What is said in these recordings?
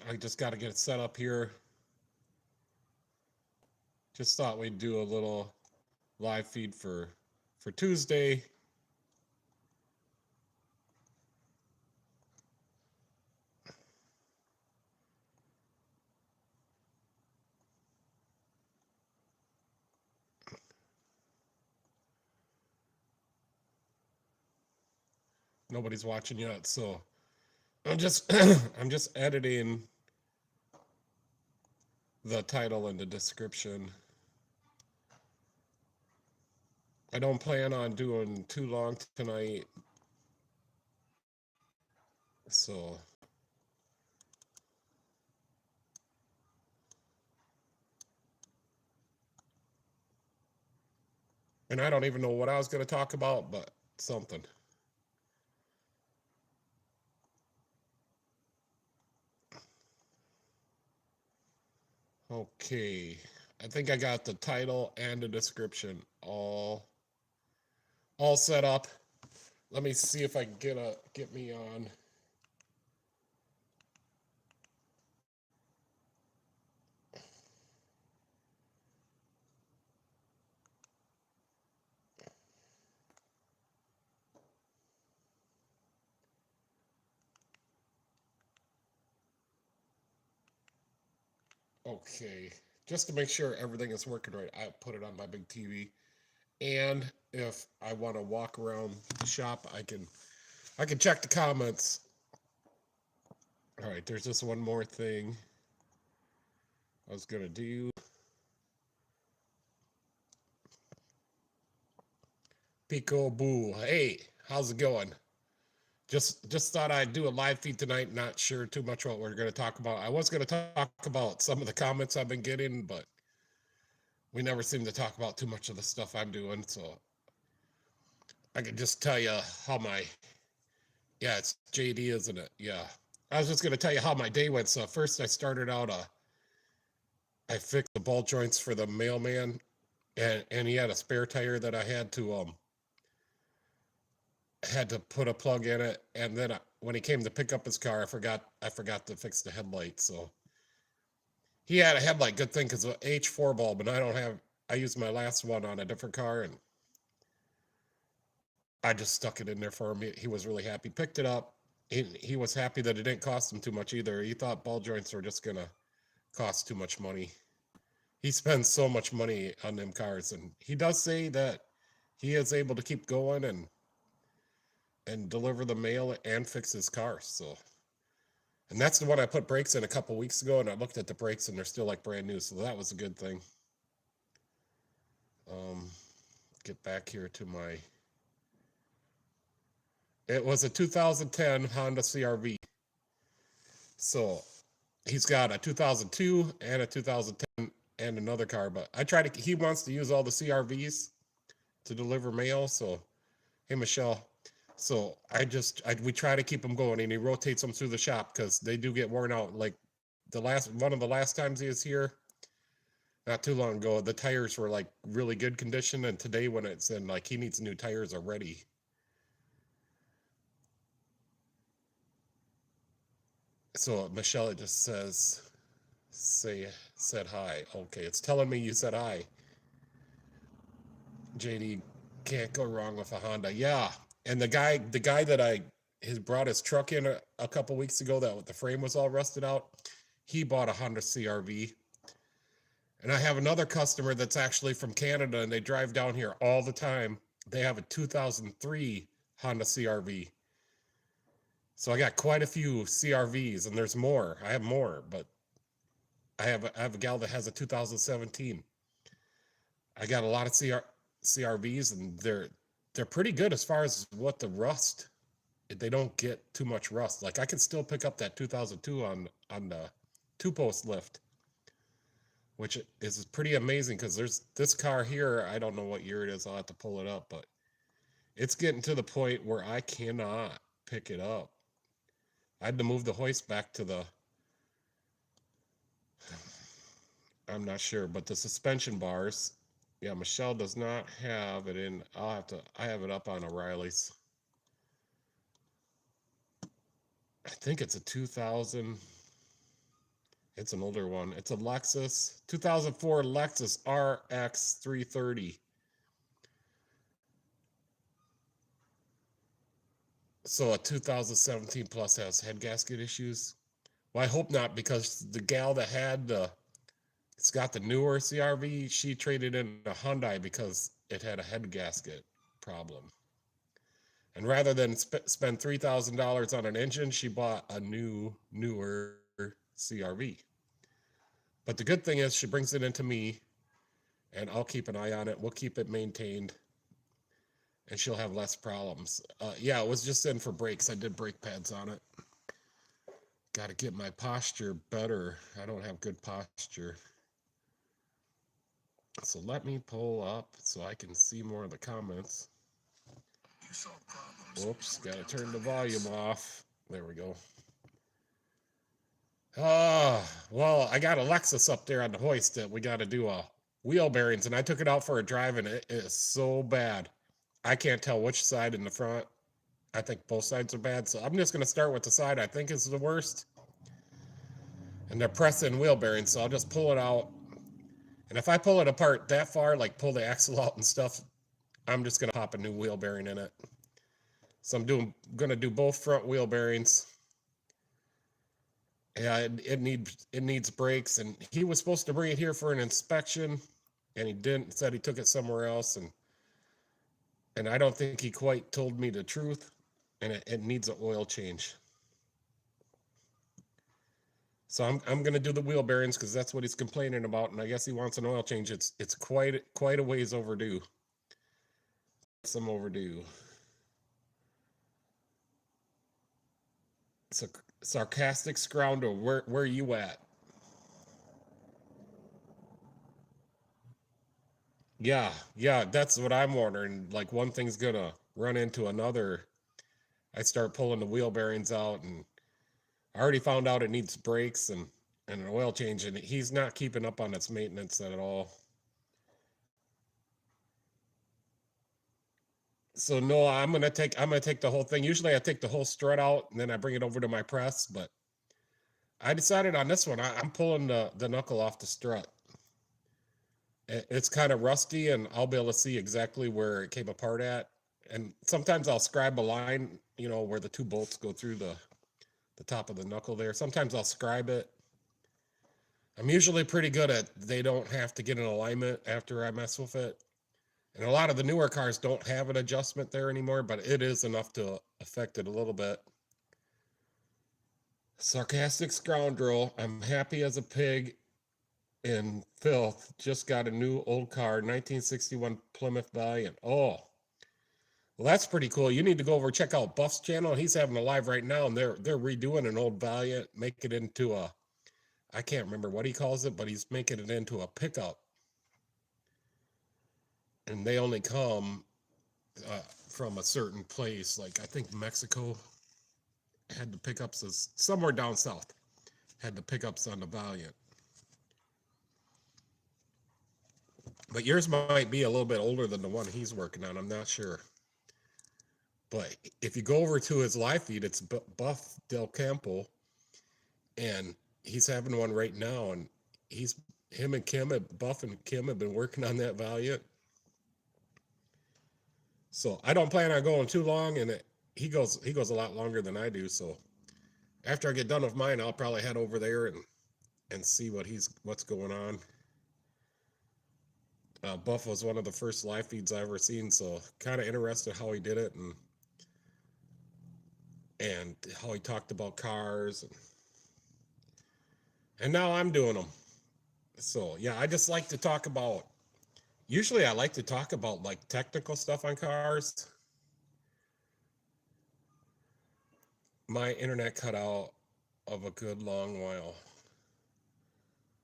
I just got to get it set up here. Just thought we'd do a little live feed for Tuesday. Nobody's watching yet, so I'm just I'm just editing the title and the description. I don't plan on doing too long tonight, so and I don't even know what I was going to talk about, but something. Okay. I think I got the title and the description all set up. Let me see if I can get me on. Okay. Just to make sure everything is working right, I put it on my big TV. And if I want to walk around the shop, I can check the comments. All right, there's just one more thing I was gonna do. Pico Boo. Hey, how's it going? Just thought I'd do a live feed tonight. Not sure too much what we're gonna talk about. I was gonna talk about some of the comments I've been getting, but we never seem to talk about too much of the stuff I'm doing. So I could just tell you how my yeah, it's JD, isn't it? Yeah. I was just gonna tell you how my day went. So first I started out I fixed the ball joints for the mailman, and he had a spare tire that I had to put a plug in it, and then when he came to pick up his car, I forgot to fix the headlight. So he had a headlight. Good thing because H4 bulb, and I don't have. I used my last one on a different car, and I just stuck it in there for him. He was really happy. Picked it up. He was happy that it didn't cost him too much either. He thought ball joints were just gonna cost too much money. He spends so much money on them cars, and he does say that he is able to keep going and deliver the mail and fix his car. So, and that's the one I put brakes in a couple weeks ago, and I looked at the brakes and they're still like brand new. So that was a good thing. Um, get back here to my. It was a 2010 Honda CRV. So he's got a 2002 and a 2010 and another car, but I try to. He wants to use all the CRVs to deliver mail. So, hey Michelle. So we try to keep them going, and he rotates them through the shop because they do get worn out. Like one of the last times he was here, not too long ago, the tires were like really good condition, and today when it's in like he needs new tires already. So Michelle, it just said hi. Okay, it's telling me you said hi. JD, can't go wrong with a Honda. Yeah, and the guy that I has brought his truck in a couple weeks ago that the frame was all rusted out. He bought a Honda CRV. And I have another customer that's actually from Canada, and they drive down here all the time. They have a 2003 Honda CRV. So I got quite a few CRVs, and there's more. I have more, but I have a gal that has a 2017. I got a lot of CRVs, and they're pretty good as far as what the rust. They don't get too much rust. Like I can still pick up that 2002 on the two post lift, which is pretty amazing because there's this car here. I don't know what year it is. I'll have to pull it up, but it's getting to the point where I cannot pick it up. I had to move the hoist back to the. I'm not sure, but the suspension bars. Yeah, Michelle does not have it in. I have it up on O'Reilly's. I think it's a 2000. It's an older one. It's a Lexus 2004 Lexus RX 330. So a 2017 Plus has head gasket issues. Well, I hope not, because the gal that had it's got the newer CRV, she traded in a Hyundai because it had a head gasket problem. And rather than spend $3,000 on an engine, she bought a newer CRV. But the good thing is she brings it into me, and I'll keep an eye on it. We'll keep it maintained, and she'll have less problems. Yeah, it was just in for brakes. I did brake pads on it. Got to get my posture better. I don't have good posture. So let me pull up so I can see more of the comments. Whoops, got to turn the volume off. There we go. Well, I got a Lexus up there on the hoist that we got to do wheel bearings, and I took it out for a drive, and it is so bad. I can't tell which side in the front. I think both sides are bad, so I'm just going to start with the side I think is the worst. And they're pressing wheel bearings, so I'll just pull it out. And if I pull it apart that far, like pull the axle out and stuff, I'm just going to pop a new wheel bearing in it. So I'm going to do both front wheel bearings. Yeah, it needs brakes, and he was supposed to bring it here for an inspection, and he didn't. Said he took it somewhere else, and I don't think he quite told me the truth, and it needs an oil change. So I'm going to do the wheel bearings because that's what he's complaining about, and I guess he wants an oil change. It's quite a ways overdue. Some overdue. So sarcastic scoundrel, where are you at? Yeah, that's what I'm wondering. Like, one thing's gonna run into another. I start pulling the wheel bearings out, and I already found out it needs brakes and an oil change, and he's not keeping up on its maintenance at all. So no, I'm gonna take the whole thing. Usually I take the whole strut out and then I bring it over to my press, but I decided on this one. I'm pulling the knuckle off the strut. It's kind of rusty, and I'll be able to see exactly where it came apart at. And sometimes I'll scribe a line, where the two bolts go through the top of the knuckle there. Sometimes I'll scribe it. I'm usually pretty good at they don't have to get an alignment after I mess with it. And a lot of the newer cars don't have an adjustment there anymore, but it is enough to affect it a little bit. Sarcastic scoundrel, I'm happy as a pig in filth. Just got a new old car, 1961 Plymouth Valiant. Oh, well, that's pretty cool. You need to go over and check out Buff's channel. He's having a live right now, and they're redoing an old Valiant, make it into a, I can't remember what he calls it, but he's making it into a pickup. And they only come from a certain place, like I think Mexico had the pickups, as somewhere down south had the pickups on the Valiant. But yours might be a little bit older than the one he's working on. I'm not sure. But if you go over to his live feed, it's Buff Del Campo, and he's having one right now. And him and Kim, Buff and Kim have been working on that Valiant. So I don't plan on going too long, and he goes a lot longer than I do. So after I get done with mine, I'll probably head over there and see what's going on. Buff was one of the first live feeds I ever seen, so kind of interested how he did it and how he talked about cars, and now I'm doing them. So yeah, I just like to talk about. Usually, I like to talk about like technical stuff on cars. My internet cut out of a good long while.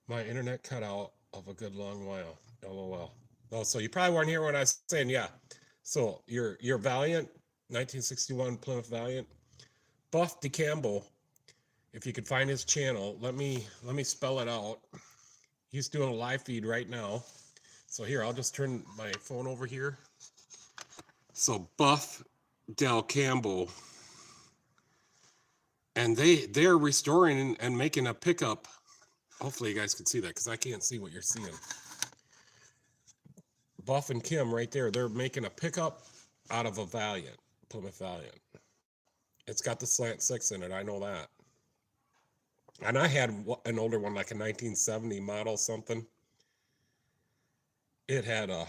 My internet cut out of a good long while. LOL. Oh, so you probably weren't here when I was saying, yeah. So your Valiant, 1961 Plymouth Valiant, Buff DeCampo. If you could find his channel, let me spell it out. He's doing a live feed right now. So here, I'll just turn my phone over here. So Buff Del Campo, and they're restoring and making a pickup Hopefully you guys can see that because I can't see what you're seeing. Buff and Kim right there. They're making a pickup out of a Valiant, Plymouth Valiant. It's got the slant 6 in it. I know that. And I had an older one, like a 1970 model something. It had a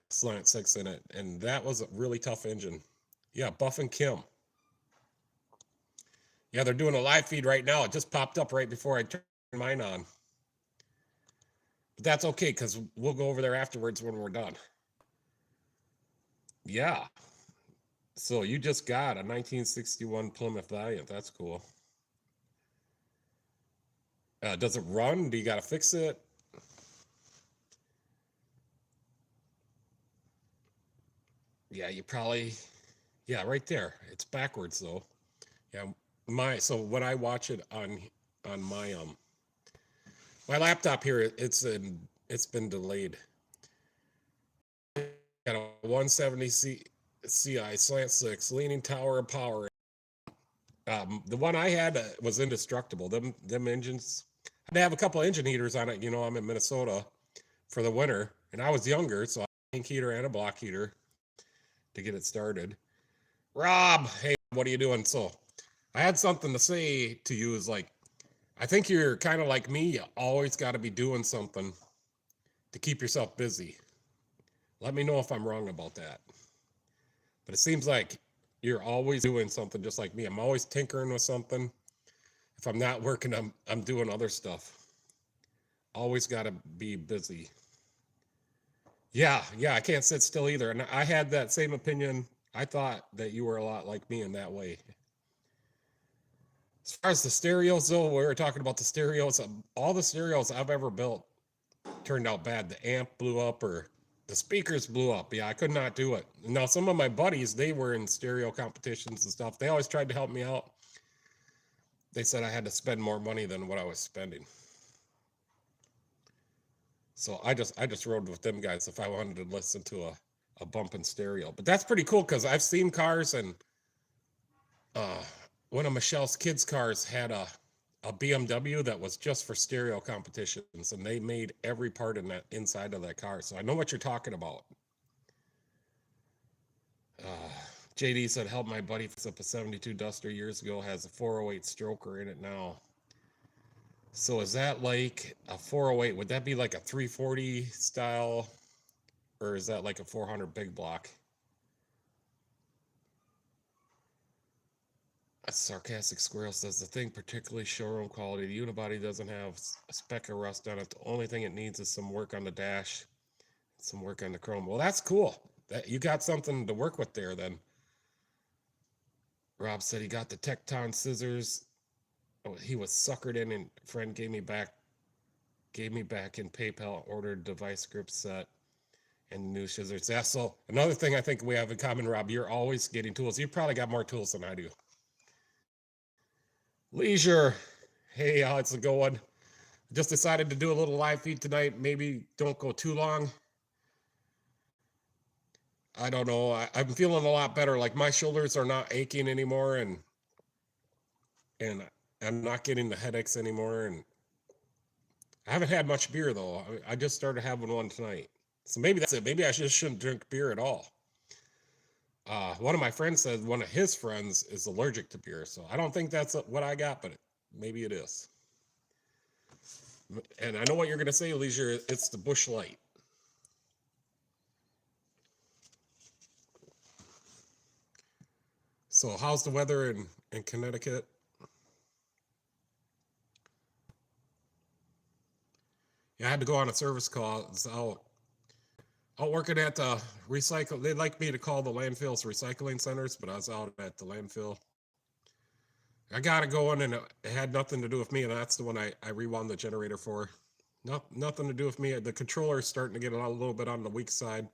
slant 6 in it, and that was a really tough engine. Yeah, Buff and Kim. Yeah, they're doing a live feed right now. It just popped up right before I turned mine on. But that's okay, because we'll go over there afterwards when we're done. Yeah. So you just got a 1961 Plymouth Valiant. That's cool. Does it run? Do you got to fix it? Yeah, you probably... Yeah, right there. It's backwards, though. Yeah, so when I watch it on my laptop here, it's been delayed. Got a 170 CI slant 6 leaning tower of power. The one I had was indestructible. Them engines. I had to have a couple engine heaters on it. You know, I'm in Minnesota for the winter, and I was younger, so I had a tank heater and a block heater to get it started. Rob, hey, what are you doing? So I had something to say to you. Is like, I think you're kind of like me. You always got to be doing something to keep yourself busy. Let me know if I'm wrong about that. But it seems like you're always doing something just like me. I'm always tinkering with something. If I'm not working, I'm doing other stuff. Always got to be busy. Yeah, I can't sit still either. And I had that same opinion. I thought that you were a lot like me in that way. As far as the stereos, though, we were talking about the stereos. All the stereos I've ever built turned out bad. The amp blew up or the speakers blew up. Yeah, I could not do it. Now, some of my buddies, they were in stereo competitions and stuff. They always tried to help me out. They said I had to spend more money than what I was spending. So I just rode with them guys if I wanted to listen to a bumping stereo. But that's pretty cool because I've seen cars, and one of Michelle's kids' cars had a BMW that was just for stereo competitions, and they made every part in that inside of that car. So I know what you're talking about. JD said, help my buddy fix up a 72 Duster years ago, has a 408 stroker in it now. So is that like a 408? Would that be like a 340 style, or is that like a 400 big block? A sarcastic squirrel says the thing particularly showroom quality. The unibody doesn't have a speck of rust on it. The only thing it needs is some work on the dash, some work on the chrome. Well, that's cool. That you got something to work with there then. Rob said he got the Tecton scissors. Oh, he was suckered in, and a friend gave me back in PayPal. Ordered device grip set and new scissors. Yeah. So another thing I think we have in common, Rob, you're always getting tools. You probably got more tools than I do. Leisure. Hey, how's it going? Just decided to do a little live feed tonight. Maybe don't go too long. I don't know. I'm feeling a lot better. Like my shoulders are not aching anymore, and I'm not getting the headaches anymore. And I haven't had much beer though. I just started having one tonight. So maybe that's it. Maybe I just shouldn't drink beer at all. One of my friends said one of his friends is allergic to beer. So I don't think that's what I got, but maybe it is. And I know what you're going to say, Leisure. It's the Busch Light. So how's the weather in Connecticut? Yeah, I had to go on a service call. It's out working at the recycle. They'd like me to call the landfills recycling centers, but I was out at the landfill. I got it going, and it had nothing to do with me, and that's the one I rewound the generator for. Nothing to do with me. The controller's starting to get a little bit on the weak side.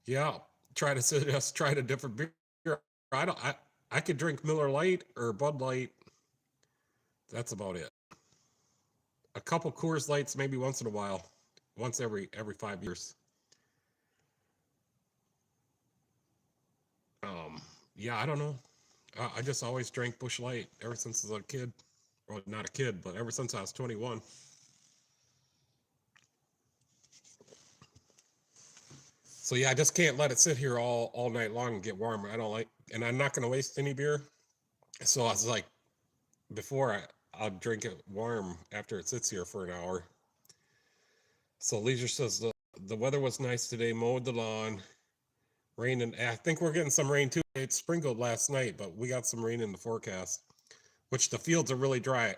Yeah, try to suggest try a different beer. I could drink Miller Lite or Bud Light. That's about it. A couple Coors Lights maybe once in a while, once every 5 years. Yeah, I don't know. I just always drank Busch Light ever since I was a kid. Well, not a kid, but ever since I was 21. So yeah, I just can't let it sit here all night long and get warm. I don't like, and I'm not going to waste any beer. So I was like, before I'll drink it warm after it sits here for an hour. So Leisure says the weather was nice today, mowed the lawn, rain, and I think we're getting some rain too. It sprinkled last night, but we got some rain in the forecast, which the fields are really dry.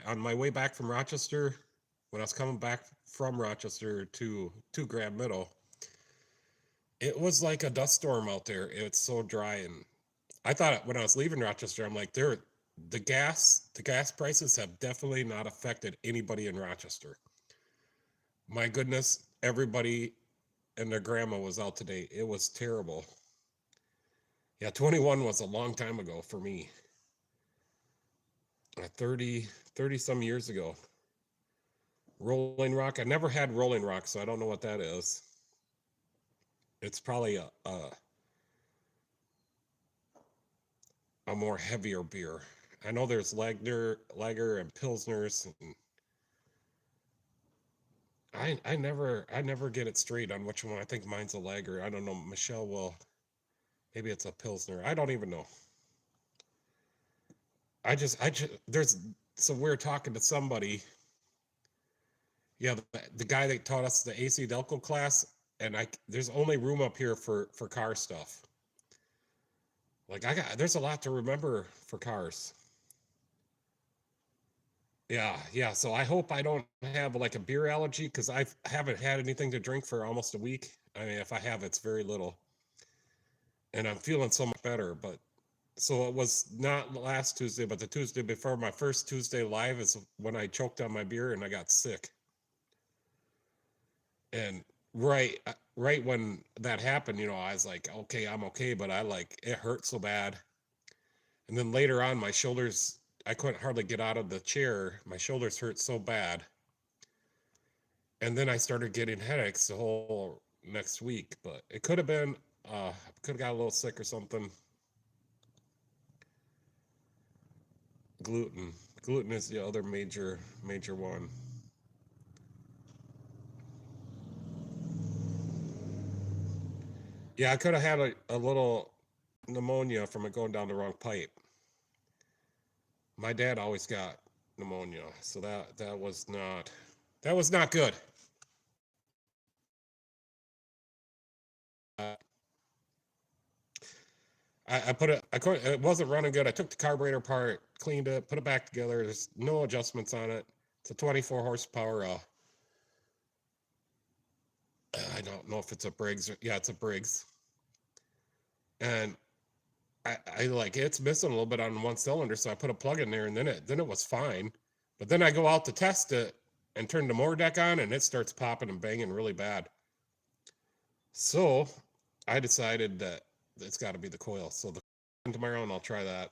On my way back from Rochester, when I was coming back from Rochester to Grand Middle, it was like a dust storm out there. It's so dry, and I thought when I was leaving Rochester, I'm like, the gas prices have definitely not affected anybody in Rochester. My goodness, everybody and their grandma was out today. It was terrible. Yeah, 21 was a long time ago for me. 30 some years ago. Rolling Rock. I never had Rolling Rock, so I don't know what that is. It's probably a more heavier beer. I know there's Lager and Pilsners, and I never get it straight on which one. I think mine's a Lager. I don't know. Michelle will. Maybe it's a Pilsner. I don't even know. I just there's so we're talking to somebody. Yeah, the guy that taught us the AC Delco class, and there's only room up here for car stuff. Like there's a lot to remember for cars. Yeah. So I hope I don't have like a beer allergy because I haven't had anything to drink for almost a week. I mean, if I have, it's very little, and I'm feeling so much better. But so it was not last Tuesday, but the Tuesday before my first Tuesday live is when I choked on my beer and I got sick. And right when that happened, I was like, okay, I'm okay, but it hurt so bad. And then later on, my shoulders, I couldn't hardly get out of the chair. My shoulders hurt so bad. And then I started getting headaches the whole next week, but it could have been, could have got a little sick or something. Gluten. Gluten is the other major one. Yeah, I could have had a little pneumonia from it going down the wrong pipe. My dad always got pneumonia, so that was not good. Uh, I put it. It wasn't running good. I took the carburetor apart, cleaned it, put it back together. There's no adjustments on it. It's a 24 horsepower. I don't know if it's a Briggs. Yeah, it's a Briggs. And I like it's missing a little bit on one cylinder, so I put a plug in there, and then it was fine. But then I go out to test it and turn the motor deck on, and it starts popping and banging really bad. So I decided that it's got to be the coil. So tomorrow, and I'll try that.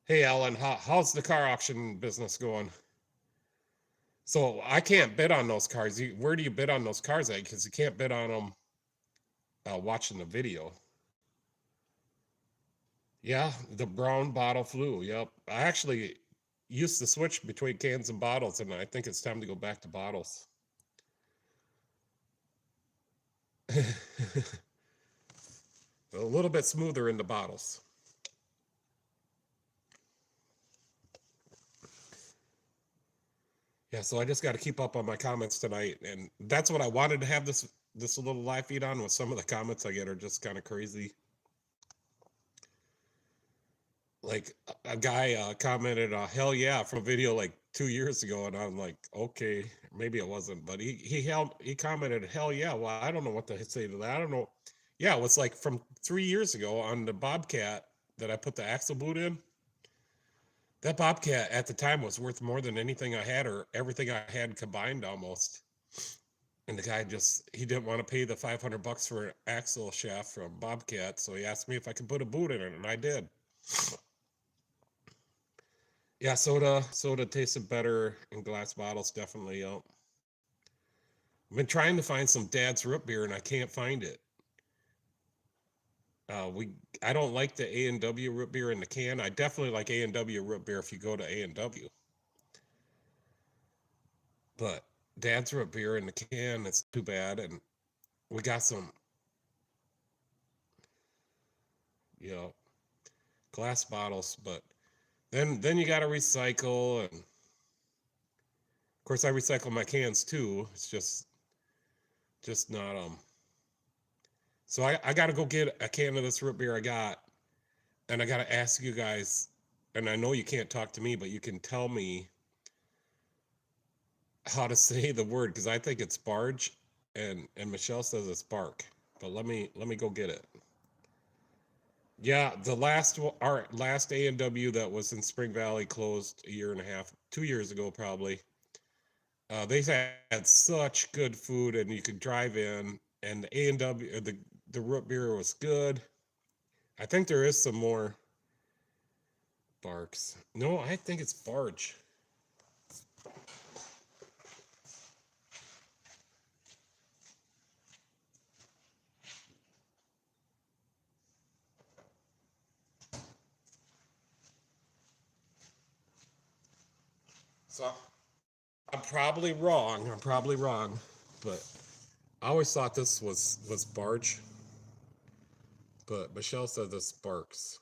Hey, Alan, how's the car auction business going? So I can't bid on those cars. Where do you bid on those cars at? Because you can't bid on them watching the video. Yeah, the brown bottle flu. Yep. I actually used to switch between cans and bottles, and I think it's time to go back to bottles. A little bit smoother in the bottles. Yeah, so I just got to keep up on my comments tonight, and that's what I wanted to have this little live feed on. With some of the comments I get are just kind of crazy. Like a guy commented, "Hell yeah!" from a video like 2 years ago, and I'm like, okay, maybe it wasn't, but he commented, "Hell yeah!" Well, I don't know what to say to that. I don't know. Yeah, it was like from 3 years ago on the Bobcat that I put the axle boot in. That Bobcat at the time was worth more than anything I had or everything I had combined almost. And the guy he didn't want to pay the $500 for an axle shaft from Bobcat, so he asked me if I could put a boot in it, and I did. Yeah, soda tasted better in glass bottles, definitely. I've been trying to find some Dad's root beer, and I can't find it. We I don't like the A&W root beer in the can. I definitely like A&W root beer if you go to A&W. But Dad's root beer in the can, it's too bad. And we got some, you know, glass bottles, but then you got to recycle, and of course I recycle my cans too. It's just not so I got to go get a can of this root beer I got, and I got to ask you guys, and I know you can't talk to me, but you can tell me how to say the word, because I think it's barge, and Michelle says it's bark. But let me go get it. Yeah, our last A&W that was in Spring Valley closed a year and a half, 2 years ago probably. They had such good food, and you could drive in, and the A&W, the root beer was good. I think there is some more barks. No, I think it's barge. So I'm probably wrong. I'm probably wrong, but I always thought this was barge. But Michelle said this barks.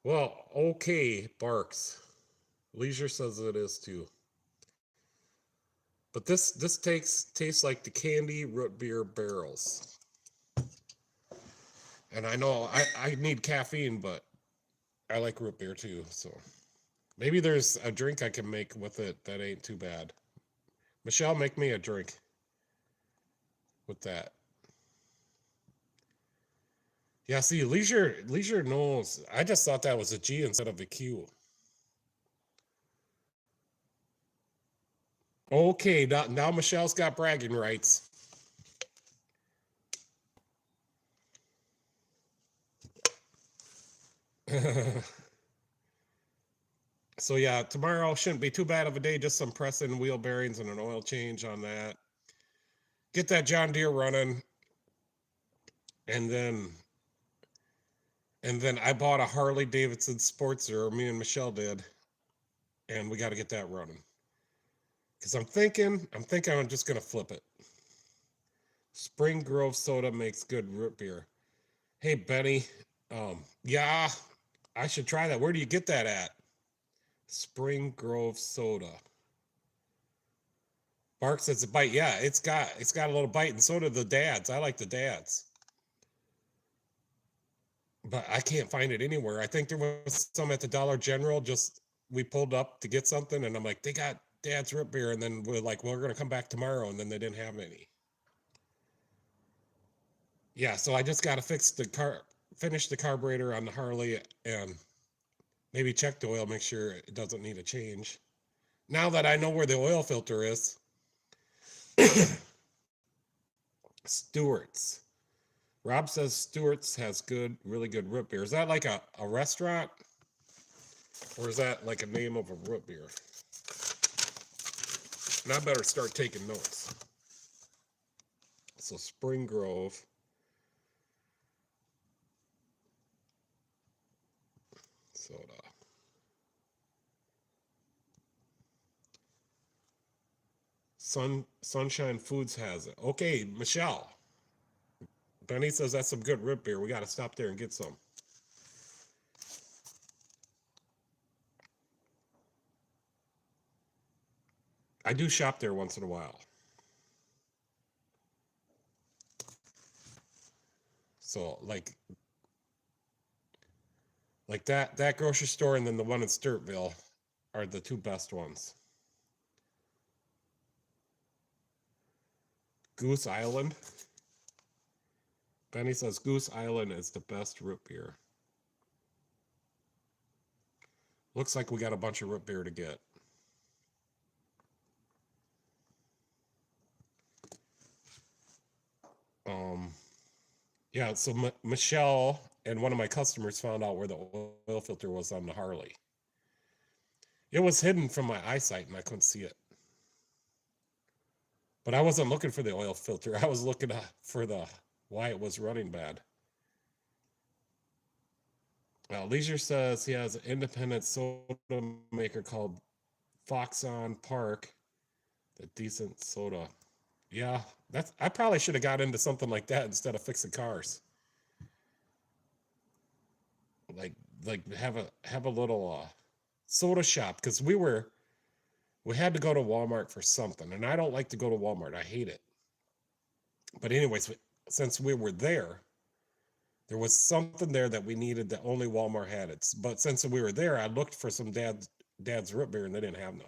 Well, okay, barks. Leisure says it is too. But this tastes like the candy root beer barrels. And I know I need caffeine, but I like root beer too. So maybe there's a drink I can make with it that ain't too bad. Michelle, make me a drink with that. Yeah, see, leisure knows. I just thought that was a G instead of a Q. Okay, now Michelle's got bragging rights. So yeah, tomorrow shouldn't be too bad of a day. Just some pressing wheel bearings and an oil change on that. Get that John Deere running, and then I bought a Harley Davidson Sportster. Me and Michelle did, and we got to get that running. Because I'm thinking I'm just gonna flip it. Spring Grove soda makes good root beer. Hey Benny, yeah, I should try that. Where do you get that at? Spring Grove soda. Bark says a bite. Yeah, it's got a little bite, and so do the dads. I like the dads, but I can't find it anywhere. I think there was some at the Dollar General. Just we pulled up to get something, and I'm like, they got dad's root beer, and then we're like, well, we're gonna come back tomorrow, and then they didn't have any. Yeah, so I just got to finish the carburetor on the Harley, and maybe check the oil, make sure it doesn't need a change. Now that I know where the oil filter is, Stewart's. Rob says Stewart's has really good root beer. Is that like a restaurant? Or is that like a name of a root beer? And I better start taking notes. So Spring Grove. Soda. Sunshine Foods has it. Okay, Michelle. Benny says that's some good root beer. We got to stop there and get some. I do shop there once in a while. So like that grocery store and then the one in Sturtville are the two best ones. Goose Island. Benny says Goose Island is the best root beer. Looks like we got a bunch of root beer to get. Yeah, so Michelle and one of my customers found out where the oil filter was on the Harley. It was hidden from my eyesight and I couldn't see it. But I wasn't looking for the oil filter. I was looking for the why it was running bad. Leisure says he has an independent soda maker called Foxon Park, a decent soda. Yeah, I probably should have got into something like that instead of fixing cars. Like have a little soda shop, because we had to go to Walmart for something, and I don't like to go to Walmart. I hate it. But anyways, since we were there was something there that we needed that only Walmart had it. But since we were there, I looked for some dad's root beer, and they didn't have none.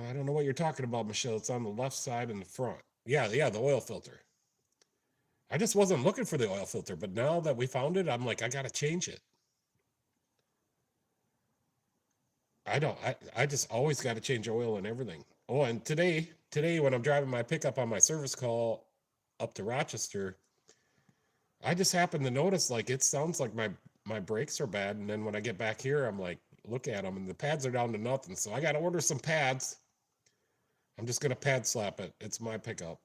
I don't know what you're talking about, Michelle. It's on the left side in the front. Yeah, the oil filter. I just wasn't looking for the oil filter, but now that we found it, I'm like, I gotta change it. I don't. I just always got to change oil and everything. Oh, and today when I'm driving my pickup on my service call up to Rochester, I just happened to notice, like, it sounds like my brakes are bad, and then when I get back here, I'm like, look at them, and the pads are down to nothing. So I got to order some pads. I'm just gonna pad slap it. It's my pickup.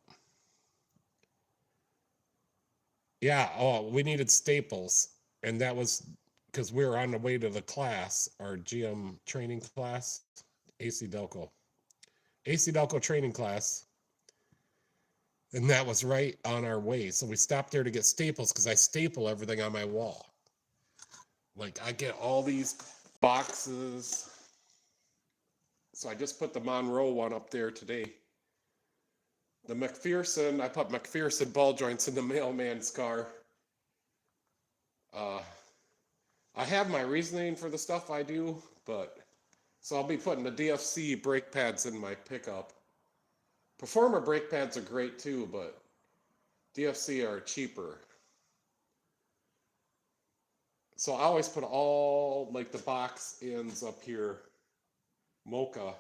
Yeah. Oh, we needed staples, and that was because we were on the way to the class, our GM training class, AC Delco. AC Delco training class, and that was right on our way. So we stopped there to get staples because I staple everything on my wall. Like, I get all these boxes. So I just put the Monroe one up there today. The McPherson, I put McPherson ball joints in the mailman's car. I have my reasoning for the stuff I do, but so I'll be putting the DFC brake pads in my pickup. Performer brake pads are great too, but DFC are cheaper. So I always put all, like, the box ends up here. Mocha.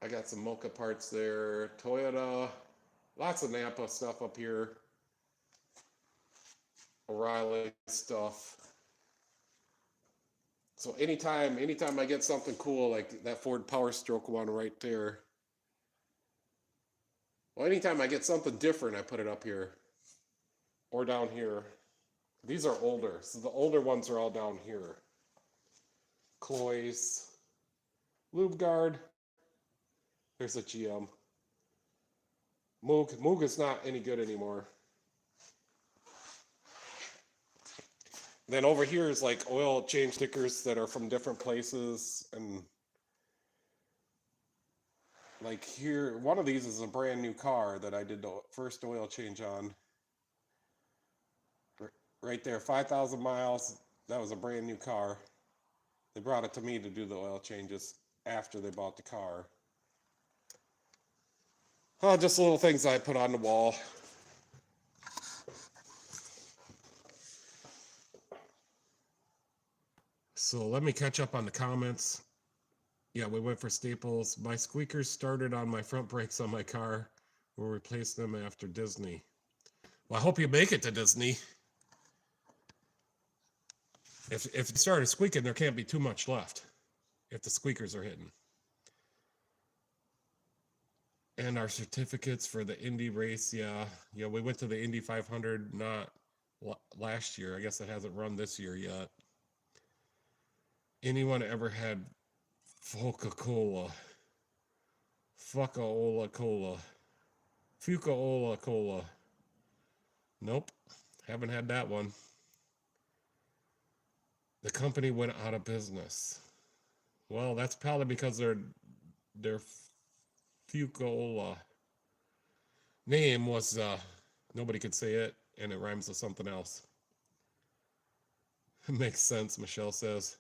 I got some Mocha parts there. Toyota. Lots of Napa stuff up here. O'Reilly stuff. So anytime I get something cool, like that Ford Power Stroke one right there. Well, anytime I get something different, I put it up here. Or down here. These are older, so the older ones are all down here. Cloy's. Lube Guard. There's a GM. Moog is not any good anymore. Then over here is like oil change stickers that are from different places, and like here, one of these is a brand new car that I did the first oil change on. Right there, 5,000 miles. That was a brand new car. They brought it to me to do the oil changes after they bought the car. Oh, just little things I put on the wall. So let me catch up on the comments. Yeah, we went for staples. My squeakers started on my front brakes on my car. We'll replace them after Disney. Well, I hope you make it to Disney. If it started squeaking, there can't be too much left if the squeakers are hitting. And our certificates for the Indy race, yeah, we went to the Indy 500 not last year. I guess it hasn't run this year yet. Anyone ever had Coca-Cola? Fuck-a-ola cola. Fuca-ola cola. Nope, haven't had that one. The company went out of business. Well, that's probably because their Fuca-ola name was nobody could say it, and it rhymes with something else. Makes sense, Michelle says.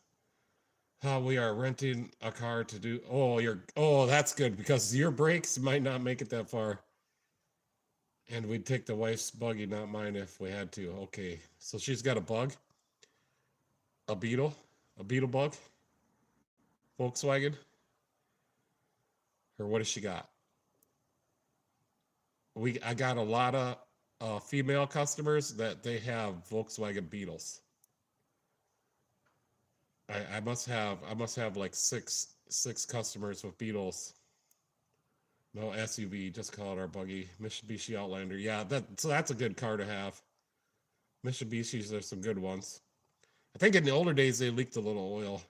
We are renting a car to do. Oh, that's good, because your brakes might not make it that far. And we'd take the wife's buggy, not mine, if we had to. Okay, so she's got a bug, a beetle bug, Volkswagen, or what has she got? I got a lot of female customers that they have Volkswagen Beetles. I must have like six customers with Beetles. No SUV, just call it our buggy. Mitsubishi Outlander. Yeah, that's a good car to have. Mitsubishis are some good ones. I think in the older days they leaked a little oil,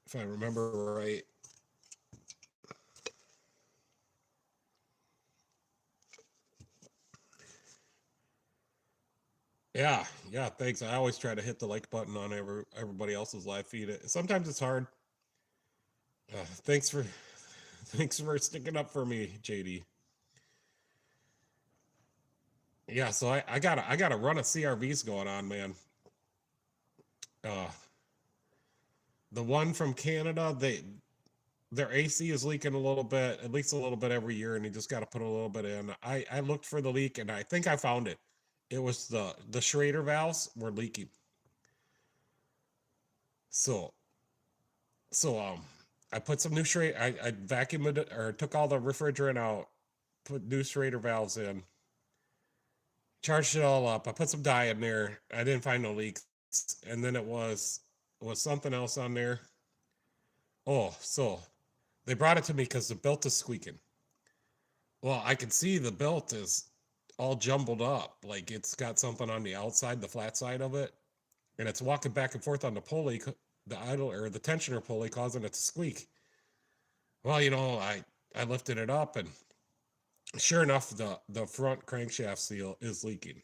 if I remember right. Yeah, yeah, thanks. I always try to hit the like button on everybody else's live feed. Sometimes it's hard. Thanks for thanks for sticking up for me, JD. Yeah, so I got a run of CRVs going on, man. Uh, the one from Canada, their AC is leaking a little bit, at least a little bit every year, and you just got to put a little bit in. I looked for the leak, and I think I found it. It was the Schrader valves were leaking. So so I put some new Schrader. I vacuumed it or took all the refrigerant out, put new Schrader valves in, charged it all up. I put some dye in there. I didn't find no leaks, and then it was something else on there. Oh, so they brought it to me because the belt is squeaking. Well, I can see the belt is all jumbled up, like it's got something on the outside, the flat side of it, and it's walking back and forth on the pulley, the idle or the tensioner pulley, causing it to squeak. Well, I lifted it up, and sure enough, the front crankshaft seal is leaking,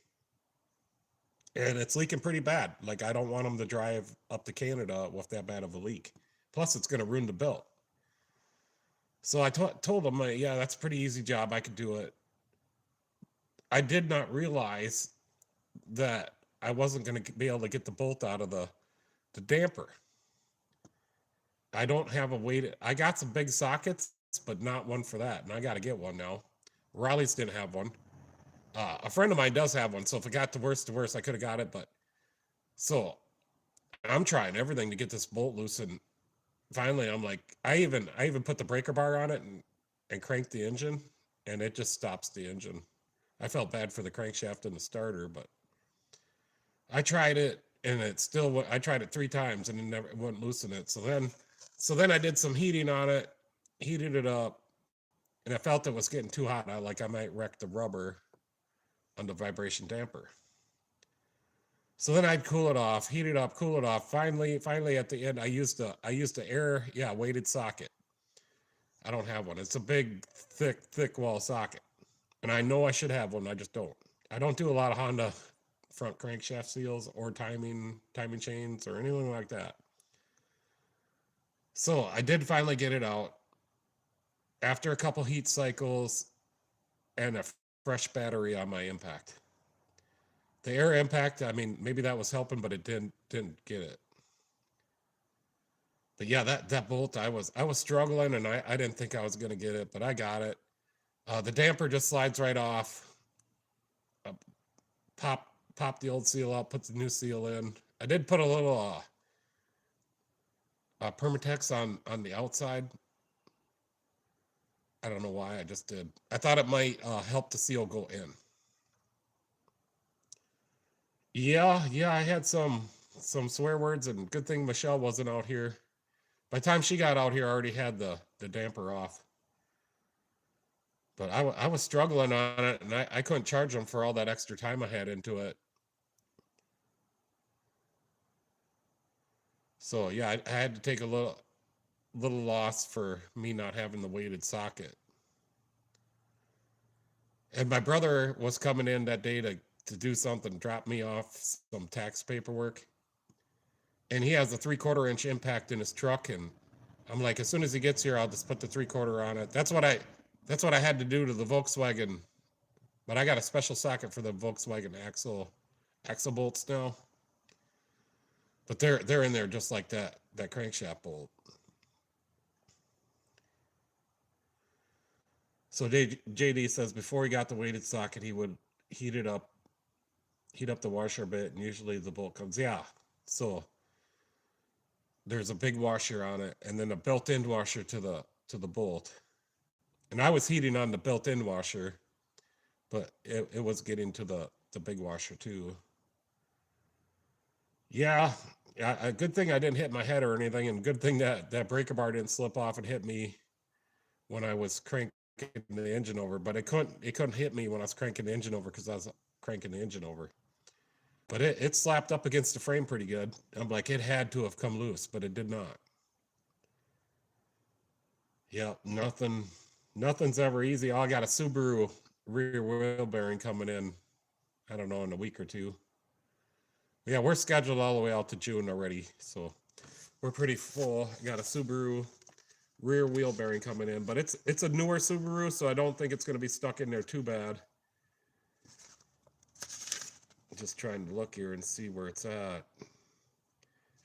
and it's leaking pretty bad. Like I don't want them to drive up to Canada with that bad of a leak. Plus, it's going to ruin the belt. So I told them, yeah, that's a pretty easy job. I could do it. I did not realize that I wasn't going to be able to get the bolt out of the damper. I don't have a way to. I got some big sockets, but not one for that, and I got to get one now. Riley's didn't have one. A friend of mine does have one, so if it got to worst, I could have got it. But so I'm trying everything to get this bolt loose, and finally, I'm like, I even put the breaker bar on it and cranked the engine, and it just stops the engine. I felt bad for the crankshaft and the starter, but I tried it, and it still. I tried it 3 times, and it wouldn't loosen it. So then I did some heating on it, heated it up, and I felt it was getting too hot. I might wreck the rubber on the vibration damper. So then I'd cool it off, heat it up, cool it off. Finally at the end, I used the air, yeah, weighted socket. I don't have one. It's a big, thick wall socket, and I know I should have one. I just don't. I don't do a lot of Honda front crankshaft seals or timing chains or anything like that. So I did finally get it out after a couple heat cycles and a fresh battery on my impact. The air impact, I mean, maybe that was helping, but it didn't get it. But yeah, that bolt, I was struggling, and I didn't think I was gonna get it, but I got it. The damper just slides right off. Uh, pop the old seal out, put the new seal in. I did put a little Permatex on the outside. I don't know why, I just did. I thought it might help the seal go in. Yeah, I had some swear words, and good thing Michelle wasn't out here. By the time she got out here, I already had the damper off. But I was struggling on it, and I couldn't charge them for all that extra time I had into it. So yeah, I had to take a little loss for me not having the weighted socket. And my brother was coming in that day to do something, drop me off some tax paperwork. And he has a 3/4 inch impact in his truck, and I'm like, as soon as he gets here, I'll just put the 3/4 on it. That's what I had to do to the Volkswagen, but I got a special socket for the Volkswagen axle bolts now. But they're in there just like that crankshaft bolt. So JD says before he got the weighted socket, he would heat it up, heat up the washer a bit, and usually the bolt comes. Yeah. So there's a big washer on it, and then a built-in washer to the bolt. And I was heating on the built-in washer, but it was getting to the big washer too. Yeah, A good thing I didn't hit my head or anything, and good thing that breaker bar didn't slip off and hit me when I was cranking the engine over. But it couldn't hit me when I was cranking the engine over because I was cranking the engine over. But it slapped up against the frame pretty good. I'm like, it had to have come loose, but it did not. Yeah, nothing's ever easy. Oh, I got a Subaru rear wheel bearing coming in, I don't know, in a week or two. Yeah, we're scheduled all the way out to June already, so we're pretty full. I got a Subaru rear wheel bearing coming in, but it's a newer Subaru, so I don't think it's going to be stuck in there too bad. Just trying to look here and see where it's at.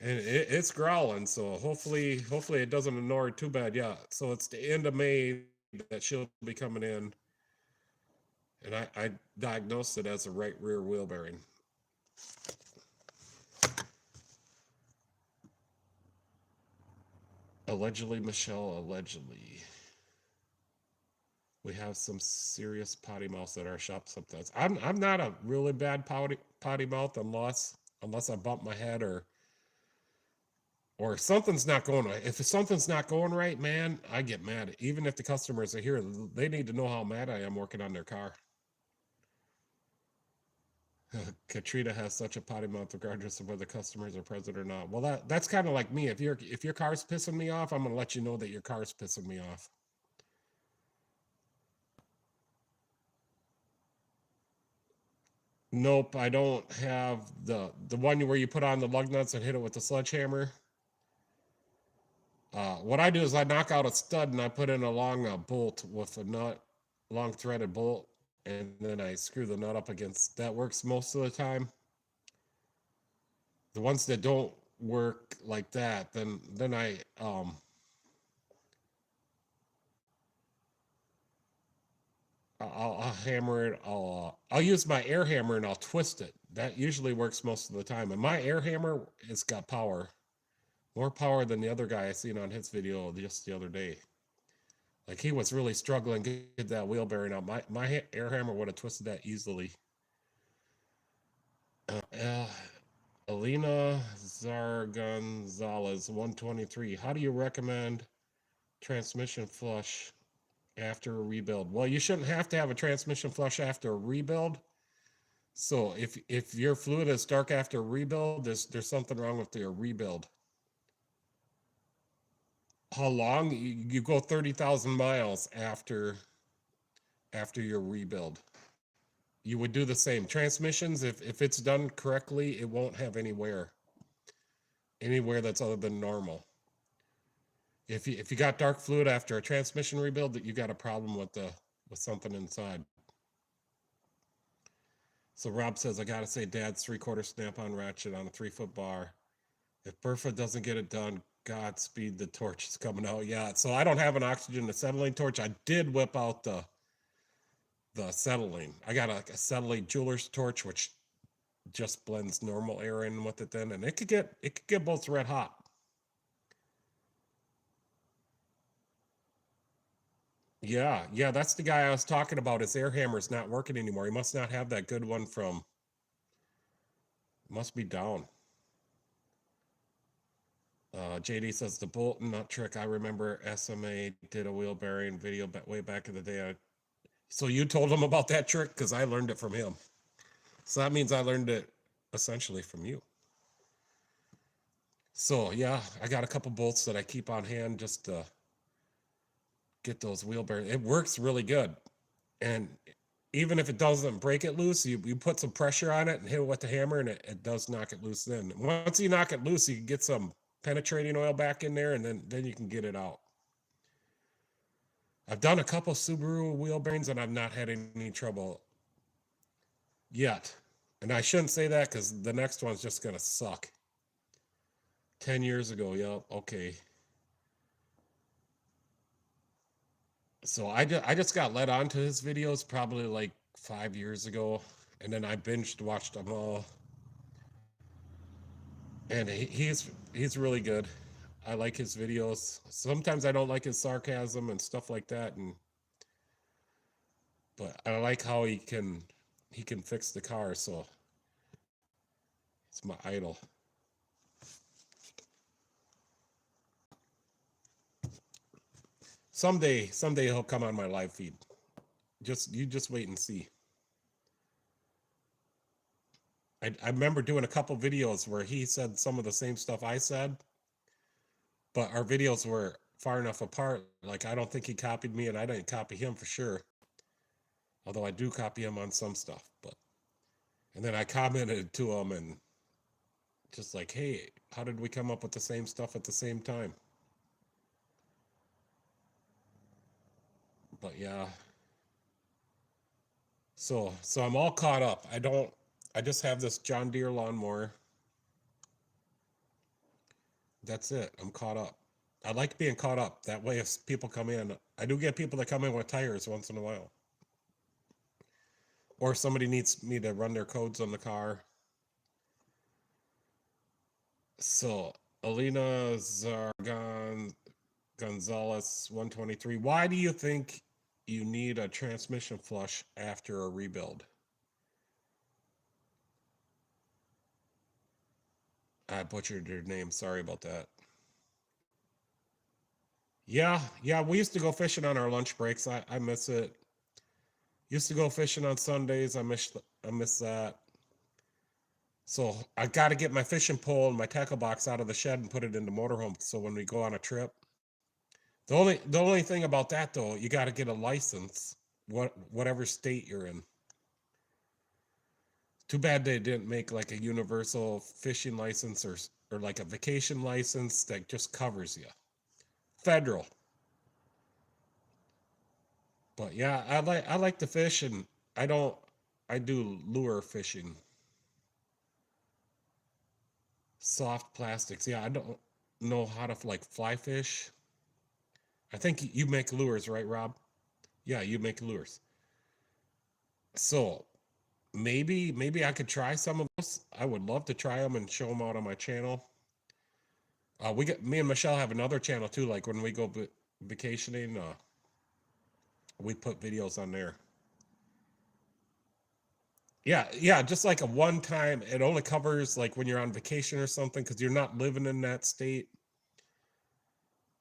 And it's growling, so hopefully it doesn't annoy her too bad. Yeah, so it's the end of May that she'll be coming in. And I diagnosed it as a right rear wheel bearing. Allegedly, Michelle, allegedly. We have some serious potty mouths at our shop sometimes. I'm not a really bad potty mouth unless I bump my head or something's not going right. If something's not going right, man, I get mad. Even if the customers are here, they need to know how mad I am working on their car. Katrina has such a potty mouth regardless of whether customers are present or not. Well, that's kind of like me. If your car's pissing me off, I'm gonna let you know that your car's pissing me off. Nope, I don't have the one where you put on the lug nuts and hit it with the sledgehammer. What I do is I knock out a stud and I put in a long bolt with a nut, long threaded bolt, and then I screw the nut up against. That works most of the time. The ones that don't work like that, then I'll hammer it. I'll use my air hammer and I'll twist it. That usually works most of the time. And my air hammer has got power, more power than the other guy I seen on his video just the other day. Like he was really struggling to get that wheel bearing out. My air hammer would have twisted that easily. Alina Zargonzalez 123. How do you recommend transmission flush after a rebuild? Well, you shouldn't have to have a transmission flush after a rebuild. So if your fluid is dark after a rebuild, there's something wrong with your rebuild. How long? You go 30,000 miles after your rebuild. You would do the same. Transmissions, if it's done correctly, it won't have anywhere that's other than normal. If you got dark fluid after a transmission rebuild, that you got a problem with something inside. So Rob says, I gotta say, Dad's 3/4 snap-on ratchet on a 3-foot bar. If Berfa doesn't get it done, Godspeed, the torch is coming out. Yeah, so I don't have an oxygen acetylene torch. I did whip out the acetylene. I got a acetylene jeweler's torch, which just blends normal air in with it then, and it could get both red hot. Yeah, that's the guy I was talking about. His air hammer's not working anymore. He must not have that good one from. Must be down. JD says the bolt and nut trick. I remember SMA did a wheel bearing video way back in the day. So you told him about that trick? Because I learned it from him. So that means I learned it essentially from you. So yeah, I got a couple bolts that I keep on hand just to get those wheel bearings. It works really good. And even if it doesn't break it loose, you put some pressure on it and hit it with the hammer, and it does knock it loose then. Once you knock it loose, you can get some penetrating oil back in there, and then you can get it out. I've done a couple Subaru wheel bearings, and I've not had any trouble yet. And I shouldn't say that because the next one's just going to suck. 10 years ago, yep, okay. So I just got led onto his videos probably like 5 years ago, and then I watched them all. And he's really good. I like his videos. Sometimes I don't like his sarcasm and stuff like that, but I like how he can fix the car. So it's my idol. Someday he'll come on my live feed. You just wait and see. I remember doing a couple videos where he said some of the same stuff I said, but our videos were far enough apart. Like, I don't think he copied me, and I didn't copy him for sure. Although I do copy him on some stuff. And then I commented to him and just like, hey, how did we come up with the same stuff at the same time? But yeah. So I'm all caught up. I just have this John Deere lawnmower. That's it. I'm caught up. I like being caught up. That way, if people come in, I do get people that come in with tires once in a while. Or somebody needs me to run their codes on the car. So, Alina Gonzalez 123. Why do you think you need a transmission flush after a rebuild? I butchered your name. Sorry about that. Yeah, we used to go fishing on our lunch breaks. I miss it. Used to go fishing on Sundays. I miss that. So I got to get my fishing pole and my tackle box out of the shed and put it in the motorhome. So when we go on a trip, the only thing about that though, you got to get a license, whatever state you're in. Too bad they didn't make like a universal fishing license or like a vacation license that just covers you. Federal. But yeah, I like to fish, and I do lure fishing. Soft plastics. Yeah, I don't know how to like fly fish. I think you make lures, right, Rob? Yeah, you make lures. So maybe I could try some of those. I would love to try them and show them out on my channel. Me and Michelle have another channel too. Like when we go vacationing, we put videos on there. Yeah, just like a one time. It only covers like when you're on vacation or something because you're not living in that state.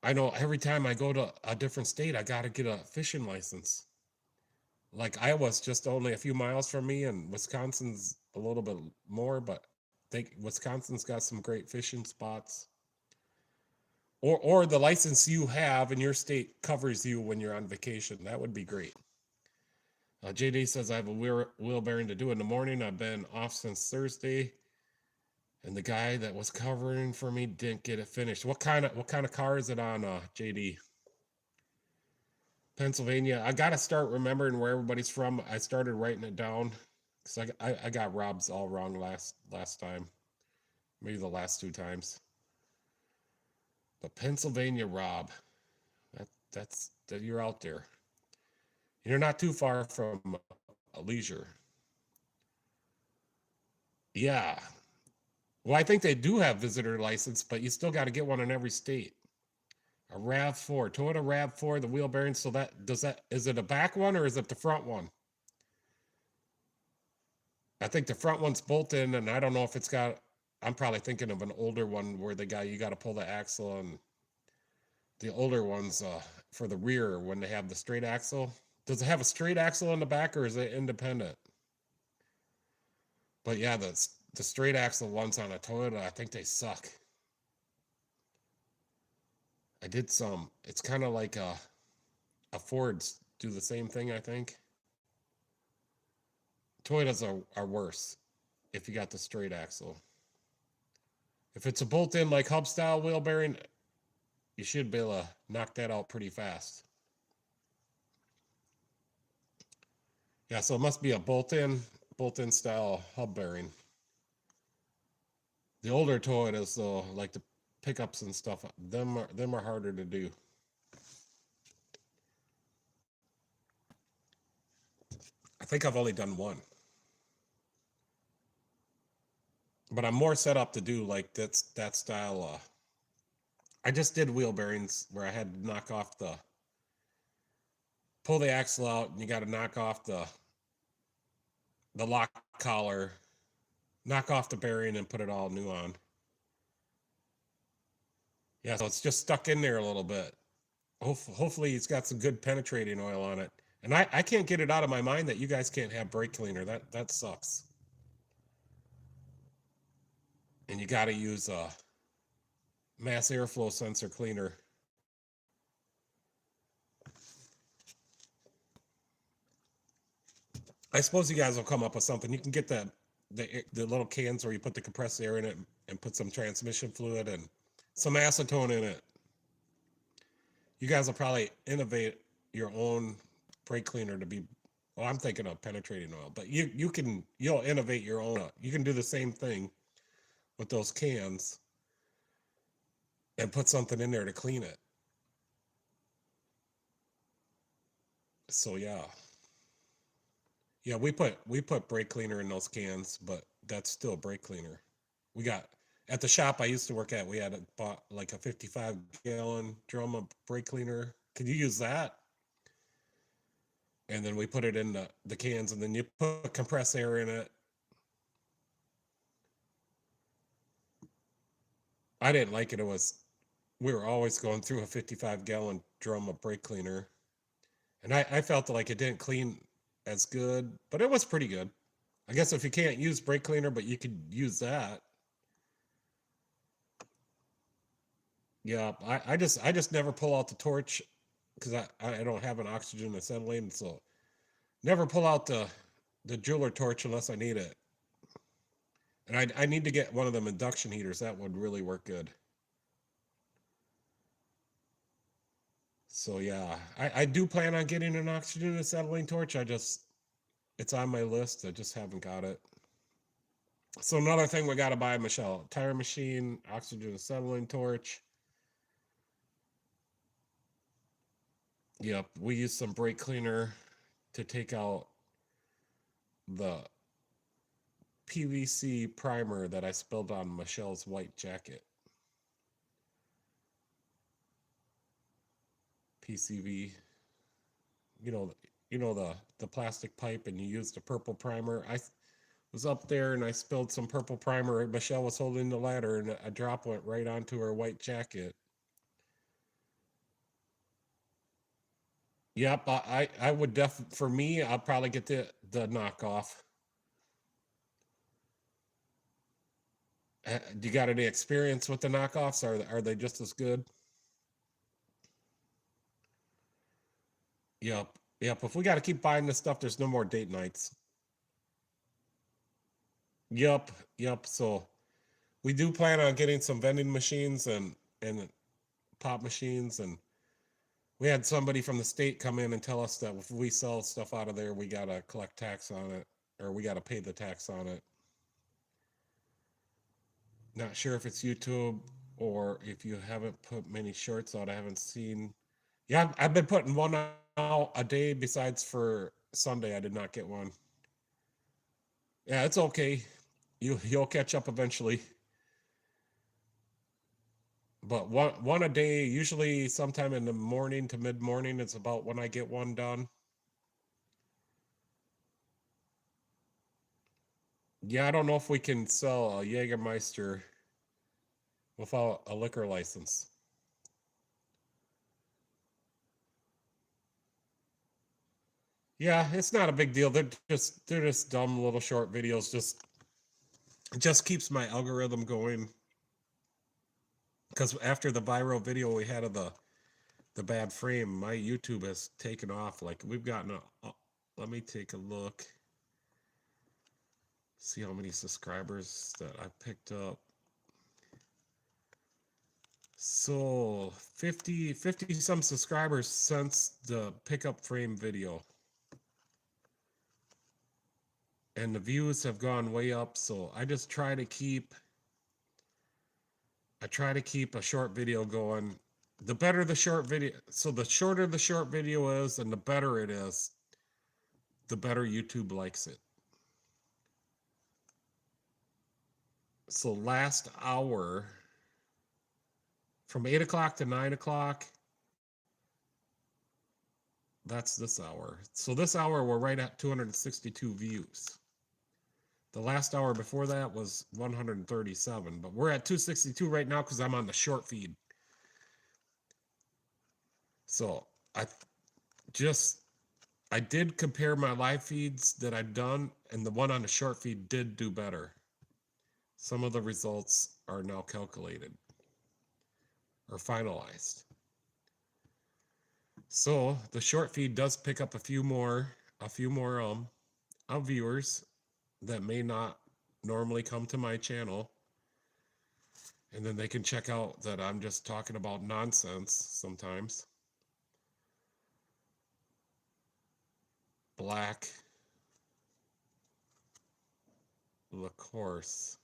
I know every time I go to a different state, I got to get a fishing license. Like Iowa's just only a few miles from me, and Wisconsin's a little bit more, but Wisconsin's got some great fishing spots. Or the license you have in your state covers you when you're on vacation. That would be great. JD says I have a wheel bearing to do in the morning. I've been off since Thursday, and the guy that was covering for me didn't get it finished. What kind of car is it on, JD? Pennsylvania. I gotta start remembering where everybody's from. I started writing it down because I got Rob's all wrong last time, maybe the last two times. But Pennsylvania, Rob, that's you're out there. You're not too far from Leisure. Yeah. Well, I think they do have visitor license, but you still got to get one in every state. A RAV4, Toyota RAV4, the wheel bearing. So is it a back one or is it the front one? I think the front one's bolted, and I don't know if it's got. I'm probably thinking of an older one where you got to pull the axle, and the older ones for the rear when they have the straight axle. Does it have a straight axle in the back or is it independent? But yeah, the straight axle ones on a Toyota, I think they suck. I did some. It's kind of like a Ford's do the same thing, I think. Toyotas are worse if you got the straight axle. If it's a bolt-in like hub style wheel bearing, you should be able to knock that out pretty fast. Yeah, so it must be a bolt-in style hub bearing. The older Toyotas though, like the pickups and stuff, them are harder to do. I think I've only done one. But I'm more set up to do like that style. I just did wheel bearings where I had to pull the axle out, and you got to knock off the lock collar, knock off the bearing, and put it all new on. Yeah, so it's just stuck in there a little bit. Hopefully it's got some good penetrating oil on it. And I can't get it out of my mind that you guys can't have brake cleaner. That sucks. And you got to use a mass airflow sensor cleaner. I suppose you guys will come up with something. You can get the little cans where you put the compressed air in it and put some transmission fluid and some acetone in it. You guys will probably innovate your own brake cleaner to be, well, I'm thinking of penetrating oil, but you'll innovate your own. You can do the same thing with those cans and put something in there to clean it. So yeah. Yeah, we put brake cleaner in those cans, but that's still brake cleaner. We got at the shop I used to work at, we had bought like a 55-gallon drum of brake cleaner. Could you use that? And then we put it in the cans, and then you put compressed air in it. I didn't like it. We were always going through a 55-gallon drum of brake cleaner. And I felt like it didn't clean as good, but it was pretty good. I guess if you can't use brake cleaner, but you could use that. Yeah, I just never pull out the torch because I don't have an oxygen acetylene, so never pull out the jeweler torch unless I need it. And I need to get one of them induction heaters. That would really work good. So yeah, I do plan on getting an oxygen acetylene torch. It's on my list. I just haven't got it. So another thing we got to buy, Michelle, tire machine, oxygen acetylene torch. Yep, we use some brake cleaner to take out the PVC primer that I spilled on Michelle's white jacket. PCV. You know the plastic pipe, and you use the purple primer. I was up there and I spilled some purple primer. Michelle was holding the ladder and a drop went right onto her white jacket. Yep, I would for me, I'll probably get the knockoff. Do you got any experience with the knockoffs? Are they just as good? Yep. If we got to keep buying this stuff, there's no more date nights. Yep. So we do plan on getting some vending machines and pop machines, and we had somebody from the state come in and tell us that if we sell stuff out of there, we got to collect tax on it, or we got to pay the tax on it. Not sure if it's YouTube or if you haven't put many shorts out. I haven't seen. Yeah, I've been putting one out a day. Besides for Sunday, I did not get one. Yeah, it's okay. You'll catch up eventually. But one a day, usually sometime in the morning to mid morning, is about when I get one done. Yeah, I don't know if we can sell a Jägermeister without a liquor license. Yeah, it's not a big deal. They're just dumb little short videos. Just keeps my algorithm going. Because after the viral video we had of the bad frame, my YouTube has taken off. Like we've gotten let me take a look. See how many subscribers that I picked up. So 50 some subscribers since the pickup frame video. And the views have gone way up, so I just try to keep a short video going. The better the short video, so the shorter the short video is and the better it is, the better YouTube likes it. So last hour, from 8 o'clock to 9 o'clock, that's this hour. So this hour, we're right at 262 views. The last hour before that was 137, but we're at 262 right now because I'm on the short feed. So I just I did compare my live feeds that I've done, and the one on the short feed did do better. Some of the results are now calculated or finalized. So the short feed does pick up a few more viewers that may not normally come to my channel. And then they can check out that I'm just talking about nonsense sometimes. Black LaCourse.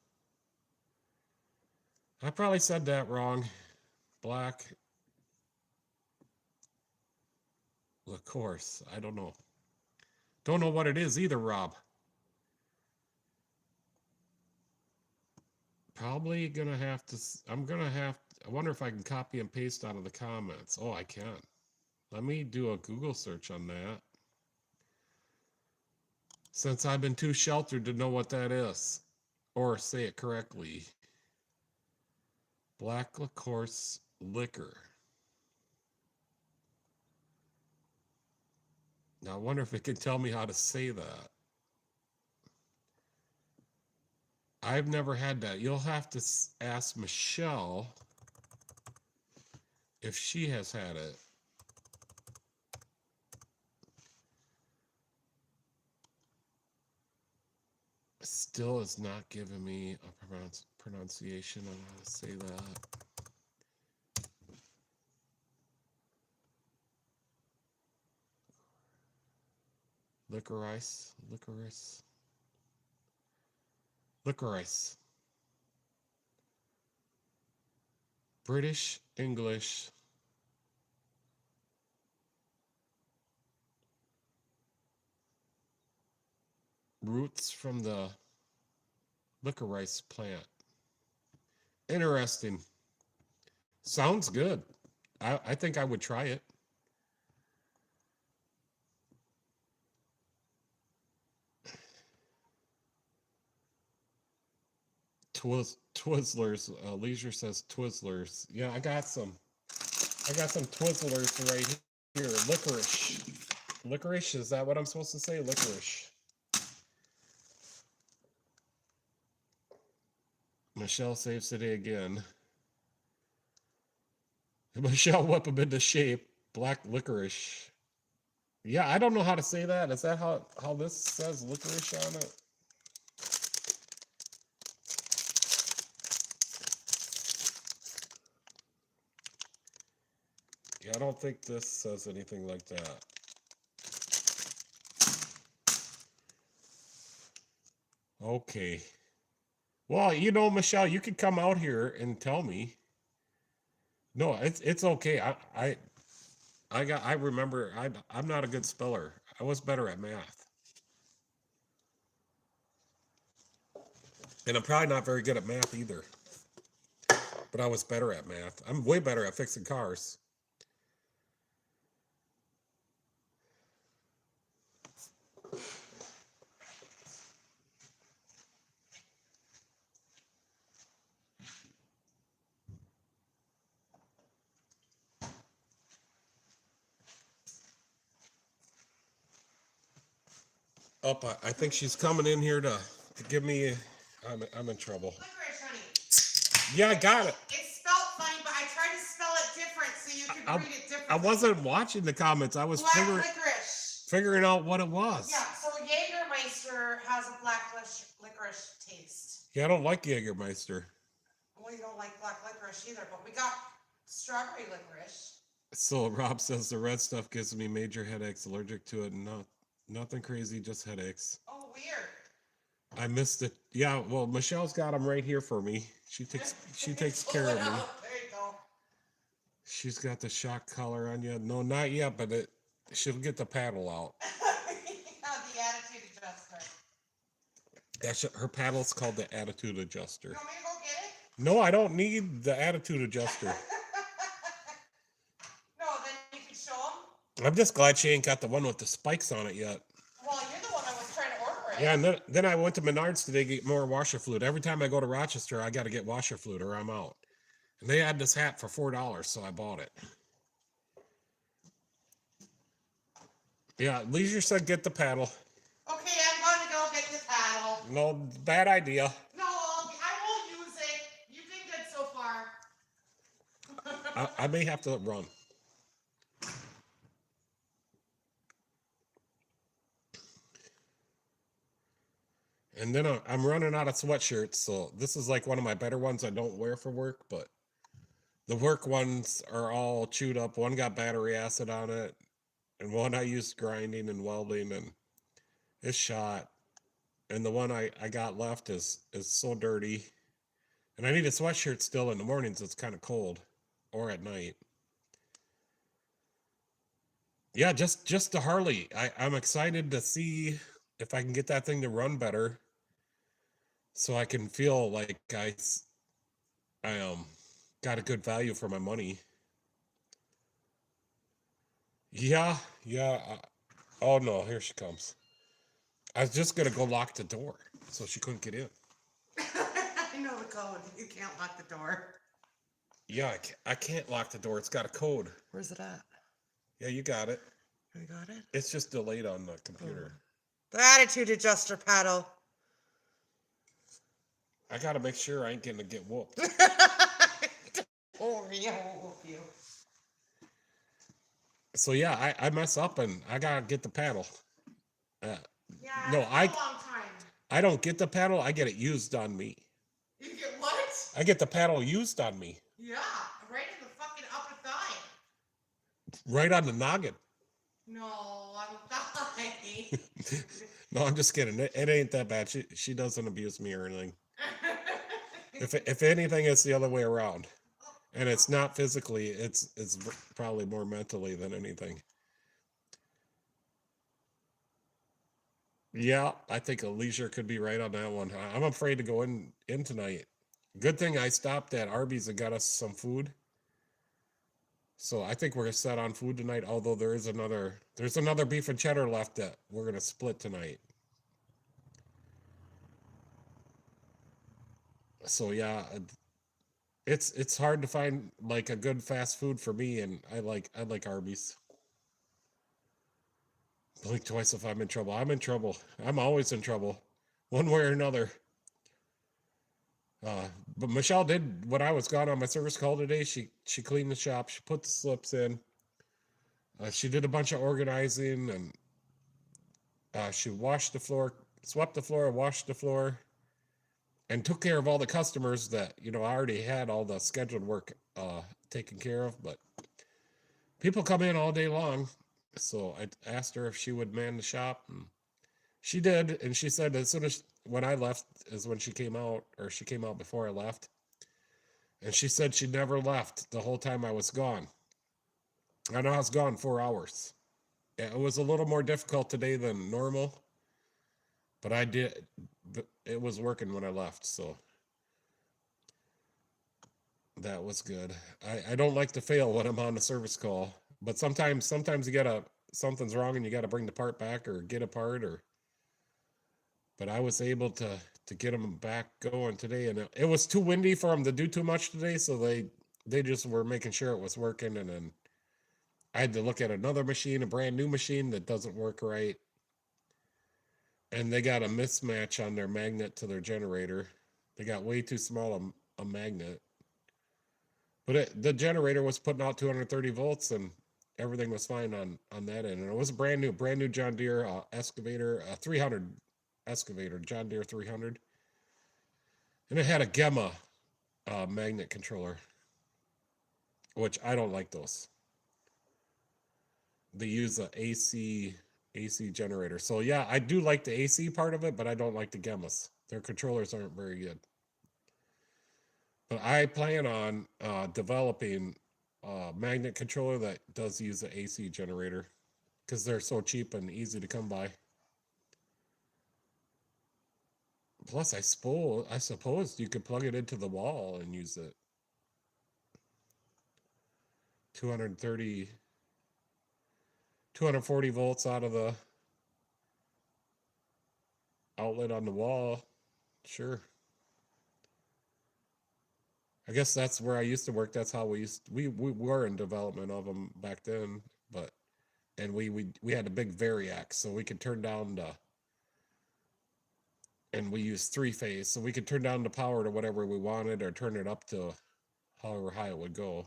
I probably said that wrong. Black LaCourse. I don't know. Don't know what it is either, Rob. Probably gonna have to. I wonder if I can copy and paste out of the comments. Oh, I can. Let me do a Google search on that. Since I've been too sheltered to know what that is or say it correctly. Black LaCourse liquor. Now I wonder if it can tell me how to say that. I've never had that. You'll have to ask Michelle if she has had it. Still is not giving me a pronunciation on how to say that. Licorice. British English. Roots from the licorice plant. Interesting. Sounds good. I think I would try it. Twizzlers. Leisure says Twizzlers. Yeah, I got some Twizzlers right here. Licorice. Licorice, is that what I'm supposed to say? Licorice. Michelle saves today again. Michelle whip him into shape. Black licorice. Yeah, I don't know how to say that. Is that how this says licorice on it? Yeah, I don't think this says anything like that. Okay. Well, Michelle, you could come out here and tell me. No, it's okay. I remember I'm not a good speller. I was better at math. And I'm probably not very good at math either. But I was better at math. I'm way better at fixing cars. Up, I think she's coming in here to give me. I'm in trouble. Licorice, honey. Yeah, I got it. It's spelled funny, but I tried to spell it different so you could read it differently. I wasn't watching the comments. I was black licorice. Figuring out what it was. Yeah, so Jägermeister has a black licorice taste. Yeah, I don't like Jägermeister. Well, you don't like black licorice either, but we got strawberry licorice. So Rob says the red stuff gives me major headaches. Allergic to it. No, nothing crazy, just headaches. Oh, weird. I missed it. Yeah, well, Michelle's got them right here for me. She takes care of me. There you go. She's got the shock collar on you. No, not yet, but she'll get the paddle out. The attitude adjuster. Her paddle's called the attitude adjuster. You want me to go get it? No, I don't need the attitude adjuster. No, then you can show them. I'm just glad she ain't got the one with the spikes on it yet. Well, you're the one that was trying to order it. Yeah, and then I went to Menards today to get more washer fluid. Every time I go to Rochester, I got to get washer fluid or I'm out. And they had this hat for $4, so I bought it. Yeah, Leisure said get the paddle. Okay, I'm going to go get the paddle. No, bad idea. No, I won't use it. You've been good so far. I may have to run. And then I'm running out of sweatshirts, so this is like one of my better ones I don't wear for work, but the work ones are all chewed up. One got battery acid on it, and one I used grinding and welding, and it's shot. And the one I got left is so dirty. And I need a sweatshirt still in the mornings. It's kind of cold, or at night. Yeah, just the Harley. I'm excited to see if I can get that thing to run better, so I can feel like I got a good value for my money. Yeah, yeah. Oh no, here she comes. I was just gonna go lock the door so she couldn't get in. I know the code. You can't lock the door. Yeah, I can't lock the door. It's got a code. Where's it at? Yeah, you got it. You got it? It's just delayed on the computer. The attitude adjuster paddle. I gotta make sure I ain't gonna get whooped. Oh, yeah, I won't whoop you. So yeah, I mess up and I gotta get the paddle. Yeah, No, it's been a long time. I don't get the paddle. I get it used on me. You get what? I get the paddle used on me, Yeah, right in the fucking upper thigh. right on the noggin. No, on the thigh. No, I'm just kidding. It ain't that bad. She doesn't abuse me or anything. If anything, it's the other way around, and it's not physically. It's probably more mentally than anything. Yeah, I think a Leisure could be right on that one. I'm afraid to go in tonight. Good thing I stopped at Arby's and got us some food. So I think we're set on food tonight. Although there's another beef and cheddar left that we're gonna split tonight. So yeah, it's hard to find like a good fast food for me, and I like Arby's. Blink twice if I'm in trouble. I'm in trouble. I'm always in trouble, one way or another. But Michelle did when I was gone on my service call today. She cleaned the shop. She put the slips in. She did a bunch of organizing, and she washed the floor, swept the floor, washed the floor, and took care of all the customers that I already had all the scheduled work taken care of. But people come in all day long, so I asked her if she would man the shop, and she did. And she said as soon as when I left is when she came out, or she came out before I left. And she said she never left the whole time I was gone. I know I was gone 4 hours. It was a little more difficult today than normal, but it was working when I left, so that was good. I don't like to fail when I'm on the service call, but sometimes something's wrong and you gotta bring the part back or get a part, but I was able to get them back going today, and it was too windy for them to do too much today, so they just were making sure it was working, and then I had to look at another machine, a brand new machine that doesn't work right. And they got a mismatch on their magnet to their generator. They got way too small a magnet. But the generator was putting out 230 volts, and everything was fine on that end. And it was a brand new John Deere excavator, a 300 excavator, John Deere 300. And it had a Gemma magnet controller, which I don't like those. They use a AC generator. So yeah, I do like the AC part of it, but I don't like the Gemmas. Their controllers aren't very good. But I plan on developing a magnet controller that does use the AC generator because they're so cheap and easy to come by. Plus, I suppose you could plug it into the wall and use it. 240 volts out of the outlet on the wall. Sure. I guess that's where I used to work. That's how we were in development of them back then. But and we had a big variac, so we could turn down the, and we used three phase, so we could turn down the power to whatever we wanted or turn it up to however high it would go.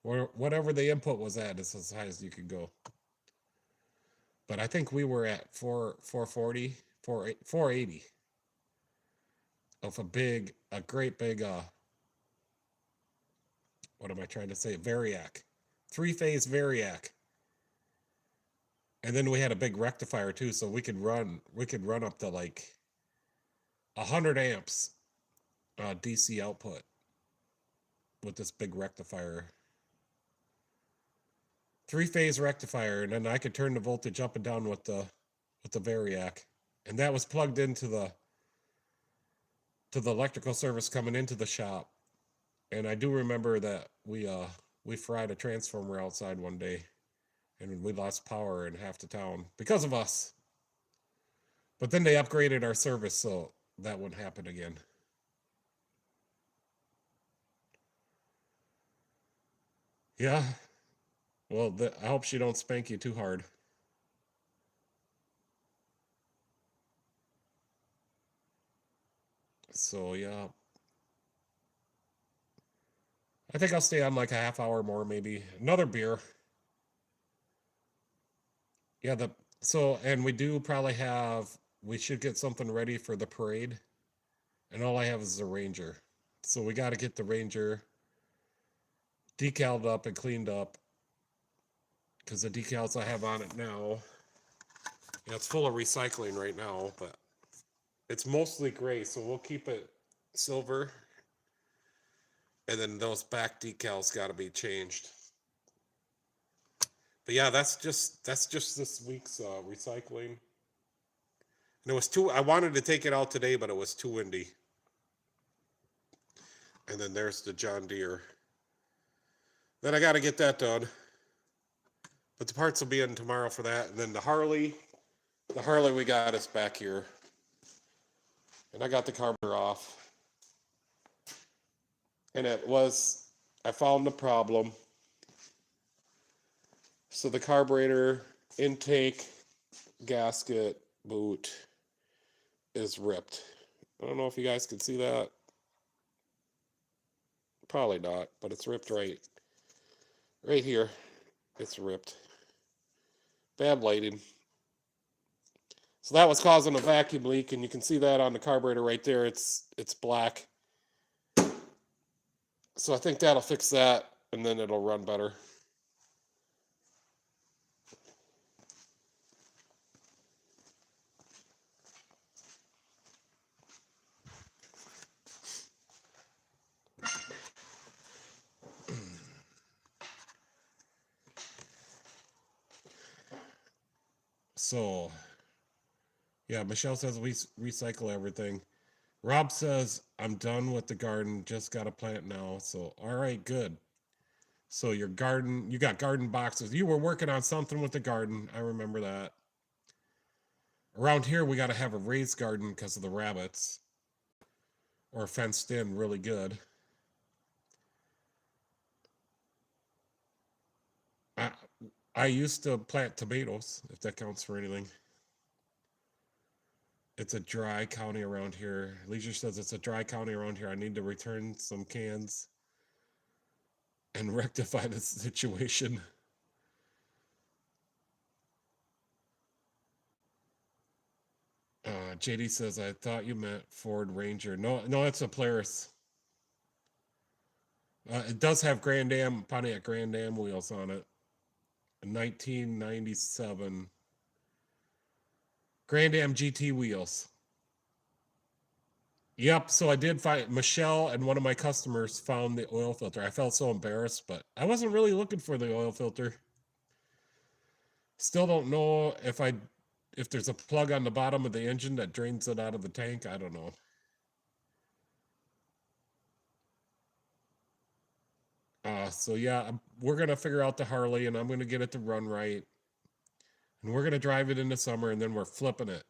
Or whatever the input was at is as high as you could go. But I think we were at 440, 480 of a great big what am I trying to say? Variac. Three-phase variac. And then we had a big rectifier too, so we could run up to like 100 amps DC output with this big rectifier. Three-phase rectifier, and then I could turn the voltage up and down with the variac. And that was plugged into the electrical service coming into the shop. And I do remember that we fried a transformer outside one day, and we lost power in half the town because of us. But then they upgraded our service, so that wouldn't happen again. Yeah. Well, I hope she don't spank you too hard. So yeah, I think I'll stay on like a half hour more, maybe another beer. Yeah, and we do probably we should get something ready for the parade, and all I have is a Ranger, so we got to get the Ranger decaled up and cleaned up, because the decals I have on it now, it's full of recycling right now, but it's mostly gray, so we'll keep it silver. And then those back decals got to be changed. But yeah, that's just this week's recycling. And it was I wanted to take it out today, but it was too windy. And then there's the John Deere. Then I got to get that done. But the parts will be in tomorrow for that. And then the Harley we got is back here. And I got the carburetor off. And I found the problem. So the carburetor intake gasket boot is ripped. I don't know if you guys can see that. Probably not, but it's ripped right here. It's ripped. Bad lighting. So that was causing a vacuum leak, and you can see that on the carburetor right there. It's black. So I think that'll fix that, and then it'll run better. So, yeah, Michelle says we recycle everything. Rob says, I'm done with the garden, just got a plant now. So, all right, good. So you got garden boxes. You were working on something with the garden. I remember that. Around here, we got to have a raised garden because of the rabbits. Or fenced in really good. I used to plant tomatoes, if that counts for anything. It's a dry county around here. Leisure says it's a dry county around here. I need to return some cans and rectify the situation. JD says, I thought you meant Ford Ranger. No, it's a Polaris. It does have Pontiac Grand Am wheels on it. 1997 Grand Am GT wheels. Yep, so I did find Michelle, and one of my customers found the oil filter. I felt so embarrassed, but I wasn't really looking for the oil filter. Still don't know if there's a plug on the bottom of the engine that drains it out of the tank. I don't know. So yeah, we're gonna figure out the Harley, and I'm gonna get it to run right, and we're gonna drive it in the summer, and then we're flipping it.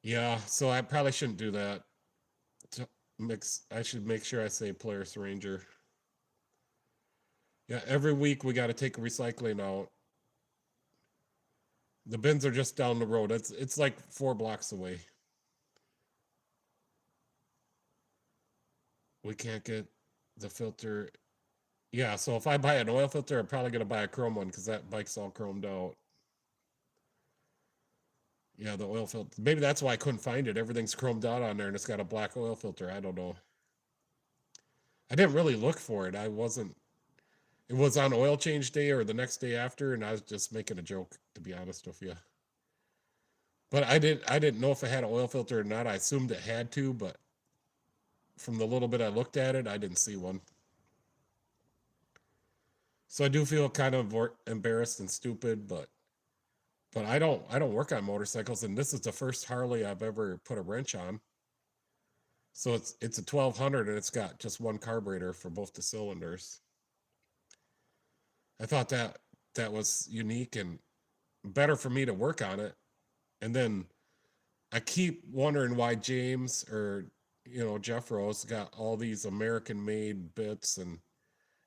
Yeah, so I probably shouldn't do that. I should make sure I say Polaris Ranger. Yeah, every week we got to take recycling out. The bins are just down the road. It's like 4 blocks away. We can't get the filter. Yeah, so if I buy an oil filter, I'm probably gonna buy a chrome one because that bike's all chromed out. Yeah, the oil filter. Maybe that's why I couldn't find it. Everything's chromed out on there, and it's got a black oil filter. I don't know. I didn't really look for it. I wasn't. It was on oil change day or the next day after, and I was just making a joke, to be honest with you. But I didn't know if it had an oil filter or not. I assumed it had to, but from the little bit I looked at it, I didn't see one. So I do feel kind of embarrassed and stupid, but I don't work on motorcycles, and this is the first Harley I've ever put a wrench on. So it's a 1200 and it's got just one carburetor for both the cylinders. I thought that was unique and better for me to work on it. And then I keep wondering why James or Jeff Rose got all these American made bits and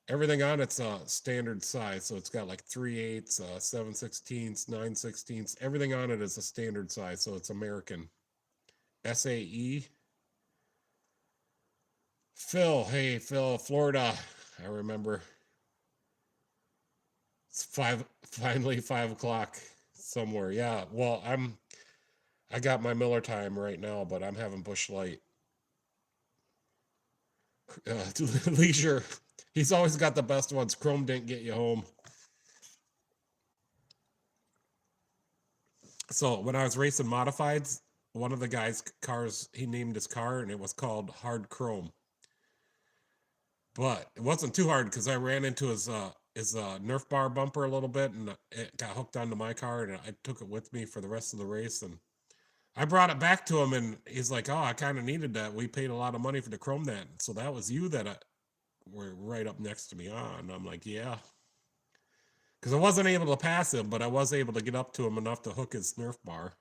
everything on it's a standard size. So it's got like 3/8, 7/16, 9/16. Everything on it is a standard size. So it's American. SAE. Phil, hey Phil, Florida. I remember. It's finally 5 o'clock somewhere. Yeah. Well, I got my Miller time right now, but I'm having Busch Light. Leisure. He's always got the best ones. Chrome didn't get you home. So when I was racing modifieds, one of the guy's cars, he named his car and it was called Hard Chrome. But it wasn't too hard because I ran into his Nerf bar bumper a little bit and it got hooked onto my car and I took it with me for the rest of the race and I brought it back to him and he's like, "Oh, I kind of needed that. We paid a lot of money for the chrome that. So that was you that were right up next to me on." And I'm like, "Yeah." Because I wasn't able to pass him, but I was able to get up to him enough to hook his Nerf bar.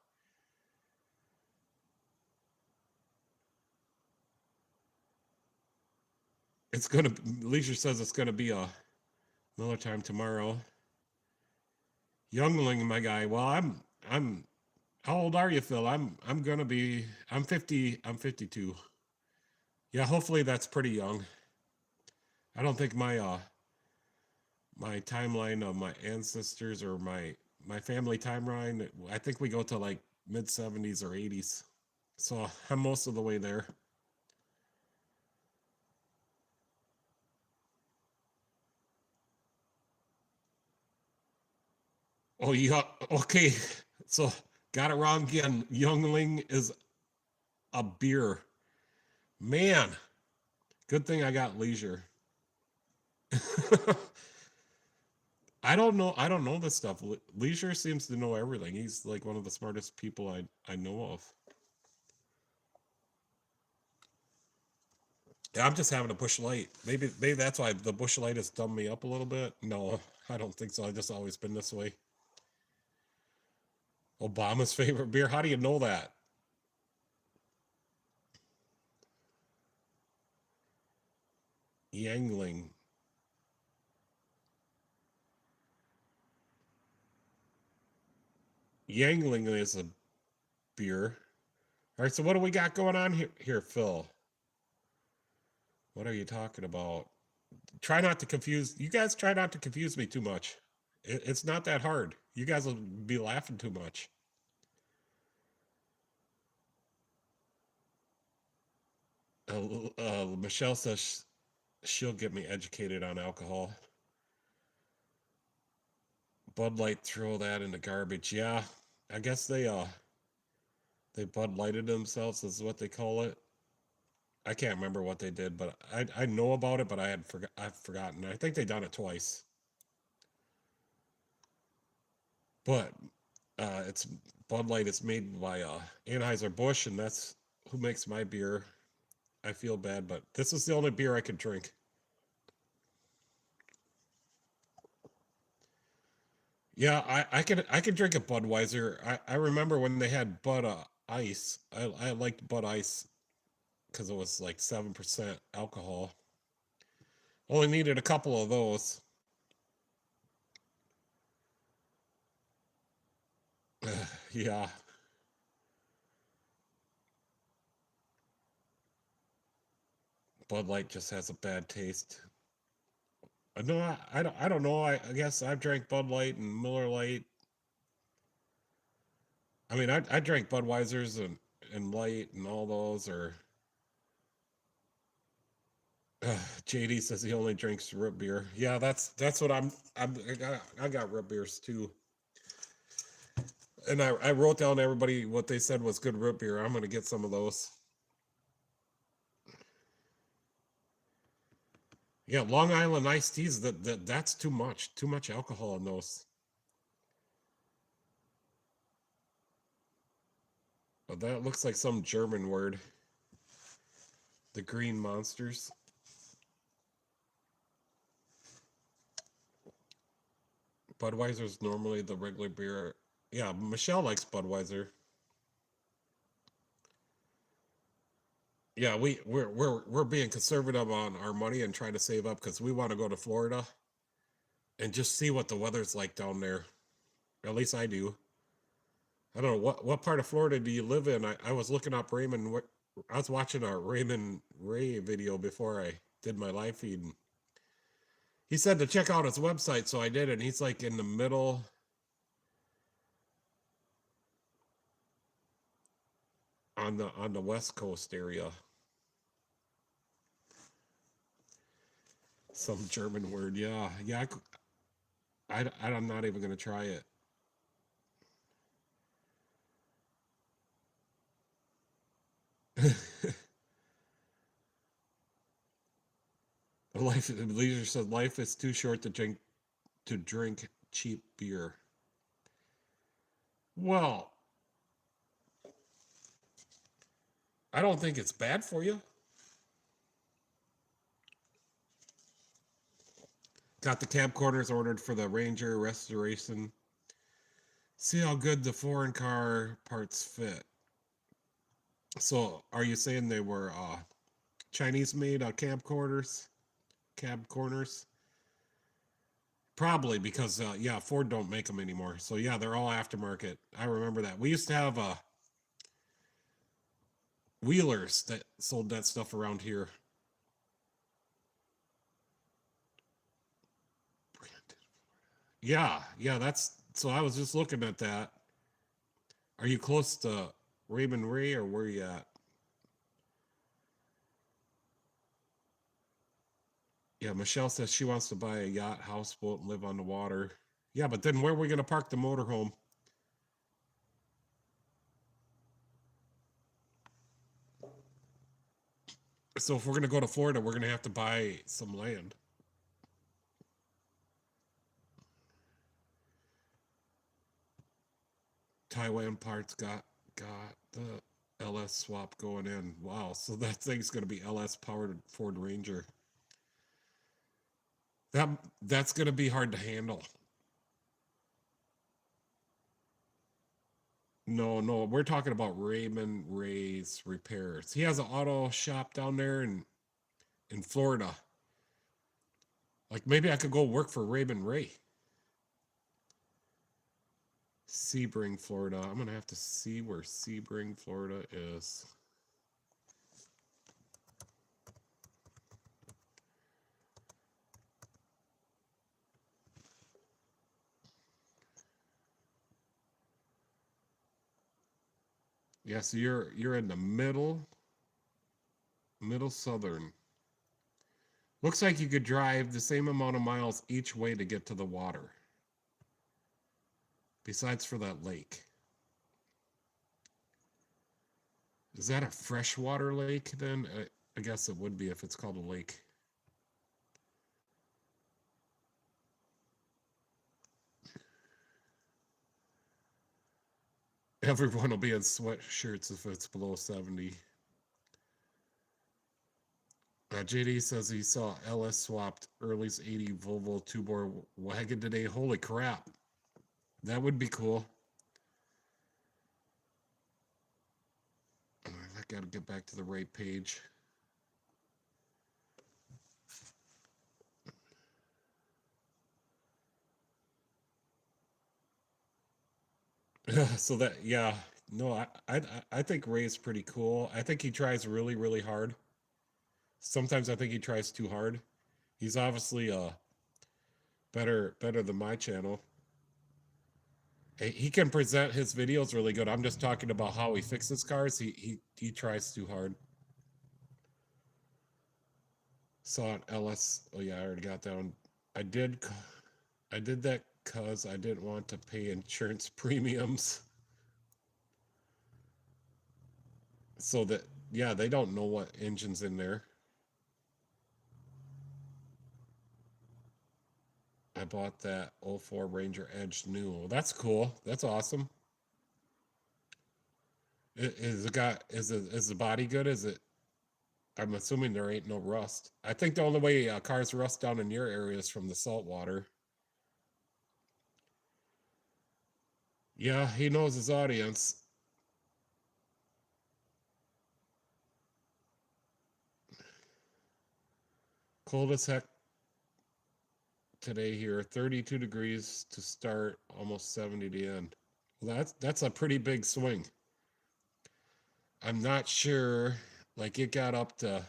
It's gonna. Leisure says it's gonna be a Miller time tomorrow. Youngling, my guy. Well, I'm. How old are you, Phil? I'm gonna be. I'm 50. I'm 52. Yeah, hopefully that's pretty young. I don't think my timeline of my ancestors or my family timeline. I think we go to like mid 70s or 80s. So I'm most of the way there. Oh, yeah. Okay. So got it wrong again. Youngling is a beer. Man, good thing I got Leisure. I don't know. I don't know this stuff. Leisure seems to know everything. He's like one of the smartest people I know of. Yeah, I'm just having a Busch Light. Maybe that's why the Busch Light has dumbed me up a little bit. No, I don't think so. I've just always been this way. Obama's favorite beer. How do you know that? Yangling. Yangling is a beer. All right, so what do we got going on here, Phil? What are you talking about? Try not to confuse. You guys try not to confuse me too much. It's not that hard. You guys will be laughing too much. Michelle says she'll get me educated on alcohol. Bud Light, throw that in the garbage. Yeah, I guess they Bud Lighted themselves is what they call it. I can't remember what they did, but I know about it, but I've forgotten. I think they done it twice. But it's Bud Light is made by Anheuser-Busch, and that's who makes my beer. I feel bad, but this is the only beer I can drink. Yeah, I can drink a Budweiser. I remember when they had Bud Ice. I liked Bud Ice because it was like 7% alcohol. Only needed a couple of those. Yeah. Bud Light just has a bad taste. No, I don't know. I guess I've drank Bud Light and Miller Lite. I mean, I drank Budweiser's and Light and all those. Or JD says he only drinks root beer. Yeah, that's what I got root beers too. And I wrote down everybody what they said was good root beer. I'm gonna get some of those. Yeah, Long Island iced teas. That's too much. Too much alcohol in those. But that looks like some German word. The green monsters. Budweiser's normally the regular beer. Yeah, Michelle likes Budweiser. Yeah, we're being conservative on our money and trying to save up because we want to go to Florida and just see what the weather's like down there. At least I do. I don't know what part of Florida do you live in. I was looking up Raymond. I was watching a Raymond Ray video before I did my live feed. And he said to check out his website, so I did, and he's like in the middle. On the West Coast area. Some German word, yeah. I'm not even going to try it. Leisure says life is too short to drink cheap beer. Well, I don't think it's bad for you. Got the cab corners ordered for the Ranger restoration. See how good the foreign car parts fit. So, are you saying they were Chinese made cab corners? Cab corners? Probably because yeah, Ford don't make them anymore. So yeah, they're all aftermarket. I remember that. We used to have Wheelers that sold that stuff around here. Yeah, that's so I was just looking at that. Are you close to Raymond Ray or where you at? Yeah, Michelle says she wants to buy a yacht, houseboat, and live on the water. Yeah, but then where are we going to park the motorhome? So if we're going to go to Florida, we're going to have to buy some land. Taiwan parts got the LS swap going in. Wow, so that thing's going to be LS powered Ford Ranger. That's going to be hard to handle. No, we're talking about Raymond Ray's repairs. He has an auto shop down there in Florida. Like maybe I could go work for Raymond Ray. Sebring, Florida. I'm gonna have to see where Sebring, Florida is. Yeah, so you're in the middle southern. Looks like you could drive the same amount of miles each way to get to the water. Besides for that lake. Is that a freshwater lake then? I guess it would be if it's called a lake. Everyone will be in sweatshirts if it's below 70. JD says he saw LS swapped Early's 80 Volvo two-bore wagon today. Holy crap. That would be cool. gotta get back to the right page. So that, yeah, no, I think Ray's pretty cool. I think he tries really, really hard. Sometimes I think he tries too hard. He's obviously better than my channel. He can present his videos really good. I'm just talking about how he fixes cars. He tries too hard. Saw an LS. Oh yeah, I already got that one. I did that because I didn't want to pay insurance premiums. So that, yeah, they don't know what engine's in there. I bought that 04 Ranger Edge new. Well, that's cool. That's awesome. Is the body good? Is it? I'm assuming there ain't no rust. I think the only way cars rust down in your area is from the salt water. Yeah, he knows his audience. Cold as heck today here. 32 degrees to start, almost 70 to end. Well, that's a pretty big swing. I'm not sure. Like, it got up to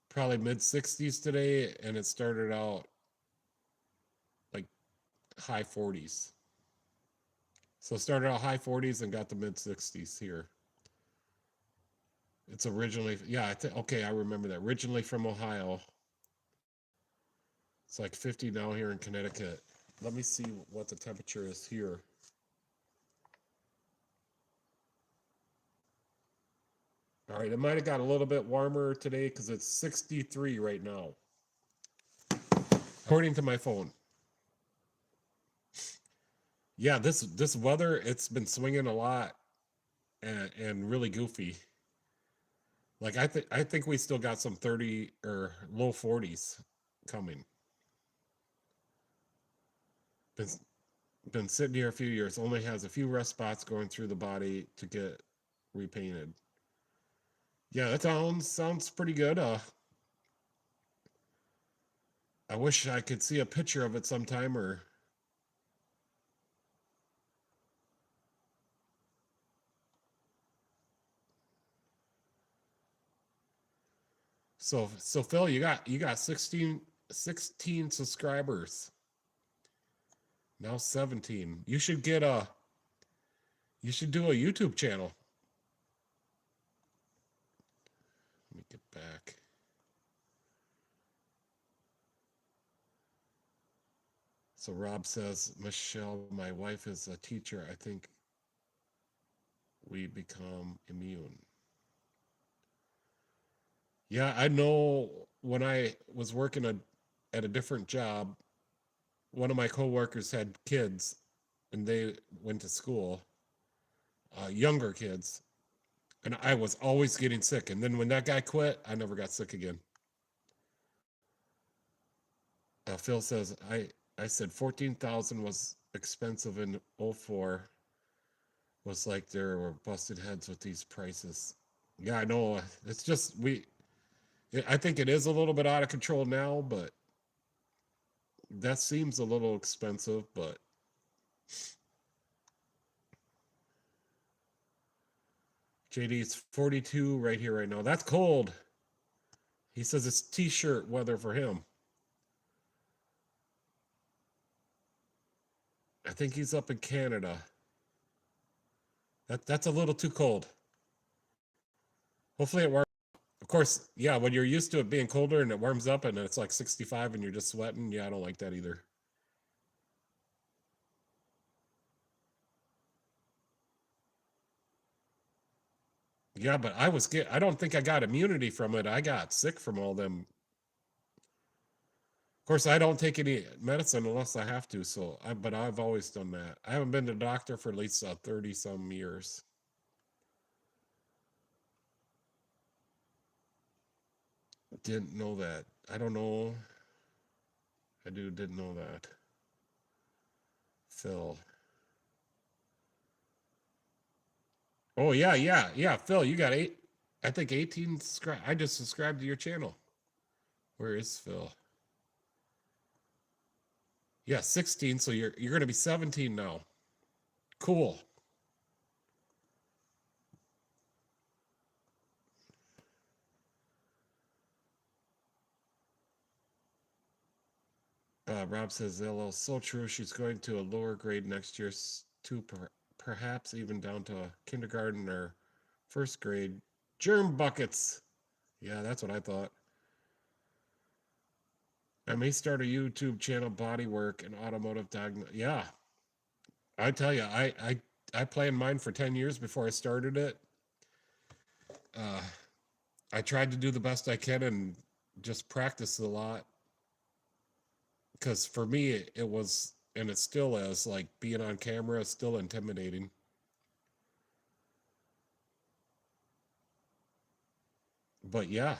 probably mid 60s today, and it started out like high 40s. So it started out high 40s and got to mid 60s here. It's originally, yeah, okay, I remember that. Originally from Ohio. It's like 50 now here in Connecticut. Let me see what the temperature is here. All right, it might have got a little bit warmer today because it's 63 right now, according to my phone. Yeah, this weather, it's been swinging a lot and really goofy. Like, I think we still got some 30 or low 40s coming. Been been sitting here a few years. Only has a few rust spots going through the body to get repainted. Yeah, that sounds pretty good. I wish I could see a picture of it sometime, or so Phil, you got 16 subscribers. Now 17. You should do a YouTube channel. Let me get back. So Rob says, Michelle, my wife is a teacher. I think we become immune. Yeah, I know when I was working at a different job, one of my coworkers had kids and they went to school, younger kids, and I was always getting sick. And then when that guy quit, I never got sick again. Phil says, I said 14,000 was expensive in 04. Was like there were busted heads with these prices. Yeah, I know. It's just I think it is a little bit out of control now, but that seems a little expensive, but JD's 42 right here, right now. That's cold. He says it's t-shirt weather for him. I think he's up in Canada. That's a little too cold. Hopefully it warms. Of course, yeah, when you're used to it being colder and it warms up and it's like 65 and you're just sweating, yeah, I don't like that either. Yeah, but I don't think I got immunity from it. I got sick from all them. Of course, I don't take any medicine unless I have to, but I've always done that. I haven't been to the doctor for at least 30 some years. Didn't know that. I don't know. Didn't know that. Phil. Oh yeah, yeah, yeah. Phil, you got I think 18 subscribe. I just subscribed to your channel. Where is Phil? Yeah, 16. So you're gonna be 17 now. Cool. Rob says, "LL, so true. She's going to a lower grade next year, to perhaps even down to a kindergarten or first grade. Germ buckets. Yeah, that's what I thought. I may start a YouTube channel, body work and automotive diagnosis. Yeah, I tell you, I planned mine for 10 years before I started it. I tried to do the best I can and just practice a lot. Because for me, it was, and it still is, like being on camera is still intimidating. But yeah,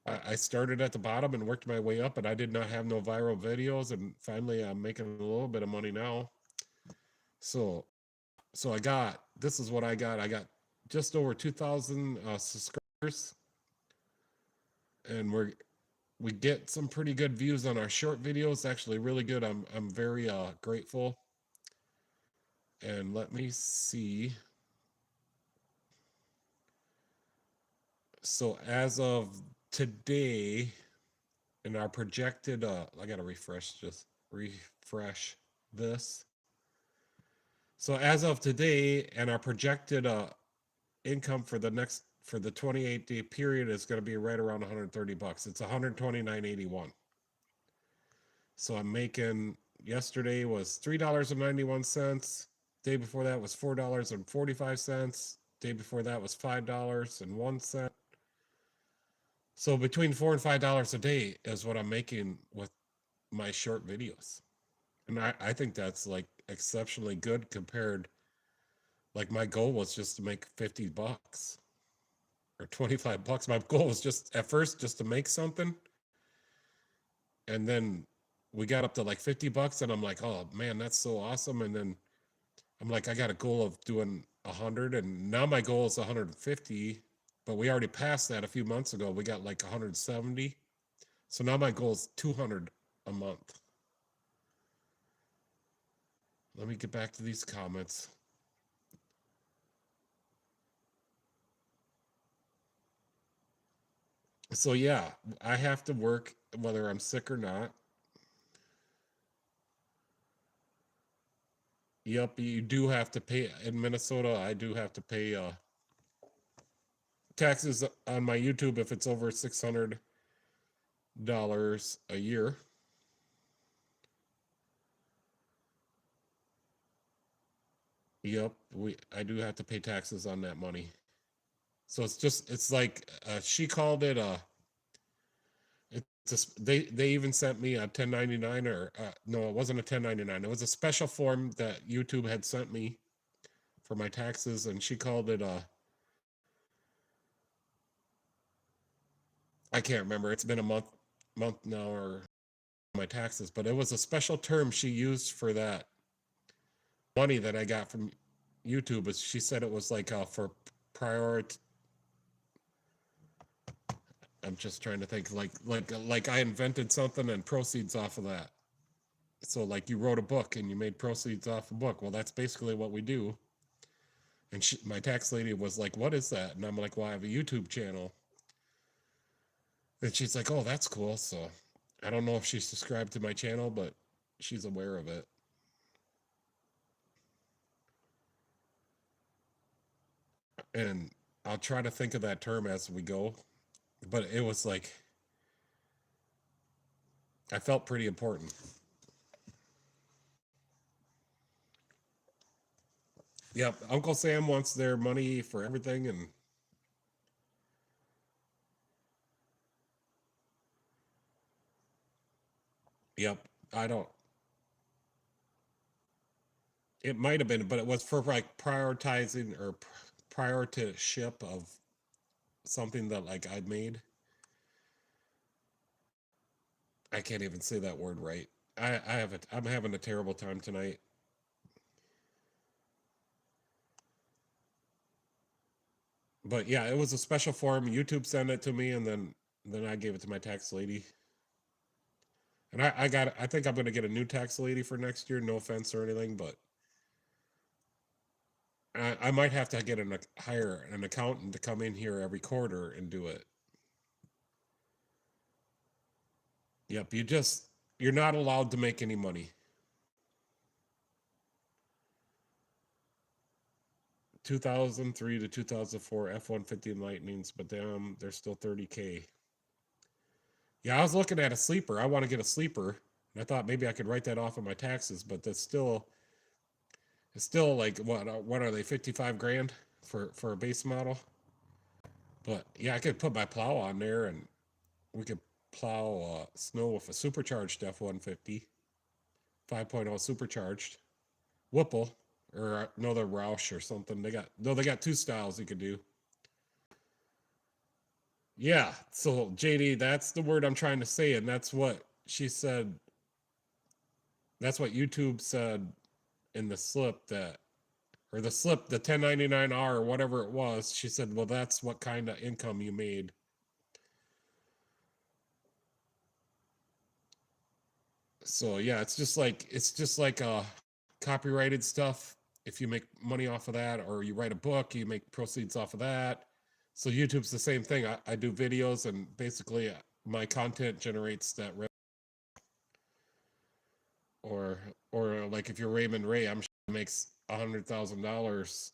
I started at the bottom and worked my way up, and I did not have no viral videos. And finally, I'm making a little bit of money now. So, so this is what I got. I got just over 2,000 subscribers, and we get some pretty good views on our short videos. Actually, really good. I'm very grateful. And let me see. So as of today, in our projected, I gotta just refresh this. So as of today, and our projected income for the 28-day period is going to be right around 130 bucks. It's 129.81. So I'm making, yesterday was $3.91. Day before that was $4.45. Day before that was $5.01. So between $4 and $5 a day is what I'm making with my short videos. And I think that's like exceptionally good compared, like my goal was just to make 50 bucks or 25 bucks. My goal was just at first just to make something. And then we got up to like 50 bucks and I'm like, oh man, that's so awesome. And then I'm like, I got a goal of doing 100, and now my goal is 150, but we already passed that a few months ago. We got like 170. So now my goal is 200 a month. Let me get back to these comments. So yeah, I have to work whether I'm sick or not. Yep, you do have to pay in Minnesota. I do have to pay taxes on my YouTube if it's over $600 a year. Yep, I do have to pay taxes on that money. So it's like she called it they even sent me a 1099, or no, it wasn't a 1099. It was a special form that YouTube had sent me for my taxes, and she called it I can't remember. It's been a month now, or my taxes, but it was a special term she used for that money that I got from YouTube. Is she said it was like for priority. I'm just trying to think, like I invented something and proceeds off of that. So like you wrote a book and you made proceeds off a book. Well, that's basically what we do. And my tax lady was like, "What is that?" And I'm like, "Well, I have a YouTube channel." And she's like, "Oh, that's cool." So I don't know if she's subscribed to my channel, but she's aware of it. And I'll try to think of that term as we go. But it was like, I felt pretty important. Yep, Uncle Sam wants their money for everything, and yep, I don't. It might have been, but it was for like prioritizing or prior to ship of something that like I made. I can't even say that word right. I'm having a terrible time tonight. But yeah, it was a special form. YouTube sent it to me, and then I gave it to my tax lady. And I think I'm gonna get a new tax lady for next year. No offense or anything, but I might have to hire an accountant to come in here every quarter and do it. Yep, you're not allowed to make any money. 2003 to 2004 F-150 Lightnings, but they're still 30K. Yeah, I was looking at a sleeper. I want to get a sleeper, and I thought maybe I could write that off of my taxes, but it's still like what are they, 55 grand for a base model? But yeah, I could put my plow on there, and we could plow snow with a supercharged F-150, 5.0 supercharged Whipple, or no, the Roush or something. They got two styles you could do. Yeah, so JD, that's the word I'm trying to say, and that's what she said. That's what YouTube said in the slip the 1099R or whatever it was. She said, well, that's what kind of income you made. So yeah, it's just like copyrighted stuff. If you make money off of that, or you write a book, you make proceeds off of that. So YouTube's the same thing. I do videos, and basically my content generates that revenue. Or like if you're Raymond Ray, I'm sure he makes $100,000,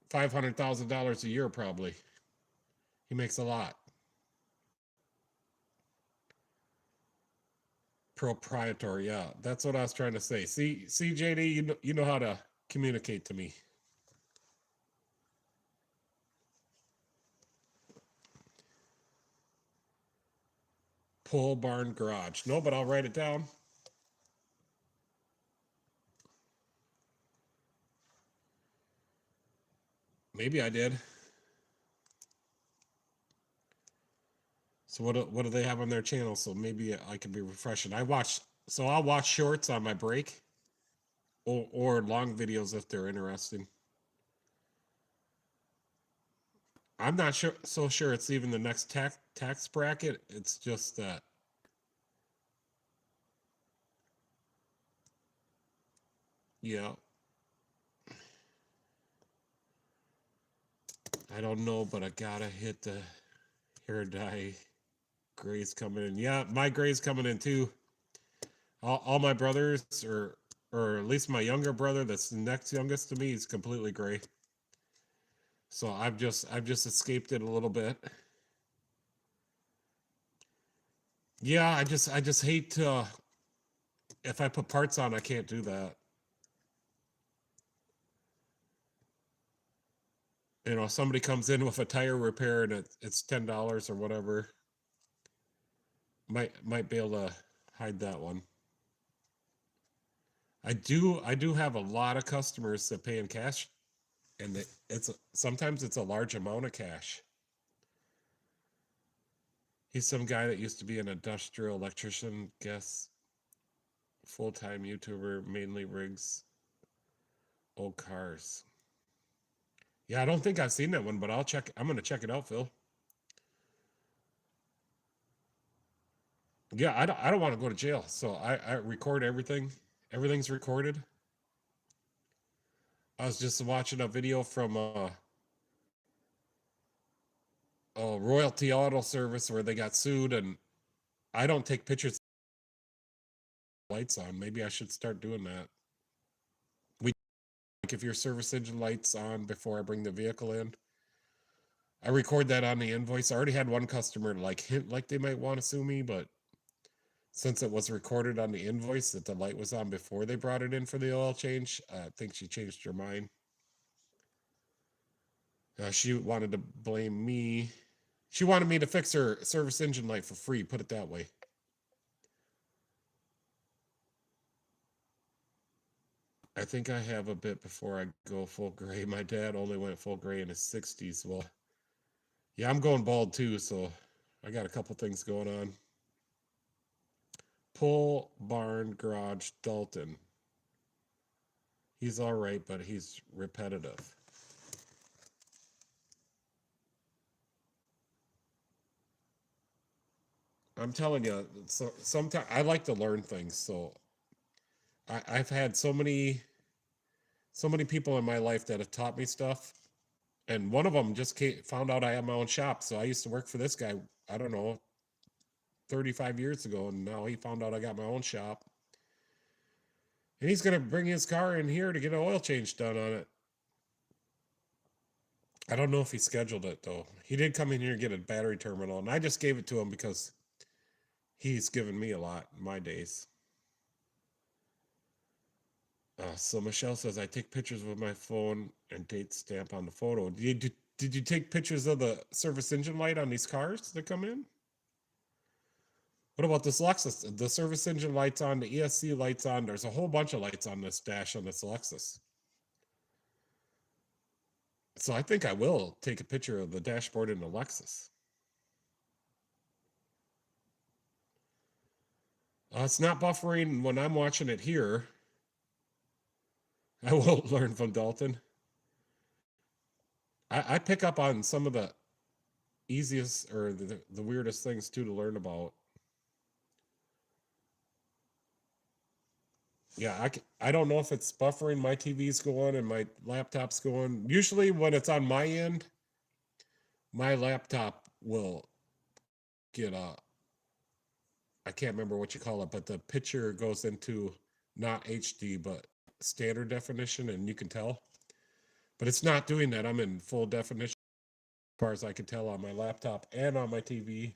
$500,000 a year probably. He makes a lot. Proprietary, yeah, that's what I was trying to say. See, JD, you know how to communicate to me. Pole barn garage. No, but I'll write it down. Maybe I did. So what do they have on their channel? So maybe I can be refreshing. I'll watch shorts on my break, or long videos if they're interesting. I'm not so sure it's even the next tax bracket. It's just that. Yeah. I don't know, but I gotta hit the hair dye. Gray's coming in. Yeah, my gray's coming in too. All my brothers, or at least my younger brother, that's the next youngest to me, is completely gray. So I've just escaped it a little bit. Yeah, I just hate to, if I put parts on, I can't do that. You know, somebody comes in with a tire repair and it's $10 or whatever. Might be able to hide that one. I do have a lot of customers that pay in cash, and sometimes it's a large amount of cash. He's some guy that used to be an industrial electrician, guess, full-time YouTuber, mainly rigs, old cars. Yeah, I don't think I've seen that one, but I'm gonna check it out, Phil. Yeah, I don't want to go to jail, so I record everything. Everything's recorded. I was just watching a video from a Royalty Auto Service where they got sued, and I don't take pictures of lights on. Maybe I should start doing that. Like if your service engine lights on before I bring the vehicle in, I record that on the invoice. I already had one customer like hint like they might want to sue me, but since it was recorded on the invoice that the light was on before they brought it in for the oil change, I think she changed her mind. She wanted to blame me. She wanted me to fix her service engine light for free, put it that way. I think I have a bit before I go full gray. My dad only went full gray in his 60s. Well, yeah, I'm going bald too, so I got a couple things going on. Pole barn garage Dalton. He's all right, but he's repetitive. I'm telling you, so sometimes I like to learn things. So I've had so many people in my life that have taught me stuff, and one of them just found out I have my own shop. So I used to work for this guy, I don't know, 35 years ago, and now he found out I got my own shop, and he's gonna bring his car in here to get an oil change done on it. I don't know if he scheduled it though. He did come in here and get a battery terminal, and I just gave it to him because he's given me a lot in my days. So Michelle says I take pictures with my phone and date stamp on the photo. Did you take pictures of the service engine light on these cars that come in? What about this Lexus? The service engine light's on, the ESC light's on. There's a whole bunch of lights on this dash on this Lexus. So I think I will take a picture of the dashboard in the Lexus. It's not buffering when I'm watching it here. I won't learn from Dalton. I pick up on some of the easiest or the weirdest things too to learn about. Yeah, I don't know if it's buffering. My TV's going and my laptop's going. Usually when it's on my end, my laptop will get I can't remember what you call it, but the picture goes into not HD, but standard definition, and you can tell. But it's not doing that. I'm in full definition as far as I can tell on my laptop and on my TV.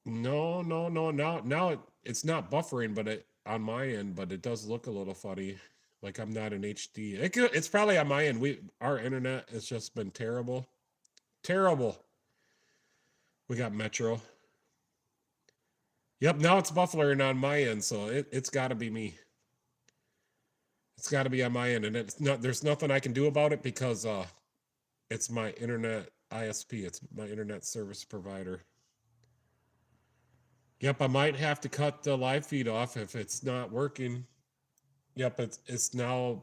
No, no, no. Now it's not buffering, but it on my end, but it does look a little funny. Like I'm not in HD. It's probably on my end. Our internet has just been terrible. Terrible. We got Metro. Yep, now it's buffering on my end, so it's gotta be me. It's gotta be on my end, and there's nothing I can do about it because it's my internet ISP, it's my internet service provider. Yep, I might have to cut the live feed off if it's not working. Yep, it's now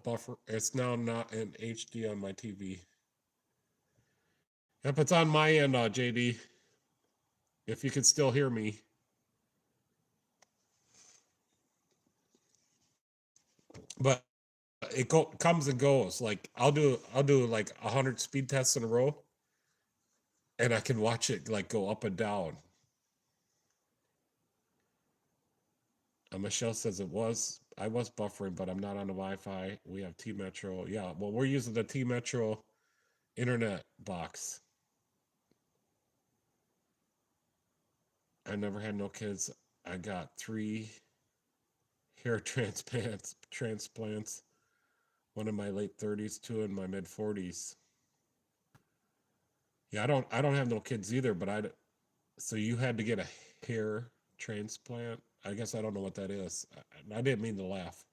it's now not in HD on my TV. Yep, it's on my end, JD. If you can still hear me. But it comes and goes. Like I'll do like 100 speed tests in a row, and I can watch it like go up and down. Michelle says I was buffering, but I'm not on the Wi-Fi. We have T Metro. Yeah, well, we're using the T Metro internet box. I never had no kids. I got 3 hair transplants. One in my late 30s, 2 in my mid 40s. Yeah, I don't have no kids either, but so you had to get a hair transplant? I guess I don't know what that is. I didn't mean to laugh.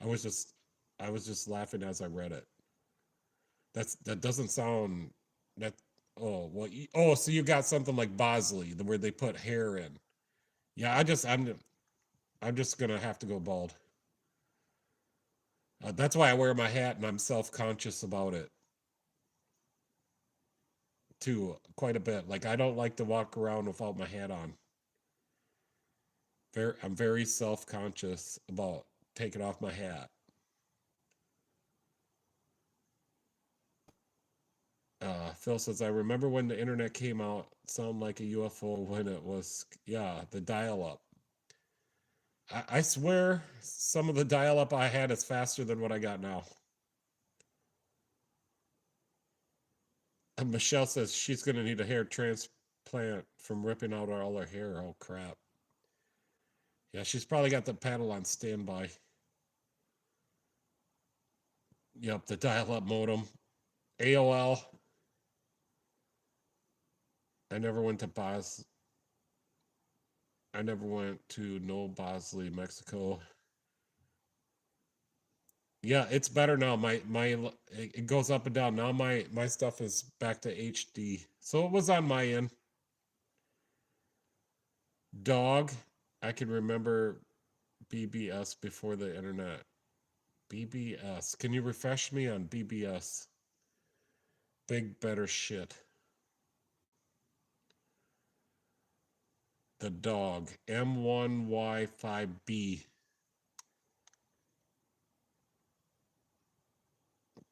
I was just laughing as I read it. That doesn't sound that. Oh well. So you got something like Bosley, where they put hair in. Yeah, I'm just gonna have to go bald. That's why I wear my hat, and I'm self-conscious about it too, quite a bit. Like I don't like to walk around without my hat on. I'm very self-conscious about taking off my hat. Phil says, I remember when the internet came out, it sounded like a UFO when it was, yeah, the dial-up. I swear some of the dial-up I had is faster than what I got now. And Michelle says she's going to need a hair transplant from ripping out all her hair. Oh, crap. Yeah, she's probably got the panel on standby. Yep, the dial-up modem. AOL. I never went to No Bosley, Mexico. Yeah, it's better now. It goes up and down. Now my stuff is back to HD. So it was on my end. Dog, I can remember BBS before the internet. BBS. Can you refresh me on BBS? Big better shit. The dog. M1Y5B.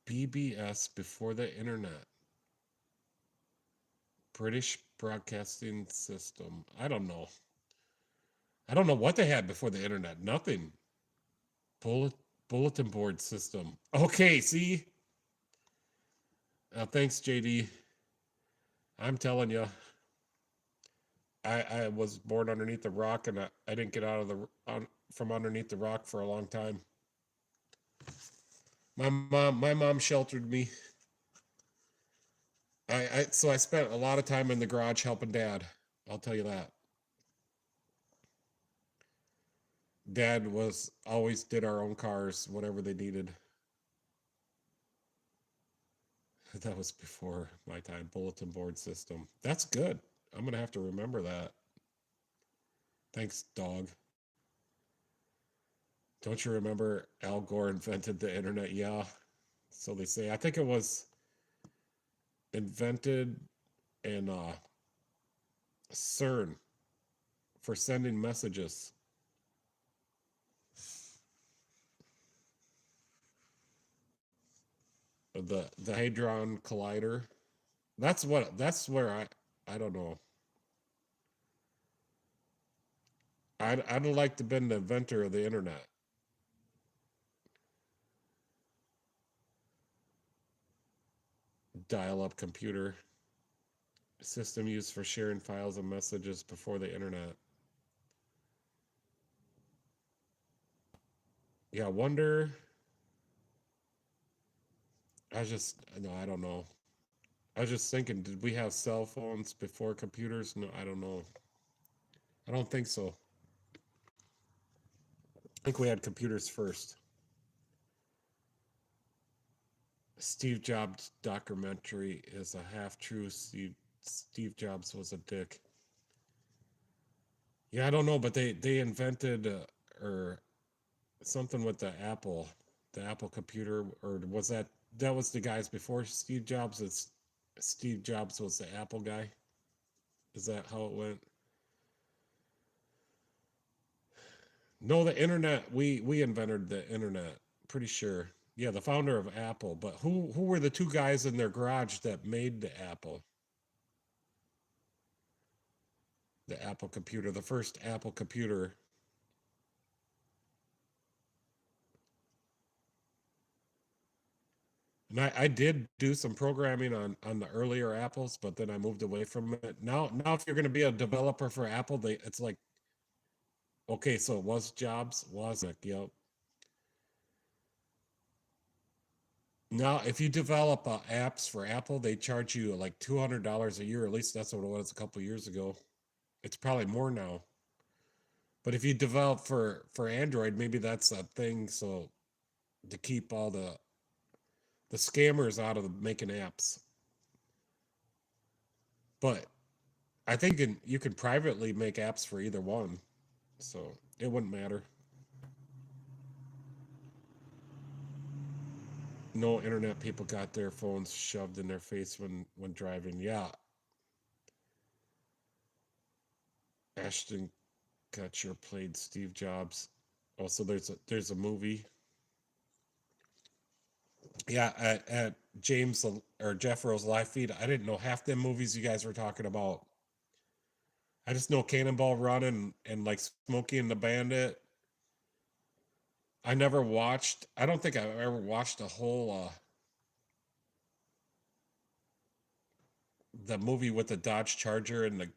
BBS before the internet. British Broadcasting System. I don't know. I don't know what they had before the internet. Nothing. Bulletin board system. Okay, see? Thanks, JD. I'm telling you, I was born underneath the rock, and I didn't get out of from underneath the rock for a long time. My mom sheltered me. So I spent a lot of time in the garage helping Dad. I'll tell you that. Dad was always did our own cars, whatever they needed. That was before my time. Bulletin board system. That's good. I'm gonna have to remember that. Thanks, dog. Don't you remember Al Gore invented the internet? Yeah. So they say. I think it was invented in CERN for sending messages. The Hadron Collider. That's where I don't know. I'd like to have been the inventor of the internet. Dial-up computer. System used for sharing files and messages before the internet. Yeah, wonder. No, I don't know. I was just thinking, did we have cell phones before computers? No, I don't know. I don't think so. I think we had computers first. Steve Jobs documentary is a half true. Steve Jobs was a dick. Yeah, I don't know, but they invented or something with the Apple computer, or was that was the guys before Steve Jobs? Steve Jobs was the Apple guy. Is that how it went? No, the internet. We invented the internet. Pretty sure. Yeah, the founder of Apple. But who were the two guys in their garage that made the Apple? The Apple computer, the first Apple computer. And I did do some programming on the earlier Apples, but then I moved away from it. Now if you're going to be a developer for Apple, it's like, okay, so it was Jobs, Wozniak, yep. Now, if you develop apps for Apple, they charge you like $200 a year. At least that's what it was a couple years ago. It's probably more now. But if you develop for Android, maybe that's a thing. So to keep all the scammers out of making apps. But I think you can privately make apps for either one, so it wouldn't matter. No internet people got their phones shoved in their face when driving. Yeah, Ashton Kutcher played Steve Jobs. Also, there's a movie. Yeah, at James or Jeff Rose live feed. I didn't know half the movies you guys were talking about. I just know Cannonball Run and like Smokey and the Bandit. I never watched. I don't think I've ever watched a whole the movie with the Dodge Charger and the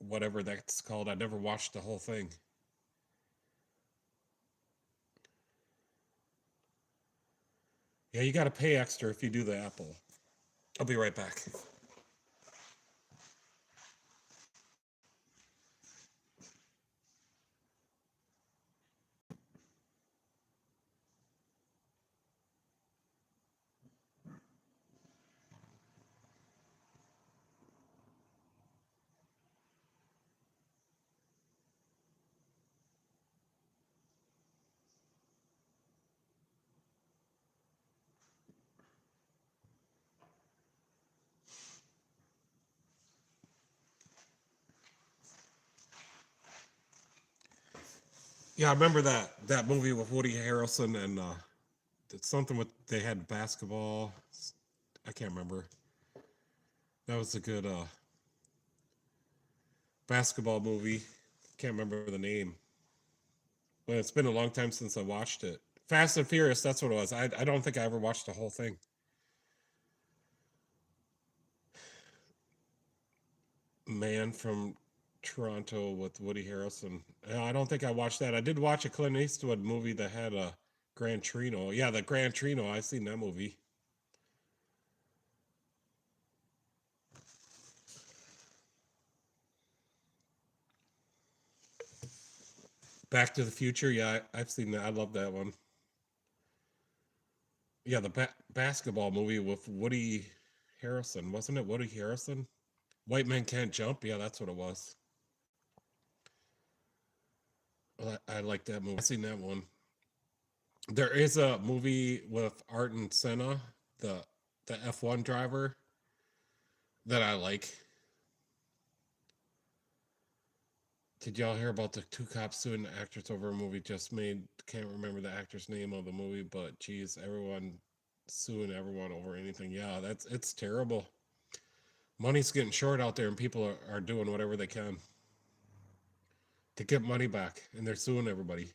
whatever that's called. I never watched the whole thing. Yeah, you got to pay extra if you do the Apple. I'll be right back. Yeah, I remember that movie with Woody Harrelson and it's something with they had basketball. I can't remember. That was a good basketball movie. Can't remember the name. But it's been a long time since I watched it. Fast and Furious, that's what it was. I don't think I ever watched the whole thing. Man from Toronto with Woody Harrelson. I don't think I watched that. I did watch a Clint Eastwood movie that had a Gran Torino. Yeah, the Gran Torino. I've seen that movie. Back to the Future. Yeah, I've seen that. I love that one. Yeah, the basketball movie with Woody Harrelson. Wasn't it Woody Harrelson? White Man Can't Jump. Yeah, that's what it was. Well, I like that movie. I've seen that one. There is a movie with Ayrton Senna, the the F1 driver that I like. Did y'all hear about the two cops suing the actors over a movie just made? Can't remember the actor's name of the movie, but geez, everyone suing everyone over anything. Yeah, that's it's terrible. Money's getting short out there, and people are doing whatever they can to get money back, and they're suing everybody.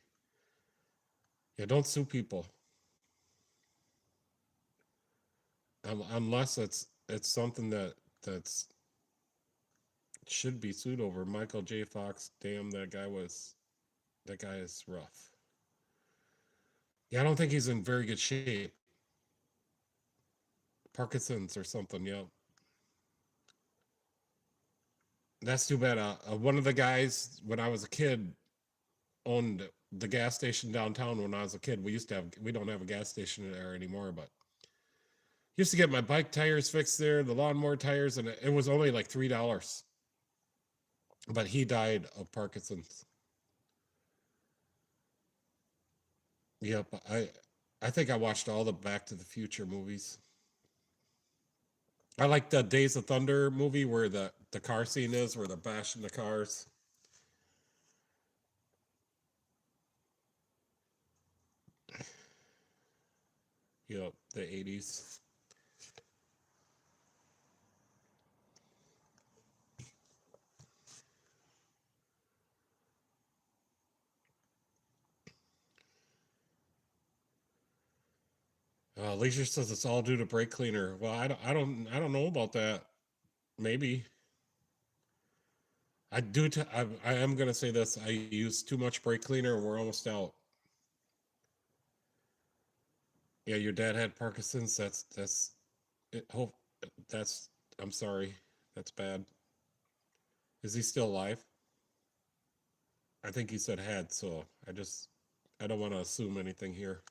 Yeah, don't sue people unless it's something that's should be sued over. Michael J. Fox, damn, that guy is rough. Yeah, I don't think he's in very good shape. Parkinson's or something. Yeah, that's too bad. One of the guys when I was a kid owned the gas station downtown. When I was a kid, we don't have a gas station there anymore, but used to get my bike tires fixed there, the lawnmower tires, and it was only like $3. But he died of Parkinson's. Yep, I think I watched all the Back to the Future movies. I like the Days of Thunder movie where the car scene is where they're bashing the cars. Yep, the 80s. Leisure says it's all due to brake cleaner. Well, I don't know about that. Maybe I do. I am gonna say this. I use too much brake cleaner, and we're almost out. Yeah, your dad had Parkinson's. That's it. Hope that's. I'm sorry. That's bad. Is he still alive? I think he said had. So I don't want to assume anything here.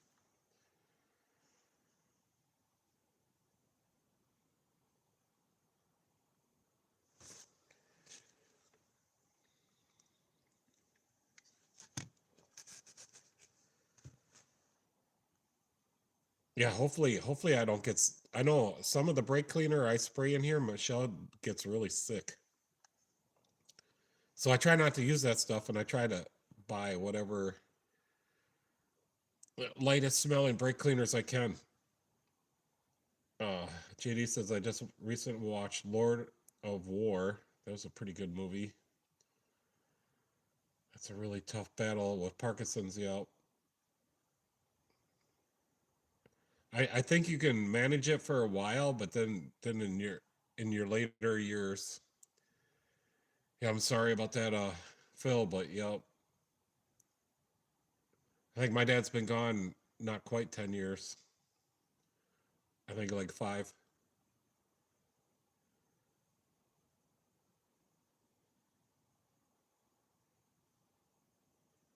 Yeah, hopefully I don't get. I know some of the brake cleaner I spray in here, Michelle gets really sick. So I try not to use that stuff, and I try to buy whatever lightest smelling brake cleaners I can. Uh, JD says I just recently watched Lord of War. That was a pretty good movie. That's a really tough battle with Parkinson's. Yeah, I think you can manage it for a while, but then in your later years, yeah, I'm sorry about that, Phil, but yeah, I think my dad's been gone not quite 10 years. I think like five.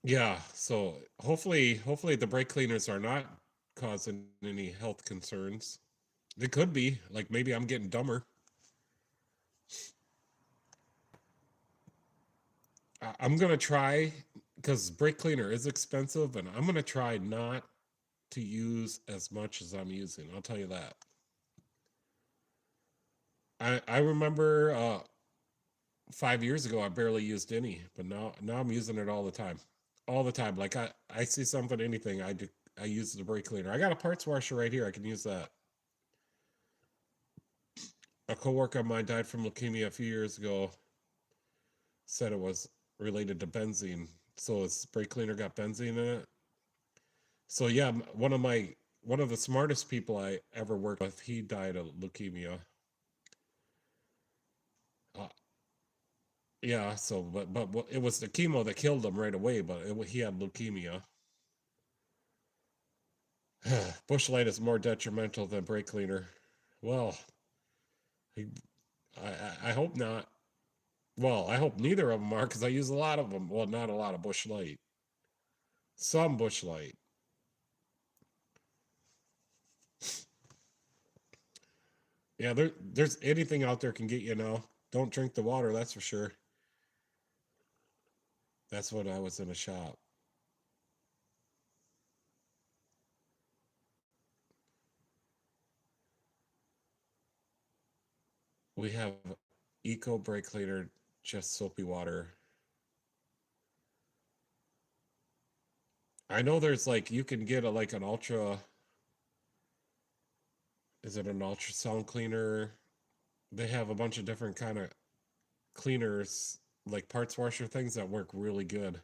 Yeah, so hopefully the brake cleaners are not causing any health concerns. They could be. Like maybe I'm getting dumber. I'm gonna try because brake cleaner is expensive, and I'm gonna try not to use as much as I'm using. I'll tell you that. I remember 5 years ago I barely used any, but now I'm using it all the time. all the time. Like I see something, anything, I use the brake cleaner. I got a parts washer right here. I can use that. A coworker of mine died from leukemia a few years ago. Said it was related to benzene. So his brake cleaner got benzene in it. So yeah, one of the smartest people I ever worked with, he died of leukemia. Uh, yeah, so but it was the chemo that killed him right away. But he had leukemia. Bush Light is more detrimental than brake cleaner. Well, he, I hope not. Well, I hope neither of them are because I use a lot of them. Well, not a lot of Bush Light. Some Bush Light. Yeah, there's anything out there can get you now. Don't drink the water, that's for sure. That's when I was in a shop. We have Eco Brake Cleaner, just soapy water. I know there's like you can get a like an ultra. Is it an ultrasound cleaner? They have a bunch of different kind of cleaners, like parts washer things that work really good.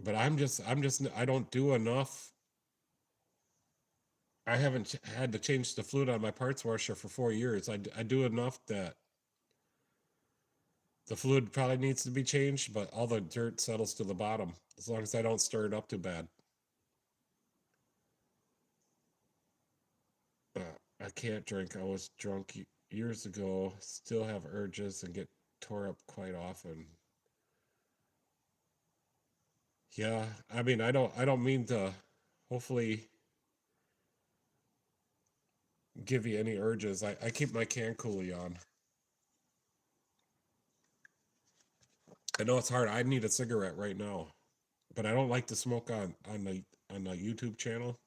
But I don't do enough. I haven't had to change the fluid on my parts washer for 4 years. I do enough that the fluid probably needs to be changed, but all the dirt settles to the bottom as long as I don't stir it up too bad. I can't drink. I was drunk years ago, still have urges and get tore up quite often. Yeah, I mean, I don't mean to hopefully give you any urges. I keep my can coolie on. I know it's hard. I need a cigarette right now, but I don't like to smoke on the YouTube channel.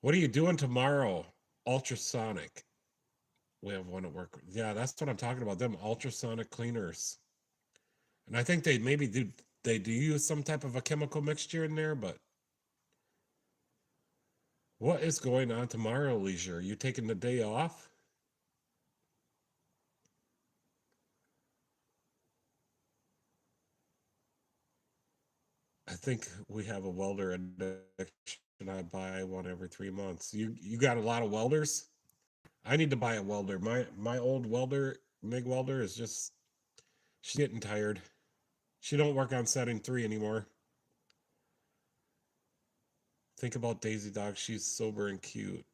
What are you doing tomorrow? Ultrasonic. We have one at work. Yeah, that's what I'm talking about. Them ultrasonic cleaners. And I think they do use some type of a chemical mixture in there, but what is going on tomorrow, Leisure? You taking the day off? I think we have a welder addiction. I buy one every 3 months. You got a lot of welders? I need to buy a welder. My old welder, MIG welder, is just she's getting tired. She don't work on setting 3 anymore. Think about Daisy Dog. She's sober and cute.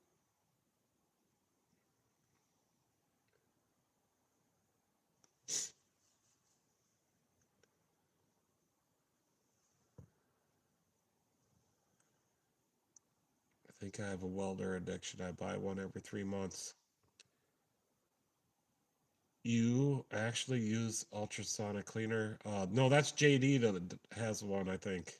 I think I have a welder addiction. I buy one every 3 months. You actually use ultrasonic cleaner? No, that's JD that has one, I think.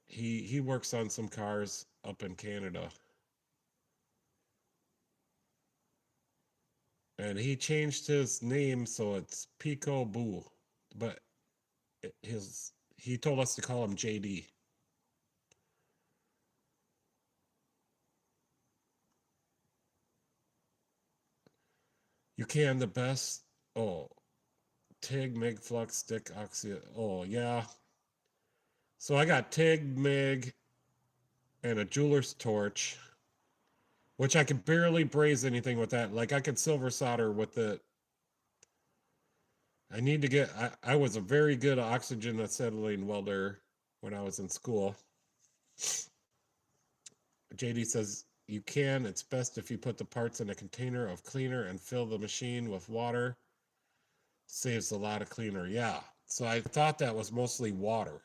He works on some cars up in Canada. And he changed his name so it's Pico Boo. But he told us to call him JD. You can the best. Oh, TIG, MIG, flux, stick, oxy. Oh, yeah. So I got TIG, MIG, and a jeweler's torch, which I could barely braze anything with that. Like I could silver solder with it. I need to get. I was a very good oxygen acetylene welder when I was in school. JD says you can. It's best if you put the parts in a container of cleaner and fill the machine with water. Saves a lot of cleaner. Yeah. So I thought that was mostly water.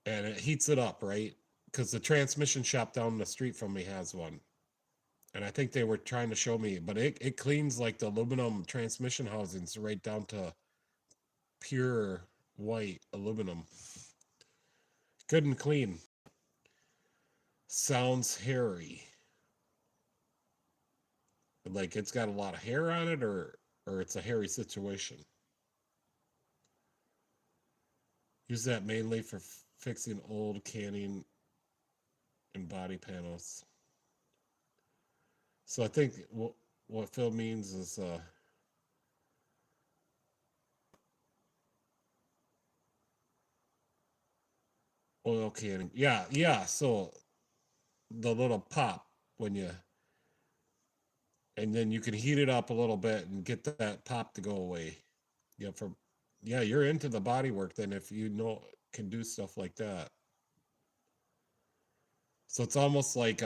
And it heats it up, right? Because the transmission shop down the street from me has one. And I think they were trying to show me, but it cleans like the aluminum transmission housings right down to pure white aluminum. Good and clean. Sounds hairy. Like it's got a lot of hair on it, or it's a hairy situation. Use that mainly for fixing old canning and body panels. So I think what Phil means is oil canning. Yeah, yeah. So the little pop when you, and then you can heat it up a little bit and get that pop to go away. Yeah, yeah, you're into the body work then if you know can do stuff like that. So it's almost like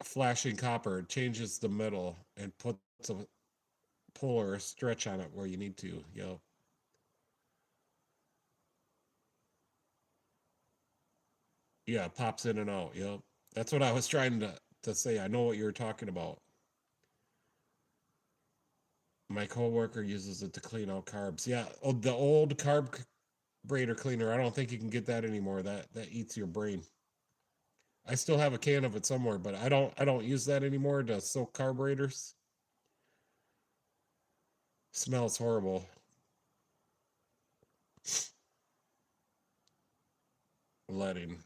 flashing copper. It changes the metal and puts a pull or a stretch on it where you need to. Yep. Yeah, it pops in and out. Yep. That's what I was trying to say. I know what you were talking about. My coworker uses it to clean out carbs. Yeah. Oh, the old carburetor cleaner. I don't think you can get that anymore. That eats your brain. I still have a can of it somewhere, but I don't use that anymore to soak carburetors. Smells horrible. Leading.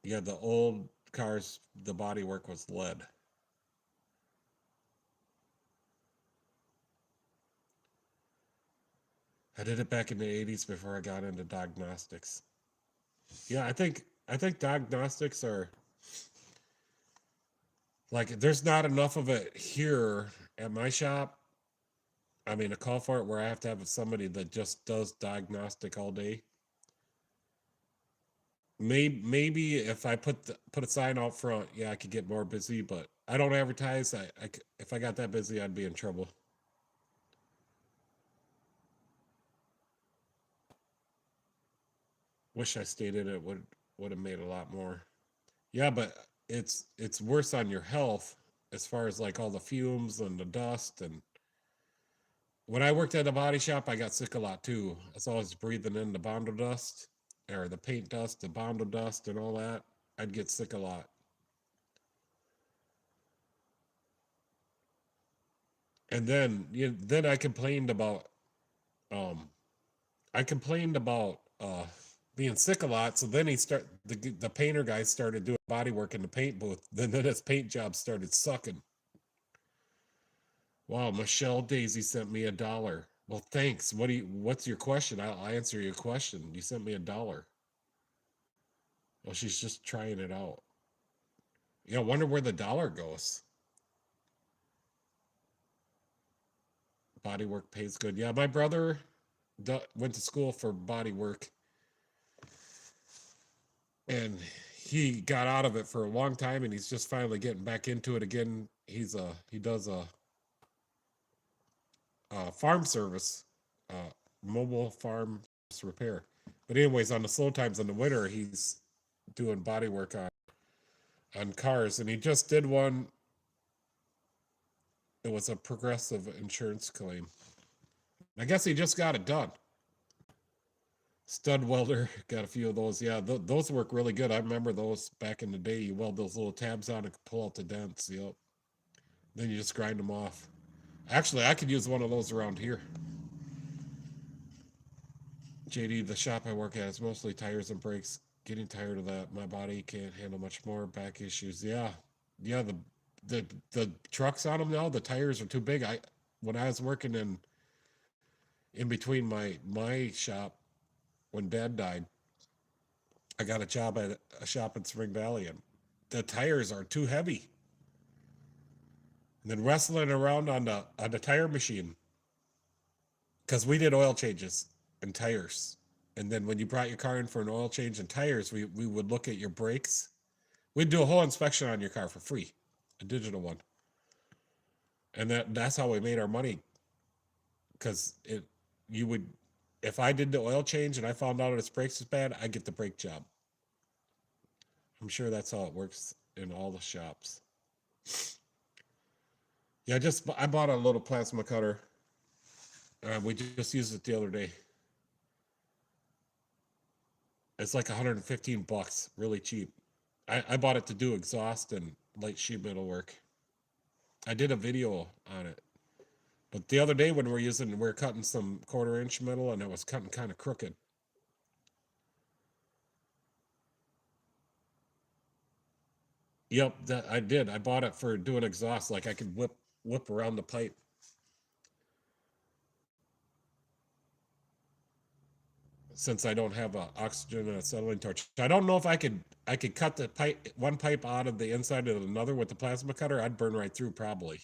Yeah, the old cars, the bodywork was lead. I did it back in the 80s before I got into diagnostics. Yeah, I think diagnostics are like there's not enough of it here at my shop. I mean, a call for it where I have to have somebody that just does diagnostic all day. Maybe if I put a sign out front, yeah, I could get more busy, but I don't advertise. If I got that busy, I'd be in trouble. Wish I stayed in it, would have made a lot more. Yeah, but it's worse on your health as far as like all the fumes and the dust. And when I worked at a body shop, I got sick a lot too. I was always breathing in the Bondo dust or the paint dust, the Bondo dust, and all that. I'd get sick a lot. And then then um I complained about being sick a lot. So then the painter guy started doing body work in the paint booth. Then his paint job started sucking. Wow, Michelle Daisy sent me $1. Well, thanks. What's your question? I'll answer your question. You sent me $1. Well, she's just trying it out. Yeah, I wonder where the dollar goes. Body work pays good. Yeah, my brother went to school for body work, and he got out of it for a long time, and he's just finally getting back into it again. He does a farm service, uh, mobile farm repair. But anyways, on the slow times in the winter, he's doing body work on cars, and he just did one. It was a Progressive insurance claim. I guess he just got it done. Stud welder got a few of those. Yeah, those work really good. I remember those back in the day. You weld those little tabs on and pull out the dents. Yep. Then you just grind them off. Actually, I could use one of those around here. JD, the shop I work at is mostly tires and brakes. Getting tired of that. My body can't handle much more. Back issues. Yeah, yeah. The trucks on them now. The tires are too big. When I was working in between my shop when Dad died, I got a job at a shop in Spring Valley, and the tires are too heavy. And then wrestling around on the tire machine because we did oil changes and tires. And then when you brought your car in for an oil change and tires, we would look at your brakes. We'd do a whole inspection on your car for free, a digital one. And that's how we made our money. Because you would, if I did the oil change and I found out its brakes was bad, I get the brake job. I'm sure that's how it works in all the shops. Yeah, I bought a little plasma cutter. We just used it the other day. It's like $115, really cheap. I bought it to do exhaust and light sheet metal work. I did a video on it. But the other day when we're cutting some 1/4 inch metal and it was cutting kind of crooked. Yep, that I did. I bought it for doing exhaust, like I could whip around the pipe. Since I don't have a oxygen and acetylene torch, I don't know if I could cut the pipe, one pipe out of the inside of another with the plasma cutter. I'd burn right through probably.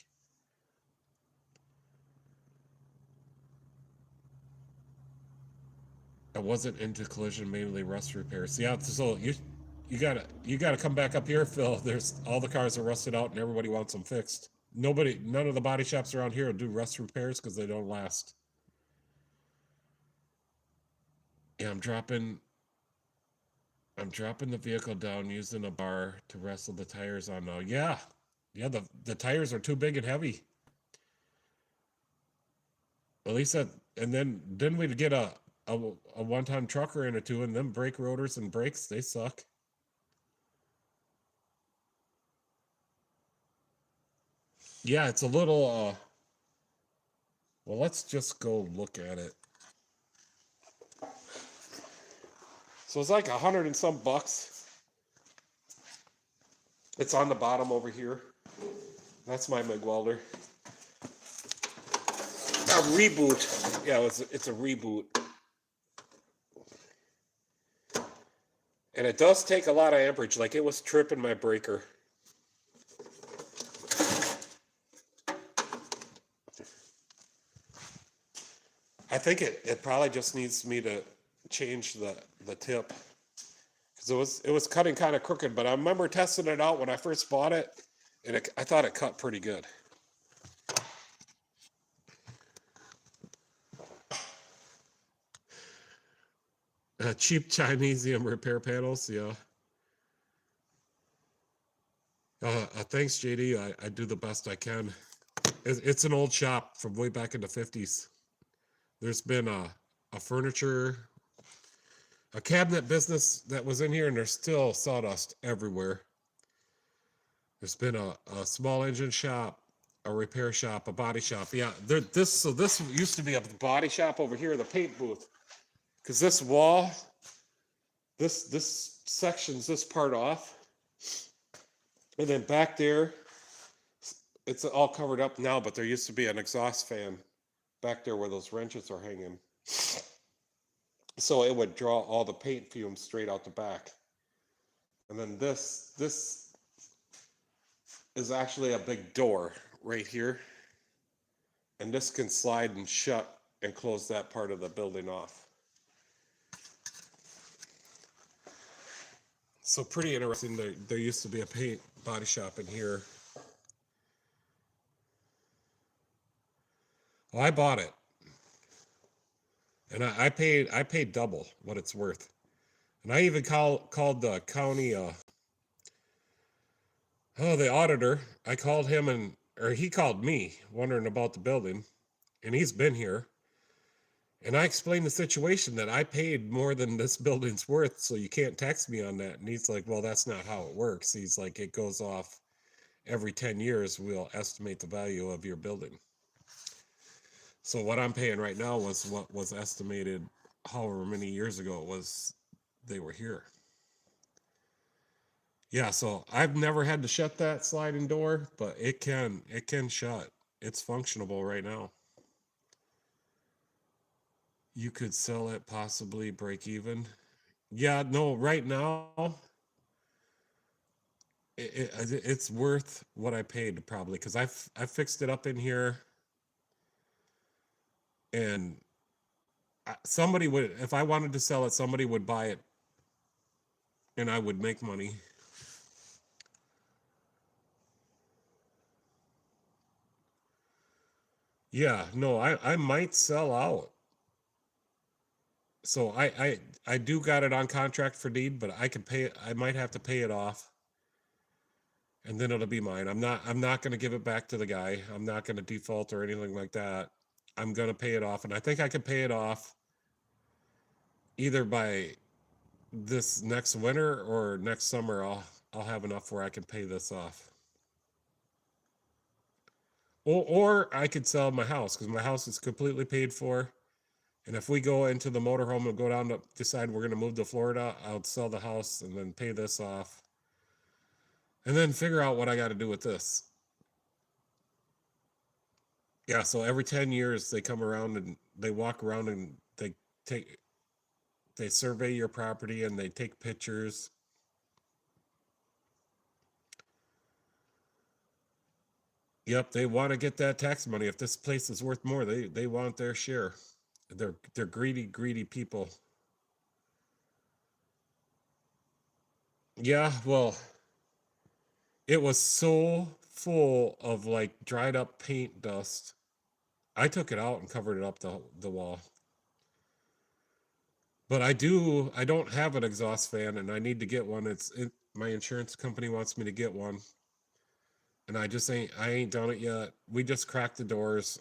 I wasn't into collision, mainly rust repairs. Yeah, so you gotta come back up here, Phil. There's all the cars are rusted out and everybody wants them fixed. None of the body shops around here will do rust repairs because they don't last. Yeah, I'm dropping the vehicle down using a bar to wrestle the tires on now. Yeah. Yeah, the tires are too big and heavy. At least that, and then didn't we get a one-ton trucker in it too, and them brake rotors and brakes, they suck. Yeah, it's a little well, let's just go look at it. So it's like $100 and some bucks. It's on the bottom over here. That's my MIG welder. A reboot. Yeah, it's a reboot. And it does take a lot of amperage. Like it was tripping my breaker. I think it probably just needs me to change the tip. Because it was cutting kind of crooked, but I remember testing it out when I first bought it, and I thought it cut pretty good. Cheap Chinesium repair panels, yeah. Thanks, JD. I do the best I can. It's an old shop from way back in the 50s. There's been a furniture, a cabinet business that was in here, and there's still sawdust everywhere. There's been a small engine shop, a repair shop, a body shop. Yeah, this used to be a body shop over here, the paint booth. Because this wall, this sections this part off. And then back there, it's all covered up now, but there used to be an exhaust fan back there where those wrenches are hanging. So it would draw all the paint fumes straight out the back. And then this is actually a big door right here. And this can slide and shut and close that part of the building off. So pretty interesting. There used to be a paint body shop in here. Well, I bought it, and I paid double what it's worth, and I even called the county the auditor. I called him or he called me wondering about the building, and he's been here. And I explained the situation that I paid more than this building's worth, so you can't tax me on that. And he's like, well, that's not how it works. He's like, it goes off every 10 years, we'll estimate the value of your building. So what I'm paying right now was what was estimated however many years ago they were here. Yeah, so I've never had to shut that sliding door, but it can shut. It's functionable right now. You could sell it, possibly break even. Yeah, no, right now it's worth what I paid probably, because I fixed it up in here, and somebody would, if I wanted to sell it, somebody would buy it, and I would make money. Yeah, no, I might sell out. So I do got it on contract for deed, but I might have to pay it off, and then it'll be mine. I'm not going to give it back to the guy. I'm not going to default or anything like that. I'm going to pay it off, and I think I can pay it off either by this next winter or next summer. I'll I'll have enough where I can pay this off. Or I could sell my house because my house is completely paid for. And if we go into the motorhome and go down to decide we're going to move to Florida, I'll sell the house and then pay this off. And then figure out what I got to do with this. Yeah, so every 10 years they come around and they walk around and they survey your property and they take pictures. Yep, they want to get that tax money. If this place is worth more, they want their share. They're greedy people. Yeah, well, it was so full of like dried up paint dust. I took it out and covered it up the wall. But I don't have an exhaust fan and I need to get one. My insurance company wants me to get one. And I ain't done it yet. We just cracked the doors.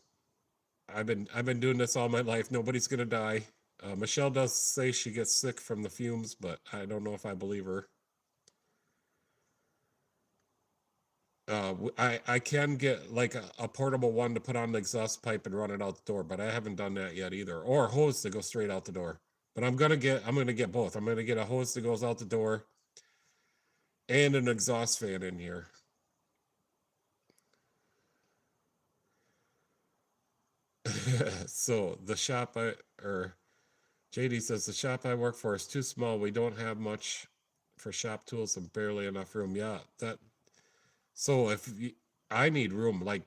I've been doing this all my life. Nobody's gonna die. Michelle does say she gets sick from the fumes, but I don't know if I believe her. I can get like a portable one to put on the exhaust pipe and run it out the door, but I haven't done that yet either. Or a hose to go straight out the door. But I'm gonna get both. I'm gonna get a hose that goes out the door and an exhaust fan in here. So the shop JD says the shop I work for is too small. We don't have much for shop tools and barely enough room. Yeah, so I need room, like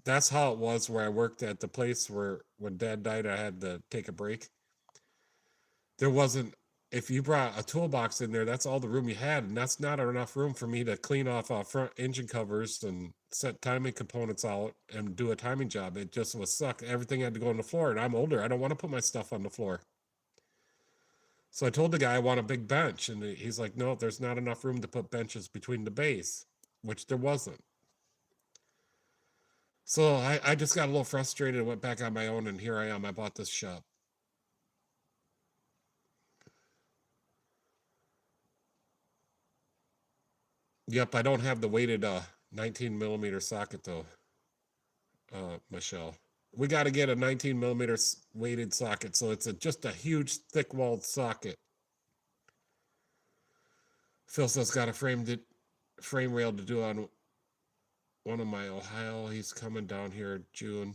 that's how it was where I worked at the place where when Dad died, I had to take a break. There wasn't, if you brought a toolbox in there, that's all the room you had, and that's not enough room for me to clean off front engine covers and set timing components out and do a timing job. It just was suck. Everything had to go on the floor, and I'm older. I don't want to put my stuff on the floor. So I told the guy I want a big bench, and he's like, no, there's not enough room to put benches between the bays, which there wasn't. So I just got a little frustrated and went back on my own, and here I am. I bought this shop. Yep, I don't have the weighted 19 millimeter socket though, Michelle. We got to get a 19 millimeter weighted socket, so it's just a huge thick walled socket. Phil says got a frame rail to do on one of my Ohio. He's coming down here June.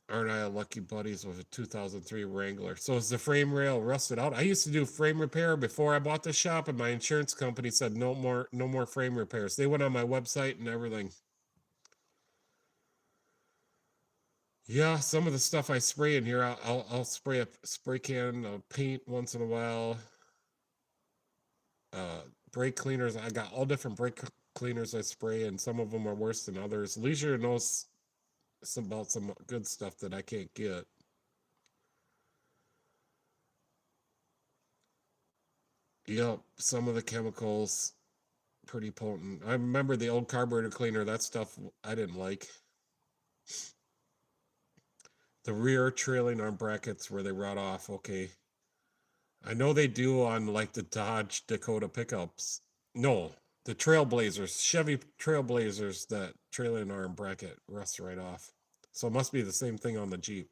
Aren't I a lucky buddies with a 2003 Wrangler? So is the frame rail rusted out? I used to do frame repair before I bought the shop, and my insurance company said no more frame repairs. They went on my website and everything. Yeah, some of the stuff I spray in here, I'll spray a spray can of paint once in a while. Brake cleaners, I got all different brake cleaners I spray, and some of them are worse than others. Leisure knows about some good stuff that I can't get. Yep, some of the chemicals pretty potent. I remember the old carburetor cleaner, that stuff I didn't like. The rear trailing arm brackets where they rot off, okay. I know they do on like the Dodge Dakota pickups. No, the Trailblazers, Chevy Trailblazers, that trailing arm bracket rusts right off. So it must be the same thing on the Jeep.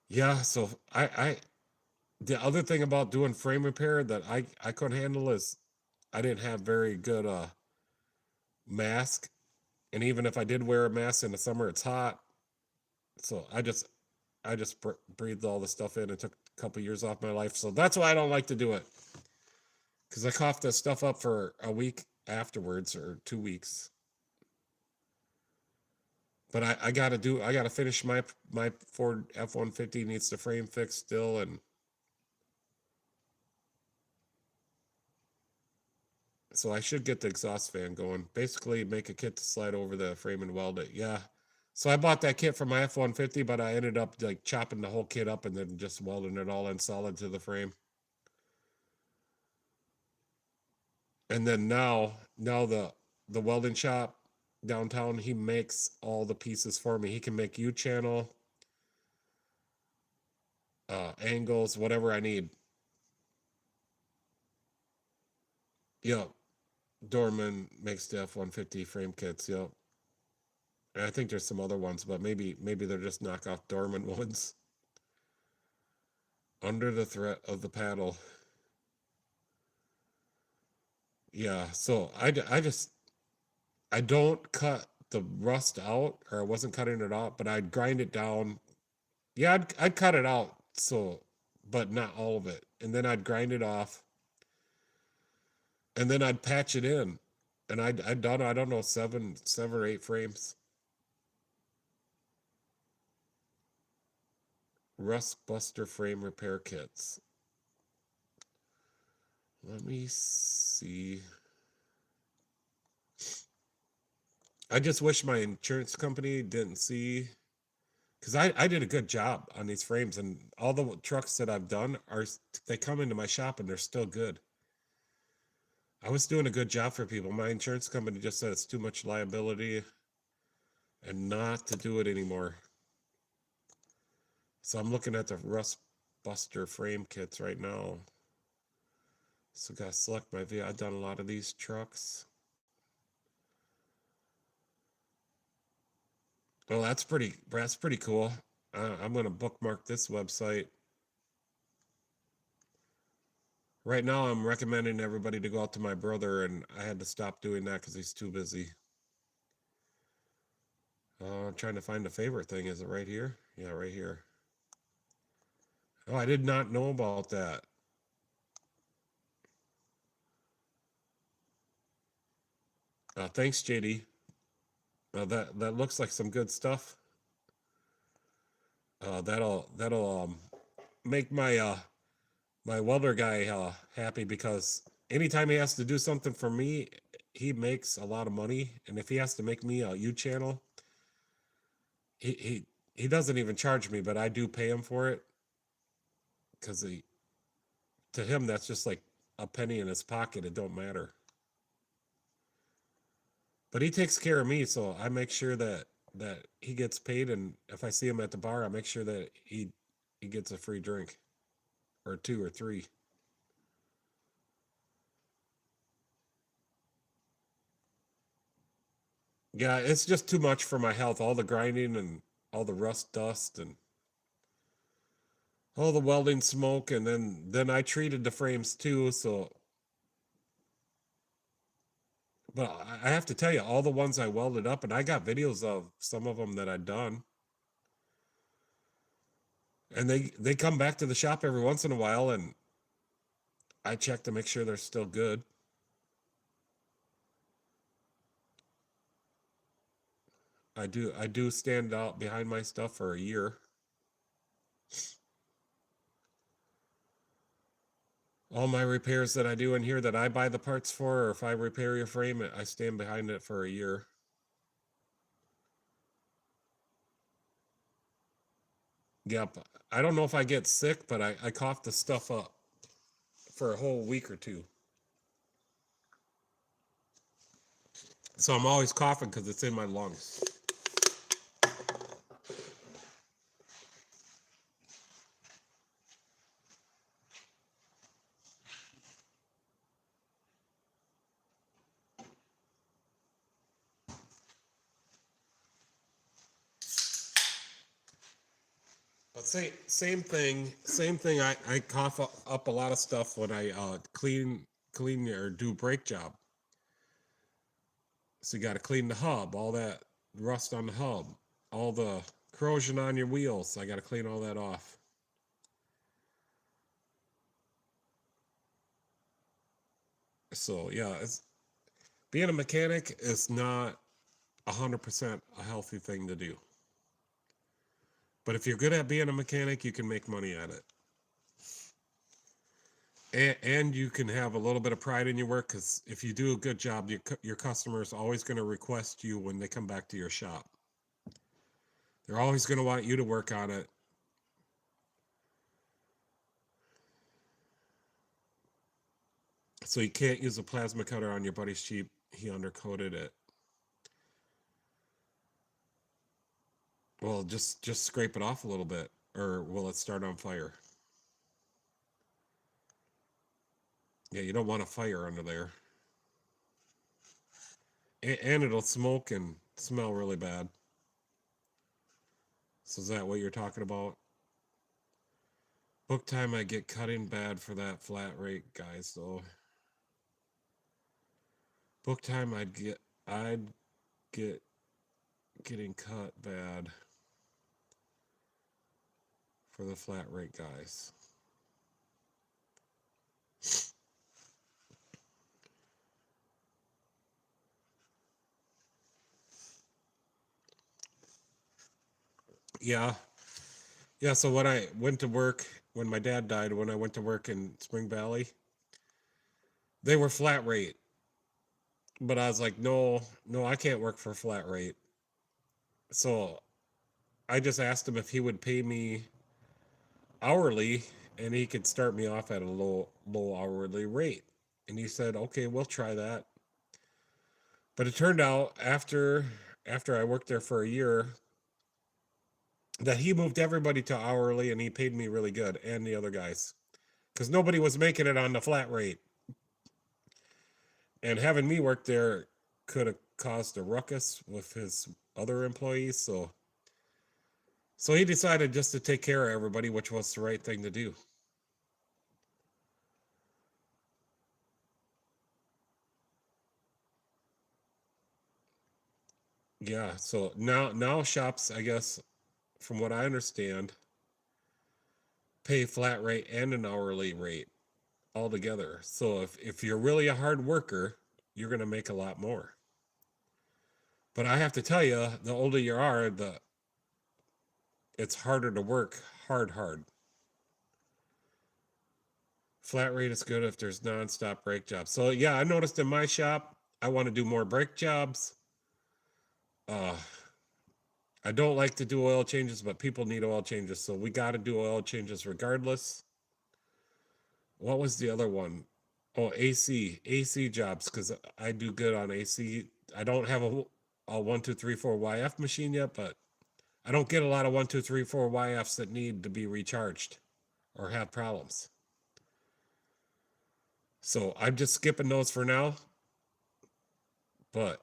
Yeah, so the other thing about doing frame repair that I couldn't handle is I didn't have very good mask. And even if I did wear a mask in the summer, it's hot. So I just breathed all the stuff in and took a couple years off my life. So that's why I don't like to do it. Because I coughed this stuff up for a week afterwards or 2 weeks. But I gotta finish my Ford F-150 needs the frame fixed still, and so I should get the exhaust fan going. Basically make a kit to slide over the frame and weld it. Yeah. So I bought that kit for my F-150, but I ended up like chopping the whole kit up and then just welding it all in solid to the frame. And then now the welding shop downtown, he makes all the pieces for me. He can make U-channel, angles, whatever I need. Yep. Dorman makes the F-150 frame kits. Yep. And I think there's some other ones, but maybe they're just knockoff Dorman ones. Under the threat of the paddle. Yeah, so I don't cut the rust out, or I wasn't cutting it out, but I'd grind it down. Yeah, I'd cut it out, so, but not all of it. And then I'd grind it off, and then I'd patch it in. And I'd done, I don't know, seven or eight frames. Rust Buster frame repair kits. Let me see. I just wish my insurance company didn't see, because I did a good job on these frames, and all the trucks that I've done they come into my shop and they're still good. I was doing a good job for people. My insurance company just said it's too much liability and not to do it anymore. So I'm looking at the Rust Buster frame kits right now. So gotta select my vehicle. I've done a lot of these trucks. Well, that's pretty cool. I'm gonna bookmark this website. Right now, I'm recommending everybody to go out to my brother, and I had to stop doing that because he's too busy. I'm trying to find the favorite thing. Is it right here? Yeah, right here. Oh, I did not know about that. Thanks, JD. That looks like some good stuff. That'll make my my welder guy happy, because anytime he has to do something for me, he makes a lot of money. And if he has to make me a U channel, he doesn't even charge me, but I do pay him for it, because to him that's just like a penny in his pocket. It don't matter. But he takes care of me, so I make sure that he gets paid, and if I see him at the bar, I make sure that he gets a free drink, or 2 or 3. Yeah, it's just too much for my health. All the grinding and all the rust dust and all the welding smoke, and then I treated the frames too, so. But I have to tell you, all the ones I welded up, and I got videos of some of them that I'd done, and they come back to the shop every once in a while, and I check to make sure they're still good. I do stand out behind my stuff for a year. All my repairs that I do in here that I buy the parts for, or if I repair your frame, I stand behind it for a year. Yep. I don't know if I get sick, but I cough the stuff up for a whole week or two. So I'm always coughing because it's in my lungs. But same thing. I cough up a lot of stuff when I clean or do brake job. So you got to clean the hub, all that rust on the hub, all the corrosion on your wheels. I got to clean all that off. So yeah, being a mechanic is not 100% a healthy thing to do. But if you're good at being a mechanic, you can make money at it. And you can have a little bit of pride in your work, because if you do a good job, your customer is always going to request you when they come back to your shop. They're always going to want you to work on it. So you can't use a plasma cutter on your buddy's Jeep. He undercoated it. Well, just scrape it off a little bit, or will it start on fire? Yeah, you don't want a fire under there. and it'll smoke and smell really bad. So is that what you're talking about? Book time, I get cutting bad for that flat rate, guys. So book time, I'd get getting cut bad for the flat rate guys. Yeah. Yeah, so when I went to work, when my dad died, when I went to work in Spring Valley, they were flat rate. But I was like, no, no, I can't work for flat rate. So I just asked him if he would pay me hourly and he could start me off at a low hourly rate. And he said, okay, we'll try that. But it turned out after I worked there for a year that he moved everybody to hourly and he paid me really good and the other guys because nobody was making it on the flat rate. And having me work there could have caused a ruckus with his other employees. So he decided just to take care of everybody, which was the right thing to do. Yeah, so now shops, I guess, from what I understand, pay flat rate and an hourly rate altogether. So if you're really a hard worker, you're going to make a lot more. But I have to tell you, the older you are, it's harder to work hard. Flat rate is good if there's nonstop brake jobs. So yeah, I noticed in my shop, I want to do more brake jobs. I don't like to do oil changes, but people need oil changes, so we got to do oil changes regardless. What was the other one? Oh, AC jobs, because I do good on AC. I don't have a 1, 2, 3, 4 YF machine yet, but I don't get a lot of 1, 2, 3, 4 YFs that need to be recharged or have problems. So I'm just skipping those for now. But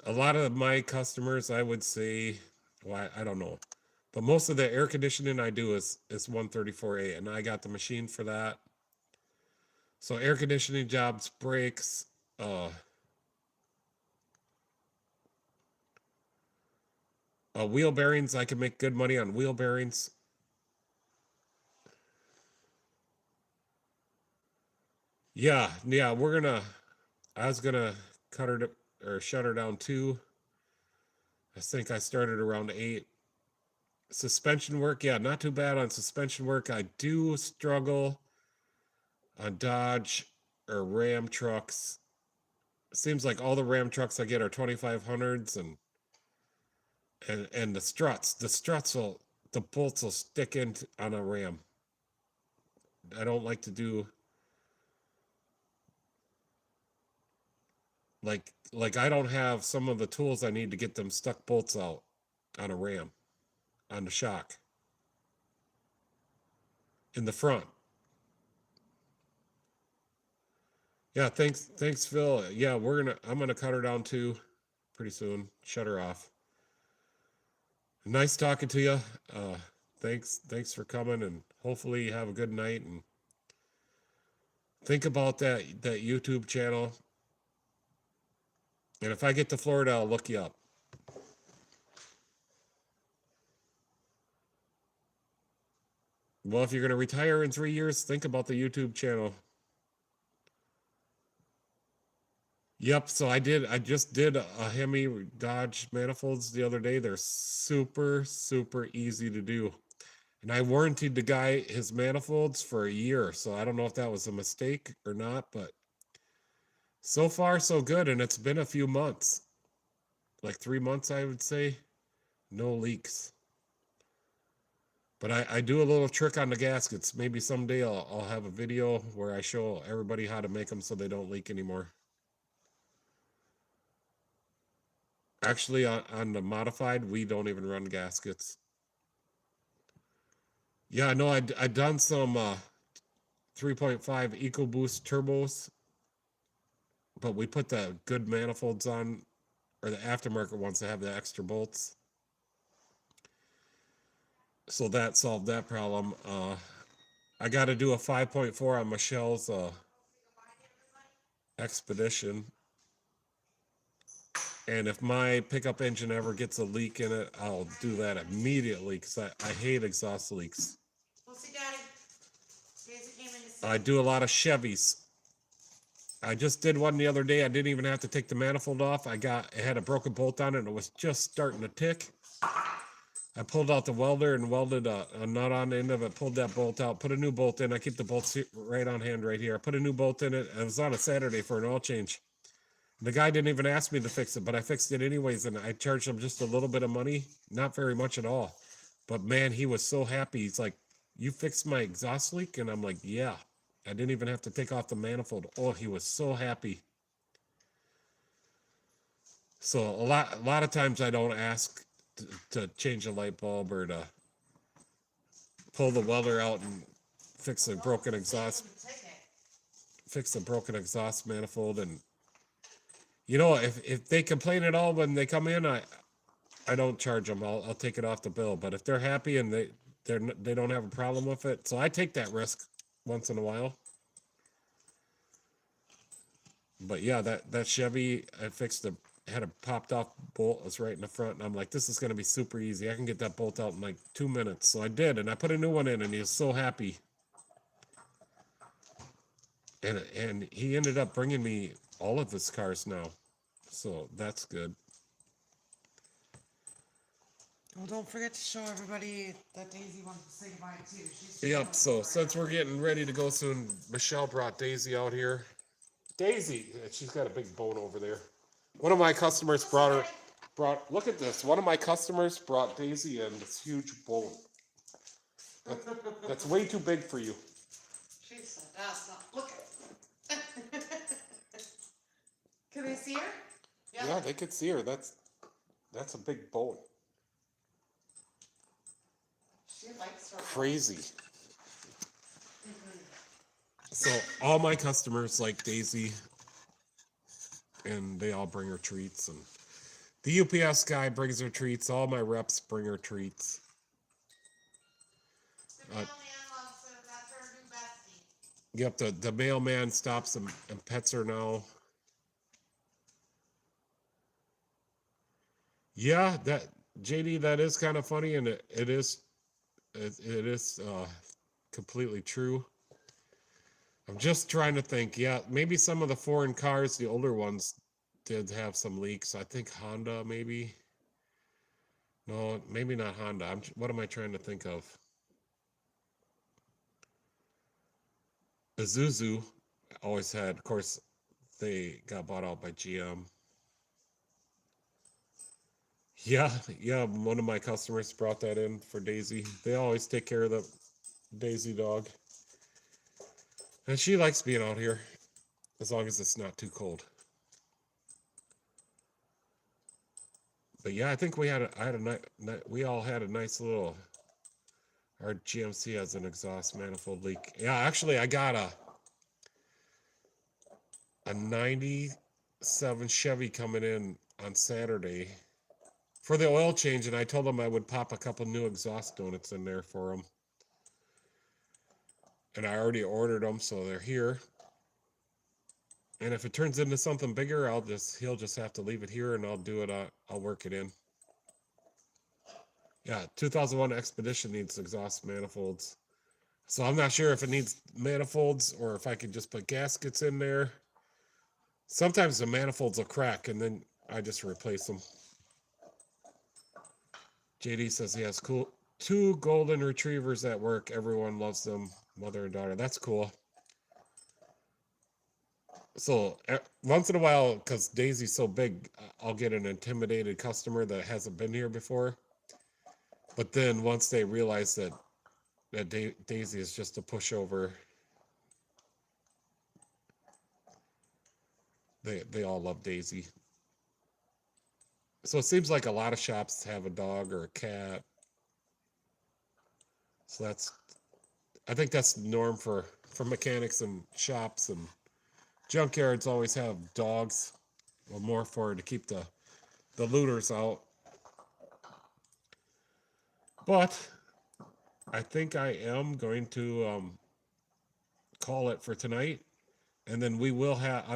a lot of my customers, I would say, well, I don't know, but most of the air conditioning I do is 134A, and I got the machine for that. So air conditioning jobs, brakes, wheel bearings. I can make good money on wheel bearings. Yeah, I was gonna cut her or shut her down too. I think I started around 8. Suspension work, yeah, not too bad on suspension work. I do struggle on Dodge or Ram trucks. It seems like all the Ram trucks I get are 2500s and the bolts will stick in on a Ram. I don't like to do like I don't have some of the tools I need to get them stuck bolts out on a Ram on the shock in the front. Yeah, thanks Phil. Yeah, I'm gonna cut her down too pretty soon. Shut her off. Nice talking to you. Thanks for coming, and hopefully you have a good night, and think about that YouTube channel. And if I get to Florida, I'll look you up. Well, if you're going to retire in 3 years, think about the YouTube channel. Yep, so I just did a Hemi Dodge manifolds the other day. They're super easy to do. And I warranted the guy his manifolds for a year, so I don't know if that was a mistake or not, but so far so good. And it's been a few months, like 3 months, I would say. No leaks. But I do a little trick on the gaskets. Maybe someday I'll have a video where I show everybody how to make them so they don't leak anymore. Actually, on the modified, we don't even run gaskets. Yeah, no, I done some 3.5 EcoBoost turbos. but we put the good manifolds on, or the aftermarket ones that have the extra bolts. So that solved that problem. I got to do a 5.4 on Michelle's Expedition. And if my pickup engine ever gets a leak in it, I'll do that immediately because I hate exhaust leaks. We'll see, Daddy. Daisy came in to see. I do a lot of Chevys. I just did one the other day. I didn't even have to take the manifold off. It had a broken bolt on it and it was just starting to tick. I pulled out the welder and welded a nut on the end of it, pulled that bolt out, put a new bolt in. I keep the bolts right on hand right here. I put a new bolt in it. It was on a Saturday for an oil change. The guy didn't even ask me to fix it, but I fixed it anyways, and I charged him just a little bit of money, not very much at all. But man, he was so happy. He's like, "You fixed my exhaust leak?" And I'm like, "Yeah." I didn't even have to take off the manifold. Oh, he was so happy. So a lot of times I don't ask to change a light bulb or to pull the welder out and fix a broken exhaust manifold. And you know, if they complain at all when they come in, I don't charge them. I'll take it off the bill. But if they're happy and they don't have a problem with it, so I take that risk once in a while. But yeah, that Chevy, I fixed had a popped off bolt. It was right in the front, and I'm like, this is going to be super easy. I can get that bolt out in like 2 minutes. So I did, and I put a new one in, and he was so happy. And he ended up bringing me all of his cars now, so that's good. Well, don't forget to show everybody that Daisy wants to say goodbye too. Yep. So since we're getting ready to go soon, Michelle brought Daisy out here. Daisy, she's got a big bone over there. One of my customers brought. Look at this. One of my customers brought Daisy in this huge bone. That's way too big for you. She said, "That's not looking." Can they see her? Yeah, they could see her. That's a big bone. She likes her. Crazy. So all my customers like Daisy, and they all bring her treats. And the UPS guy brings her treats. All my reps bring her treats. The mailman loves her. That's her new bestie. Yep, the mailman stops and pets her now. Yeah, that JD, that is kind of funny, and it is completely true. I'm just trying to think. Yeah, maybe some of the foreign cars, the older ones, did have some leaks. I think Honda, maybe. No, maybe not Honda. What am I trying to think of? Isuzu always had, of course, they got bought out by GM. Yeah, one of my customers brought that in for Daisy. They always take care of the Daisy dog. And she likes being out here, as long as it's not too cold. But yeah, I think we all had a nice little, our GMC has an exhaust manifold leak. Yeah, actually I got a 97 Chevy coming in on Saturday for the oil change, and I told them I would pop a couple new exhaust donuts in there for them. And I already ordered them, so they're here. And if it turns into something bigger, he'll just have to leave it here, and I'll do it. I'll work it in. Yeah, 2001 Expedition needs exhaust manifolds. So I'm not sure if it needs manifolds or if I could just put gaskets in there. Sometimes the manifolds will crack, and then I just replace them. JD says he has 2 golden retrievers at work. Everyone loves them, mother and daughter. That's cool. So once in a while, because Daisy's so big, I'll get an intimidated customer that hasn't been here before. But then once they realize that Daisy is just a pushover, they all love Daisy. So it seems like a lot of shops have a dog or a cat. So I think that's the norm for mechanics and shops and Junkyards always have dogs, or more for to keep the looters out. But I think I am going to call it for tonight, and then I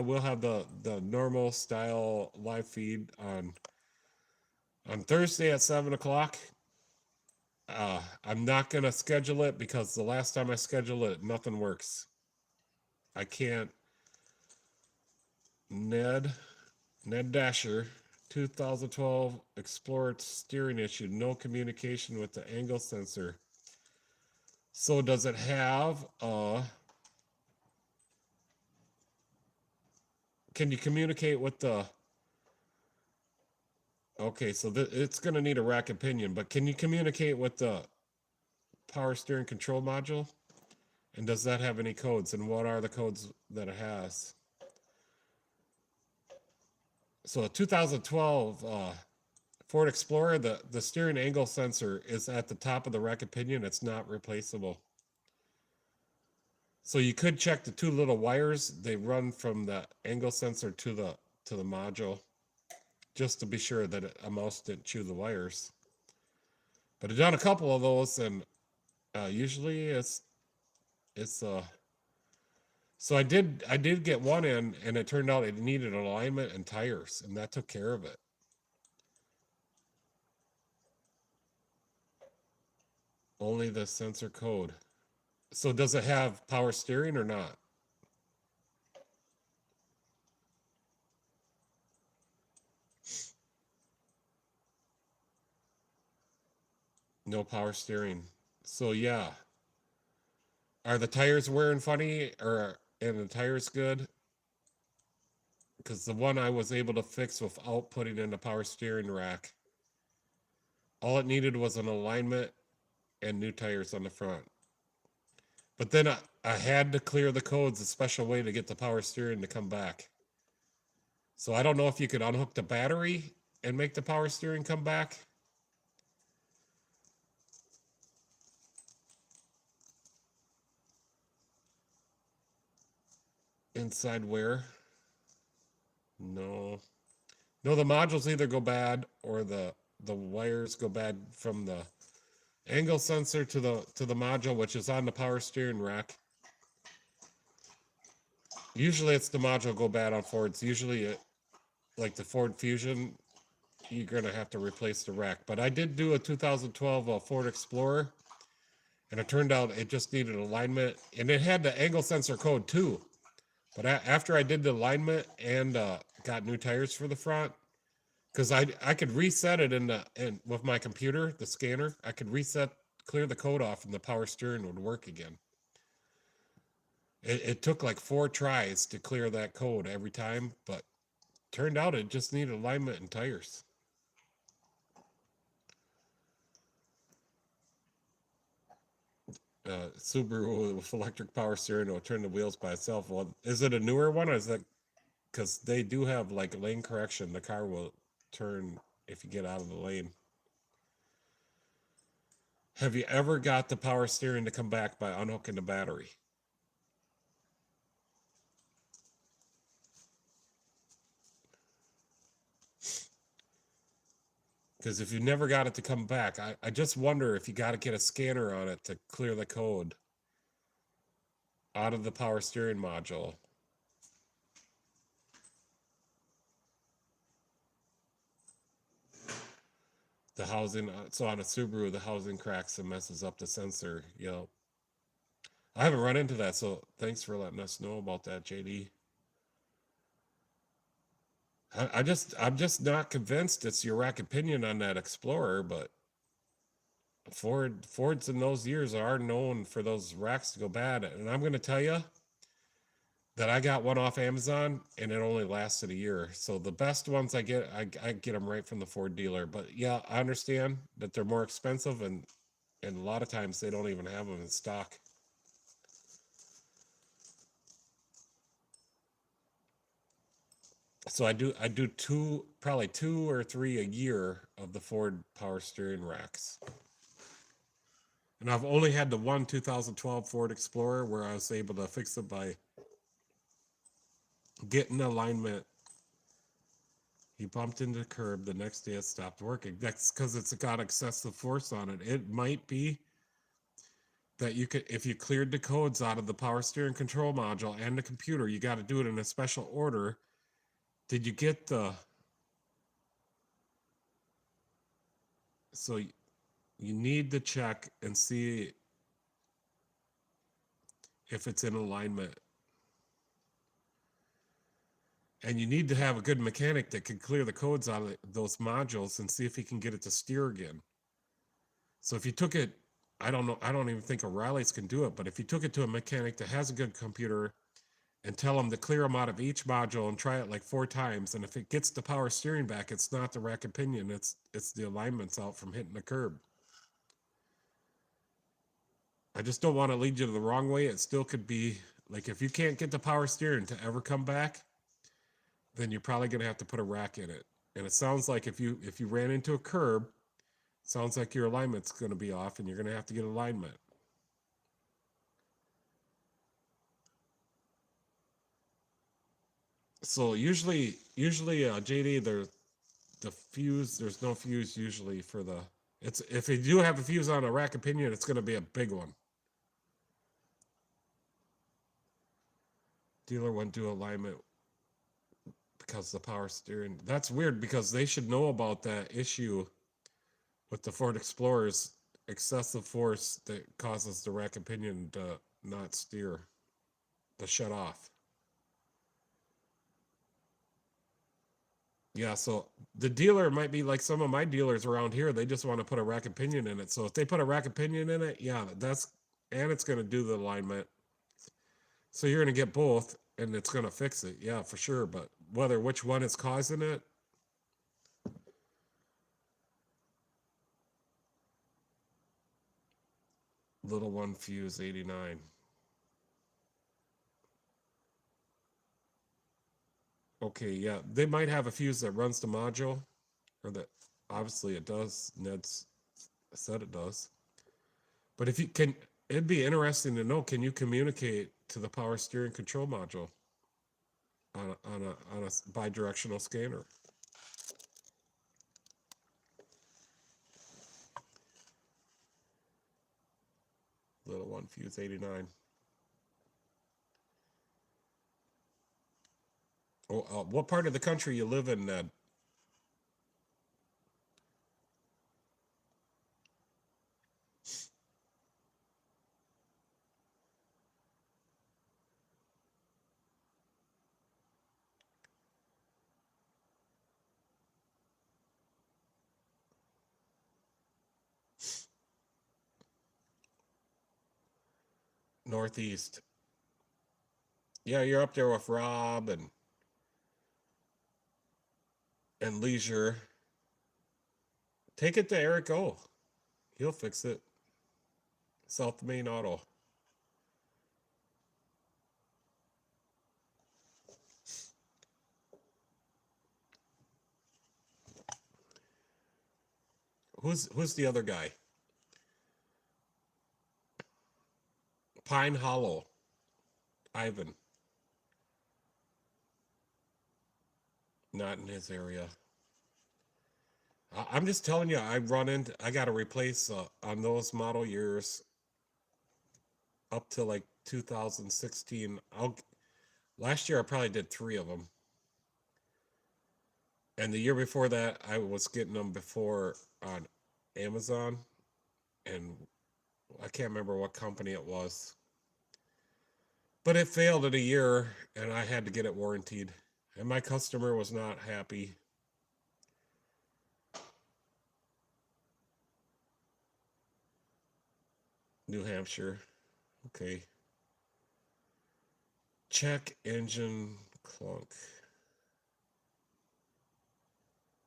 will have the normal style live feed on Thursday at 7 o'clock. I'm not gonna schedule it because the last time I scheduled it, nothing works. I can't. Ned Dasher, 2012 Explorer steering issue, no communication with the angle sensor. So does it have can you communicate with the okay, so it's going to need a rack and pinion, but can you communicate with the power steering control module? And does that have any codes? And what are the codes that it has? So a 2012 Ford Explorer, the steering angle sensor is at the top of the rack and pinion. It's not replaceable. So you could check the two little wires. They run from the angle sensor to the module, just to be sure that a mouse didn't chew the wires. But I've done a couple of those, and usually it's so I did get one in, and it turned out it needed alignment and tires, and that took care of it. Only the sensor code. So does it have power steering or not? No power steering. So yeah. Are the tires wearing funny, and the tires good? Because the one I was able to fix without putting in a power steering rack, all it needed was an alignment and new tires on the front. But then I had to clear the codes a special way to get the power steering to come back. So I don't know if you could unhook the battery and make the power steering come back. Inside where? No. No, the modules either go bad or the wires go bad from the angle sensor to the module, which is on the power steering rack. Usually it's the module go bad on Fords. Usually like the Ford Fusion, you're gonna have to replace the rack. But I did do a 2012 Ford Explorer, and it turned out it just needed alignment, and it had the angle sensor code too. But after I did the alignment and got new tires for the front, because I could reset it in with my computer, the scanner, I could clear the code off, and the power steering would work again. It took like 4 tries to clear that code every time, but turned out it just needed alignment and tires. Subaru with electric power steering will turn the wheels by itself. Well, is it a newer one, or is that because they do have like lane correction? The car will turn if you get out of the lane. Have you ever got the power steering to come back by unhooking the battery? Because if you never got it to come back, I just wonder if you got to get a scanner on it to clear the code out of the power steering module. The housing, so on a Subaru, the housing cracks and messes up the sensor. Yep. I haven't run into that, so thanks for letting us know about that, JD. I'm just not convinced it's your rack opinion on that Explorer, but Fords in those years are known for those racks to go bad. And I'm going to tell you that I got one off Amazon and it only lasted a year. So the best ones I get them right from the Ford dealer. But yeah, I understand that they're more expensive, and a lot of times they don't even have them in stock. So I do probably 2 or 3 a year of the Ford power steering racks. And I've only had the one 2012 Ford Explorer where I was able to fix it by Get in alignment. He bumped into the curb. The next day it stopped working. That's because it's got excessive force on it. It might be that you could, if you cleared the codes out of the power steering control module and the computer, you got to do it in a special order. Did you get the, so you need to check and see if it's in alignment. And you need to have a good mechanic that can clear the codes out of those modules and see if he can get it to steer again. So if you took it, I don't know, I don't even think O'Reilly's can do it, but if you took it to a mechanic that has a good computer and tell them to clear them out of each module and try it like 4 times, and if it gets the power steering back, it's not the rack and pinion, it's the alignments out from hitting the curb. I just don't want to lead you to the wrong way. It still could be, like, if you can't get the power steering to ever come back, then you're probably going to have to put a rack in it. And it sounds like if you ran into a curb, sounds like your alignment's going to be off and you're going to have to get alignment. So usually JD, the fuse, there's no fuse usually for the, it's, if you do have a fuse on a rack and pinion, it's going to be a big one. Dealer went to alignment because the power steering, that's weird because they should know about that issue with the Ford Explorer's excessive force that causes the rack and pinion to not steer, to shut off. Yeah, so the dealer might be like some of my dealers around here, they just want to put a rack and pinion in it. So if they put a rack and pinion in it, yeah, that's, and it's going to do the alignment. So you're going to get both and it's going to fix it. Yeah, for sure. But which one is causing it, little one fuse 89. Okay, yeah, they might have a fuse that runs the module, or that obviously it does. Ned's said it does. But if you can, it'd be interesting to know, can you communicate to the power steering control module on a bi-directional scanner? Little one fuse 89. Oh, what part of the country you live in, Ned? Northeast. Yeah, you're up there with Rob and Leisure. Take it to Eric O. He'll fix it. South Main Auto. Who's the other guy? Pine Hollow. Ivan. Not in his area. I'm just telling you, I got to replace on those model years up to like 2016. Last year I probably did 3 of them. And the year before that, I was getting them before on Amazon, and I can't remember what company it was. But it failed in a year, and I had to get it warrantied. And my customer was not happy. New Hampshire. Okay. Check engine clunk.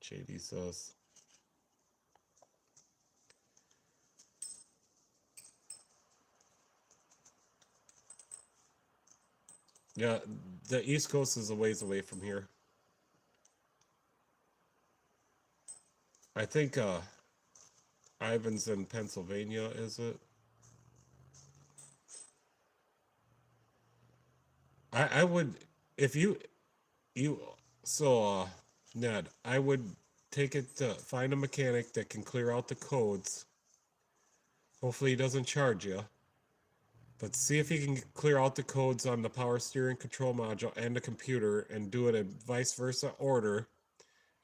JD says. Yeah, the East Coast is a ways away from here. I think Ivan's in Pennsylvania, is it? I would, if you, You so Ned, I would take it to find a mechanic that can clear out the codes. Hopefully he doesn't charge you. But see if you can clear out the codes on the power steering control module and the computer and do it in vice versa order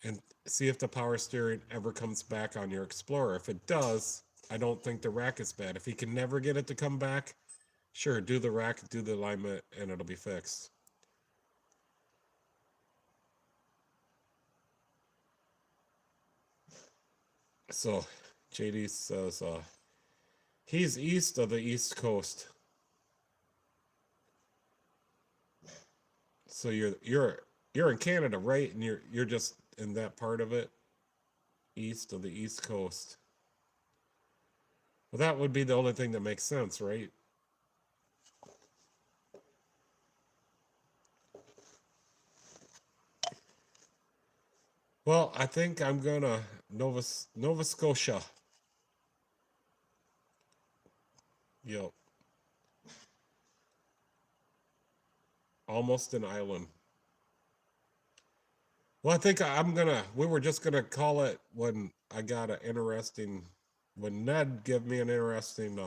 and see if the power steering ever comes back on your Explorer. If it does, I don't think the rack is bad. If he can never get it to come back, sure, do the rack, do the alignment, and it'll be fixed. So JD says he's east of the East Coast. So you're in Canada, right? And you're just in that part of it, east of the East Coast. Well, that would be the only thing that makes sense, right? Well, I think I'm gonna Nova Scotia. Yep. Almost an island. Well, I think we were just gonna call it when I got when Ned gave me an interesting,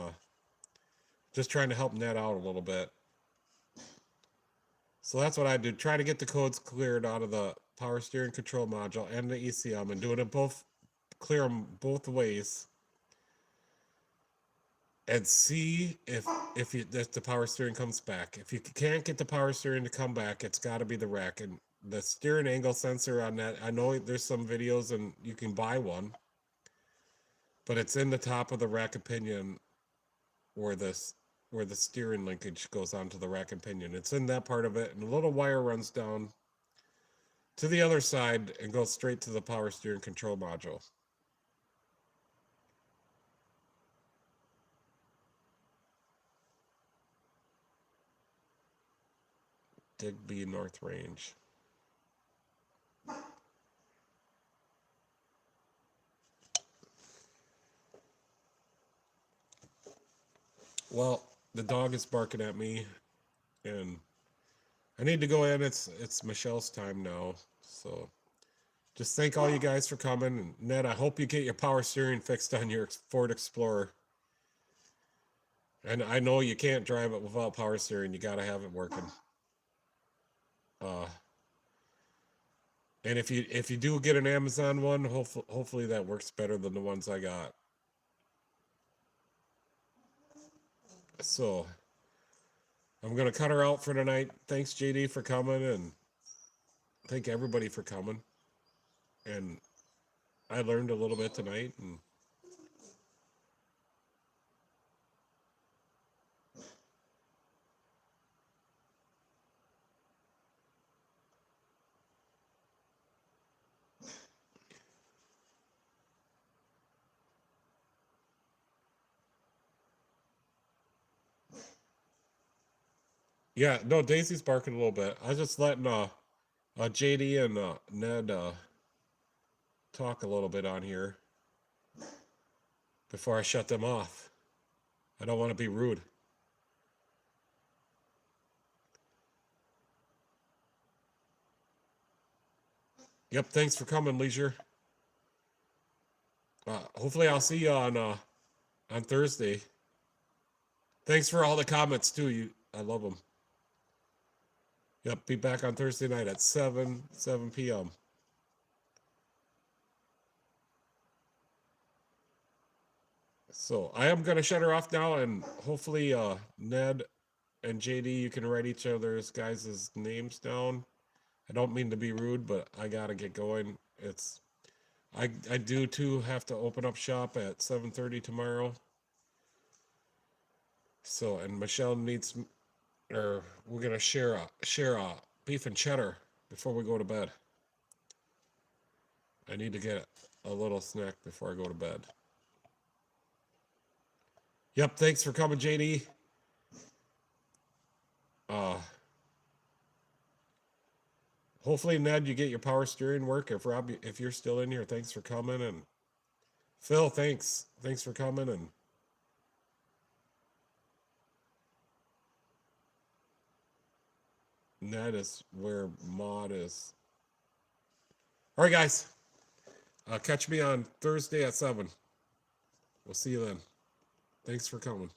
just trying to help Ned out a little bit. So that's what I did. Try to get the codes cleared out of the power steering control module and the ECM and doing it both, clear them both ways. And see if the power steering comes back. If you can't get the power steering to come back, it's got to be the rack. And the steering angle sensor on that, I know there's some videos and you can buy one, but it's in the top of the rack and pinion where the steering linkage goes onto the rack and pinion. It's in that part of it, and a little wire runs down to the other side and goes straight to the power steering control module. Digby North Range. Well, the dog is barking at me, and I need to go in. It's Michelle's time now, so just thank all you guys for coming. And Ned, I hope you get your power steering fixed on your Ford Explorer. And I know you can't drive it without power steering. You got to have it working. And if you do get an Amazon one, hopefully that works better than the ones I got. So I'm gonna cut her out for tonight. Thanks, JD, for coming, and thank everybody for coming. And I learned a little bit tonight, and yeah, no, Daisy's barking a little bit. I was just letting JD and Ned talk a little bit on here before I shut them off. I don't want to be rude. Yep, thanks for coming, Leisure. Hopefully I'll see you on Thursday. Thanks for all the comments too. I love them. Yep, be back on Thursday night at 7 p.m. So I am gonna shut her off now, and hopefully Ned and JD, you can write each other's guys' names down. I don't mean to be rude, but I gotta get going. I do too have to open up shop at 7:30 tomorrow. So, and Michelle needs, or we're gonna share a beef and cheddar before we go to bed. I need to get a little snack before I go to bed. Yep, thanks for coming, JD. Hopefully, Ned, you get your power steering work. If Rob, if you're still in here, thanks for coming. And Phil, thanks for coming. And And that is where Maud is. All right, guys. Catch me on Thursday at 7. We'll see you then. Thanks for coming.